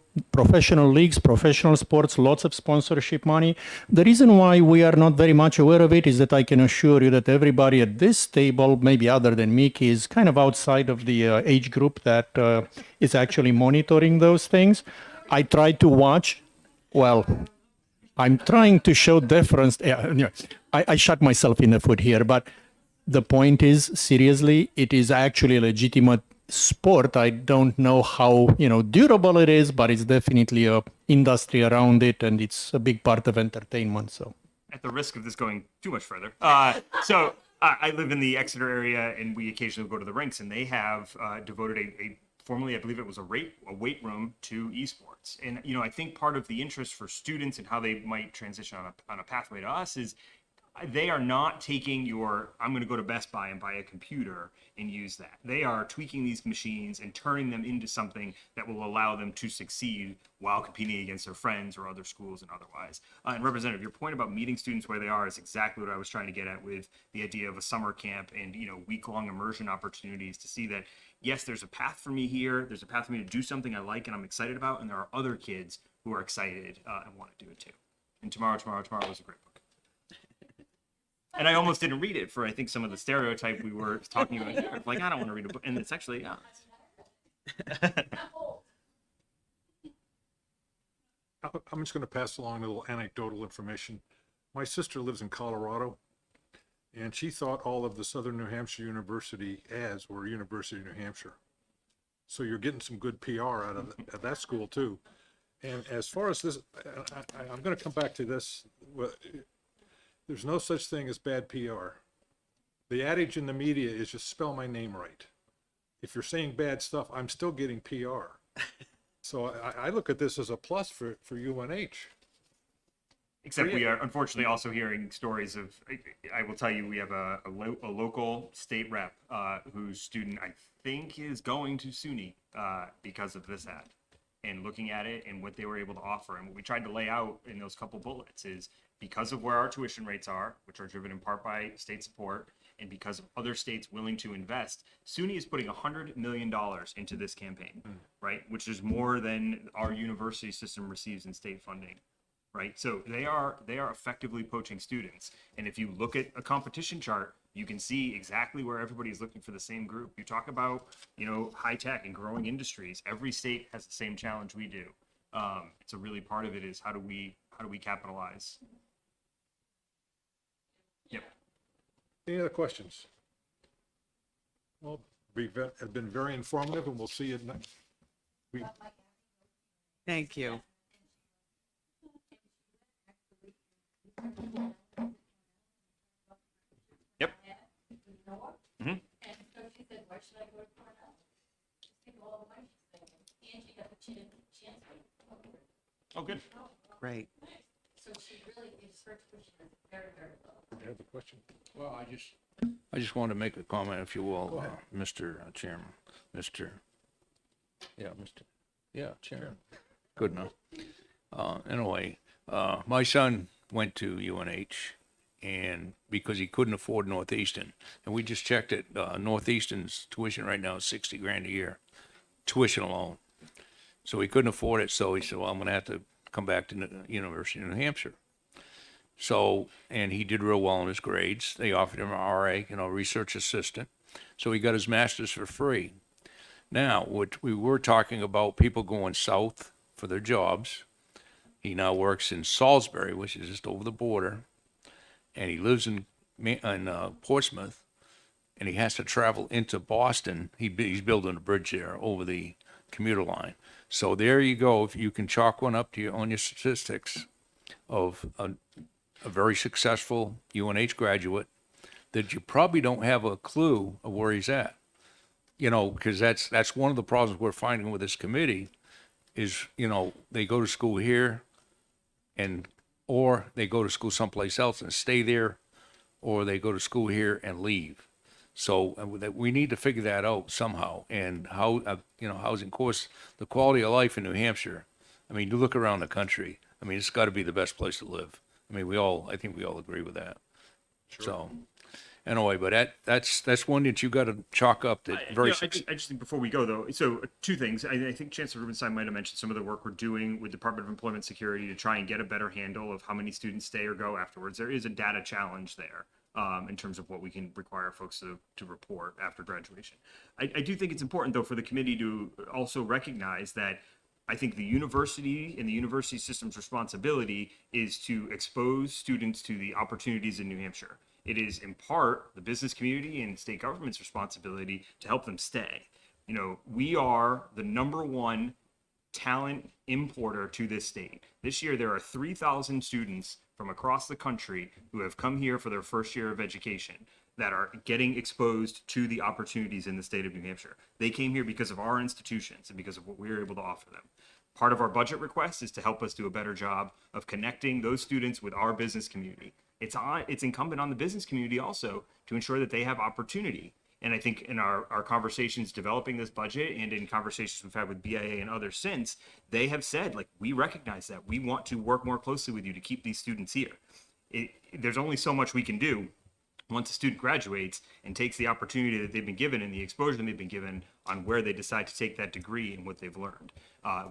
E: leagues, professional sports, lots of sponsorship money. The reason why we are not very much aware of it is that I can assure you that everybody at this table, maybe other than Mickey, is kind of outside of the age group that is actually monitoring those things. I try to watch, I'm trying to show deference. I shot myself in the foot here, but the point is, seriously, it is actually a legitimate sport. I don't know how durable it is, but it's definitely a industry around it, and it's a big part of entertainment. So,
L: At the risk of this going too much further, I live in the Exeter area, and we occasionally go to the rinks, and they have devoted a formerly I believe it was a weight room to esports. And I think part of the interest for students and how they might transition on a pathway to us is they are not taking I'm going to go to Best Buy and buy a computer and use that. They are tweaking these machines and turning them into something that will allow them to succeed while competing against their friends or other schools and otherwise. And Representative, your point about meeting students where they are is exactly what I was trying to get at with the idea of a summer camp and, week-long immersion opportunities to see that, yes, there's a path for me here. There's a path for me to do something I like and I'm excited about. And there are other kids who are excited and want to do it too. And Tomorrow was a great book. And I almost didn't read it for, I think, some of the stereotype we were talking about here. Like, I don't want to read a book. And it's actually, yeah.
A: I'm just going to pass along a little anecdotal information. My sister lives in Colorado, and she thought all of the Southern New Hampshire University ads were University of New Hampshire. So you're getting some good PR out of that school too. And as far as this, I'm going to come back to this. There's no such thing as bad PR. The adage in the media is just spell my name right. If you're saying bad stuff, I'm still getting PR. So I look at this as a plus for UNH.
L: Except we are unfortunately also hearing stories of, I will tell you, we have a local state rep whose student, I think, is going to SUNY because of this ad. And looking at it and what they were able to offer. And what we tried to lay out in those couple bullets is because of where our tuition rates are, which are driven in part by state support, and because of other states willing to invest, SUNY is putting $100 million into this campaign, right? Which is more than our university system receives in state funding, right? So they are effectively poaching students. And if you look at a competition chart, you can see exactly where everybody's looking for the same group. You talk about, high tech and growing industries. Every state has the same challenge we do. So really part of it is how do we capitalize? Yep.
A: Any other questions? Well, have been very informative, and we'll see you next.
K: Thank you.
L: Yep. Mm-hmm. Oh, good.
K: Great.
A: I have a question.
G: Well, I just want to make a comment, if you will, Mr. Chairman, Chairman. Good enough. Anyway, my son went to UNH, and because he couldn't afford Northeastern, and we just checked it, Northeastern's tuition right now is $60,000 a year, tuition alone. So he couldn't afford it, so he said, well, I'm going to have to come back to the University of New Hampshire. So, and he did real well in his grades. They offered him an RA, research assistant. So he got his master's for free. Now, what we were talking about, people going south for their jobs. He now works in Salisbury, which is just over the border. And he lives in Portsmouth. And he has to travel into Boston. He's building a bridge there over the commuter line. So there you go. If you can chalk one up to on your statistics of a very successful UNH graduate that you probably don't have a clue of where he's at. Because that's one of the problems we're finding with this committee is, they go to school here or they go to school someplace else and stay there, or they go to school here and leave. So we need to figure that out somehow. And how, housing, of course, the quality of life in New Hampshire. I mean, you look around the country. I mean, it's got to be the best place to live. I mean, I think we all agree with that. Sure. So, anyway, but that's one that you got to chalk up. That
L: I just think before we go though, so two things. I think Chancellor Rubenstein might have mentioned some of the work we're doing with Department of Employment Security to try and get a better handle of how many students stay or go afterwards. There is a data challenge there. In terms of what we can require folks to report after graduation. I do think it's important, though, for the committee to also recognize that I think the university and the university system's responsibility is to expose students to the opportunities in New Hampshire. It is, in part, the business community and state government's responsibility to help them stay. We are the #1 talent importer to this state. This year, there are 3,000 students from across the country who have come here for their first year of education. that are getting exposed to the opportunities in the state of New Hampshire. They came here because of our institutions and because of what we were able to offer them. Part of our budget request is to help us do a better job of connecting those students with our business community. It's incumbent on the business community also to ensure that they have opportunity. And I think in our conversations developing this budget and in conversations we've had with BIA and others since, they have said, like, we recognize that. We want to work more closely with you to keep these students here. There's only so much we can do once a student graduates and takes the opportunity that they've been given and the exposure that they've been given on where they decide to take that degree and what they've learned.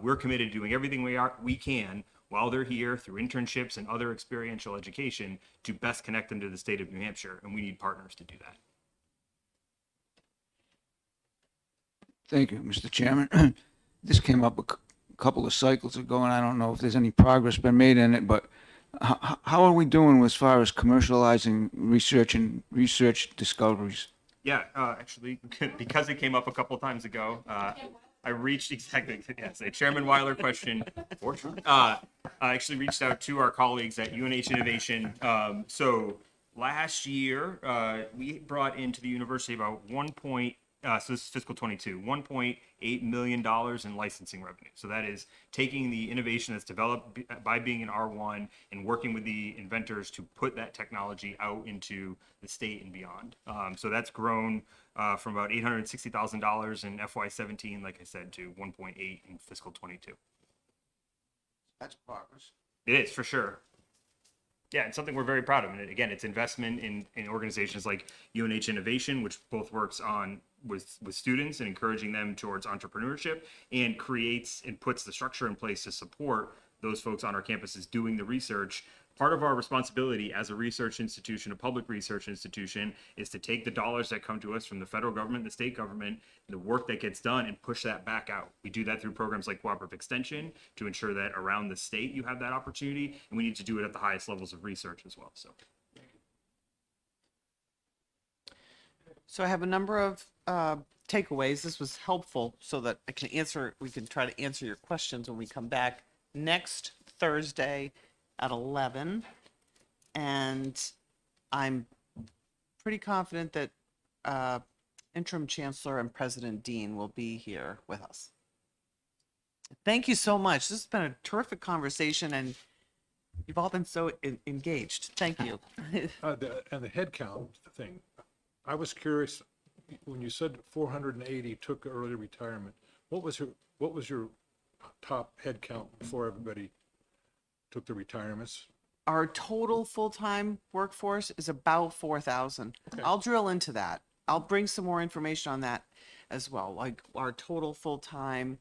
L: We're committed to doing everything we can while they're here through internships and other experiential education to best connect them to the state of New Hampshire, and we need partners to do that.
I: Thank you, Mr. Chairman. This came up a couple of cycles ago, and I don't know if there's any progress been made in it, but how are we doing as far as commercializing research and research discoveries?
L: Yeah, actually, because it came up a couple times ago, I reached a Chairman Weiler question. I actually reached out to our colleagues at UNH Innovation. So last year, we brought into the university about so this is fiscal 22, $1.8 million in licensing revenue. So that is taking the innovation that's developed by being an R1 and working with the inventors to put that technology out into the state and beyond. So that's grown from about $860,000 in FY17, like I said, to 1.8 in fiscal 22.
I: That's progress.
L: It is, for sure. Yeah, and something we're very proud of. And again, it's investment in organizations like UNH Innovation, which both works on with students and encouraging them towards entrepreneurship, and creates and puts the structure in place to support those folks on our campuses doing the research. Part of our responsibility as a research institution, a public research institution, is to take the dollars that come to us from the federal government, the state government, the work that gets done, and push that back out. We do that through programs like Cooperative Extension to ensure that around the state you have that opportunity, and we need to do it at the highest levels of research as well.
K: So I have a number of takeaways. This was helpful so that we can try to answer your questions when we come back next Thursday at 11. And I'm pretty confident that Interim Chancellor and President Dean will be here with us. Thank you so much. This has been a terrific conversation, and you've all been so engaged. Thank you.
A: And the head count thing, I was curious, when you said 480 took early retirement, what was your top head count before everybody took the retirements?
K: Our total full-time workforce is about 4,000.
A: Okay.
K: I'll drill into that. I'll bring some more information on that as well. Like our total full-time,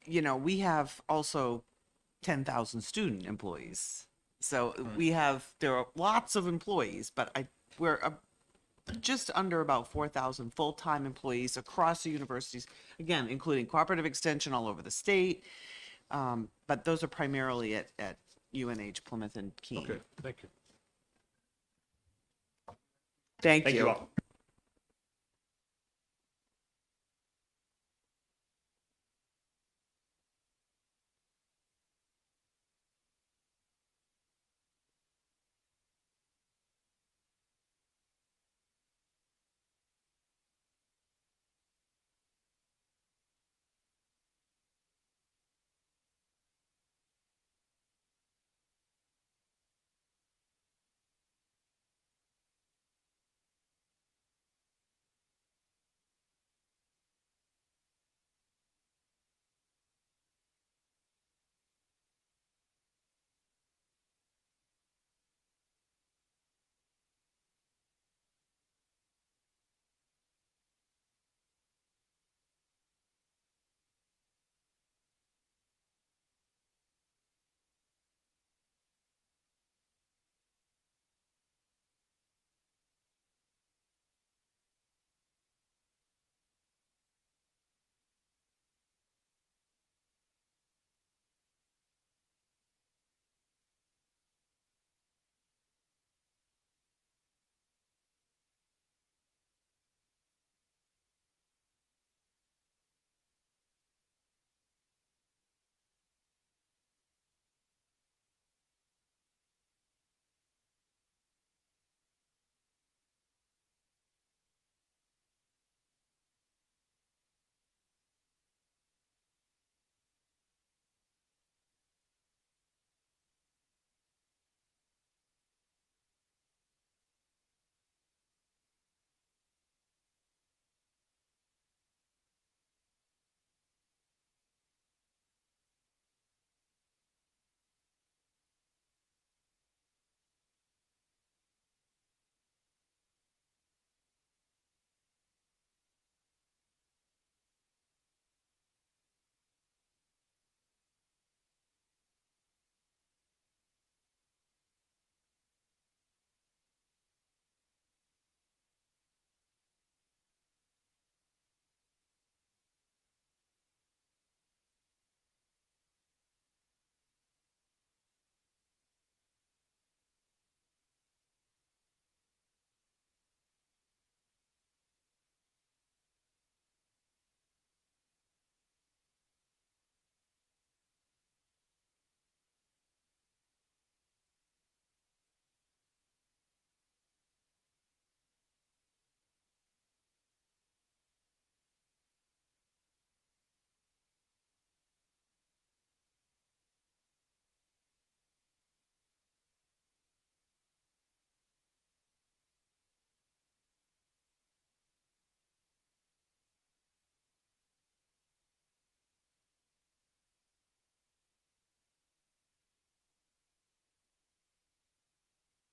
K: we have also 10,000 student employees. So there are lots of employees, but we're just under about 4,000 full-time employees across the universities, again, including Cooperative Extension all over the state. But those are primarily at UNH, Plymouth, and Keene.
A: Okay, thank you.
K: Thank
L: Thank
K: you.
L: you all.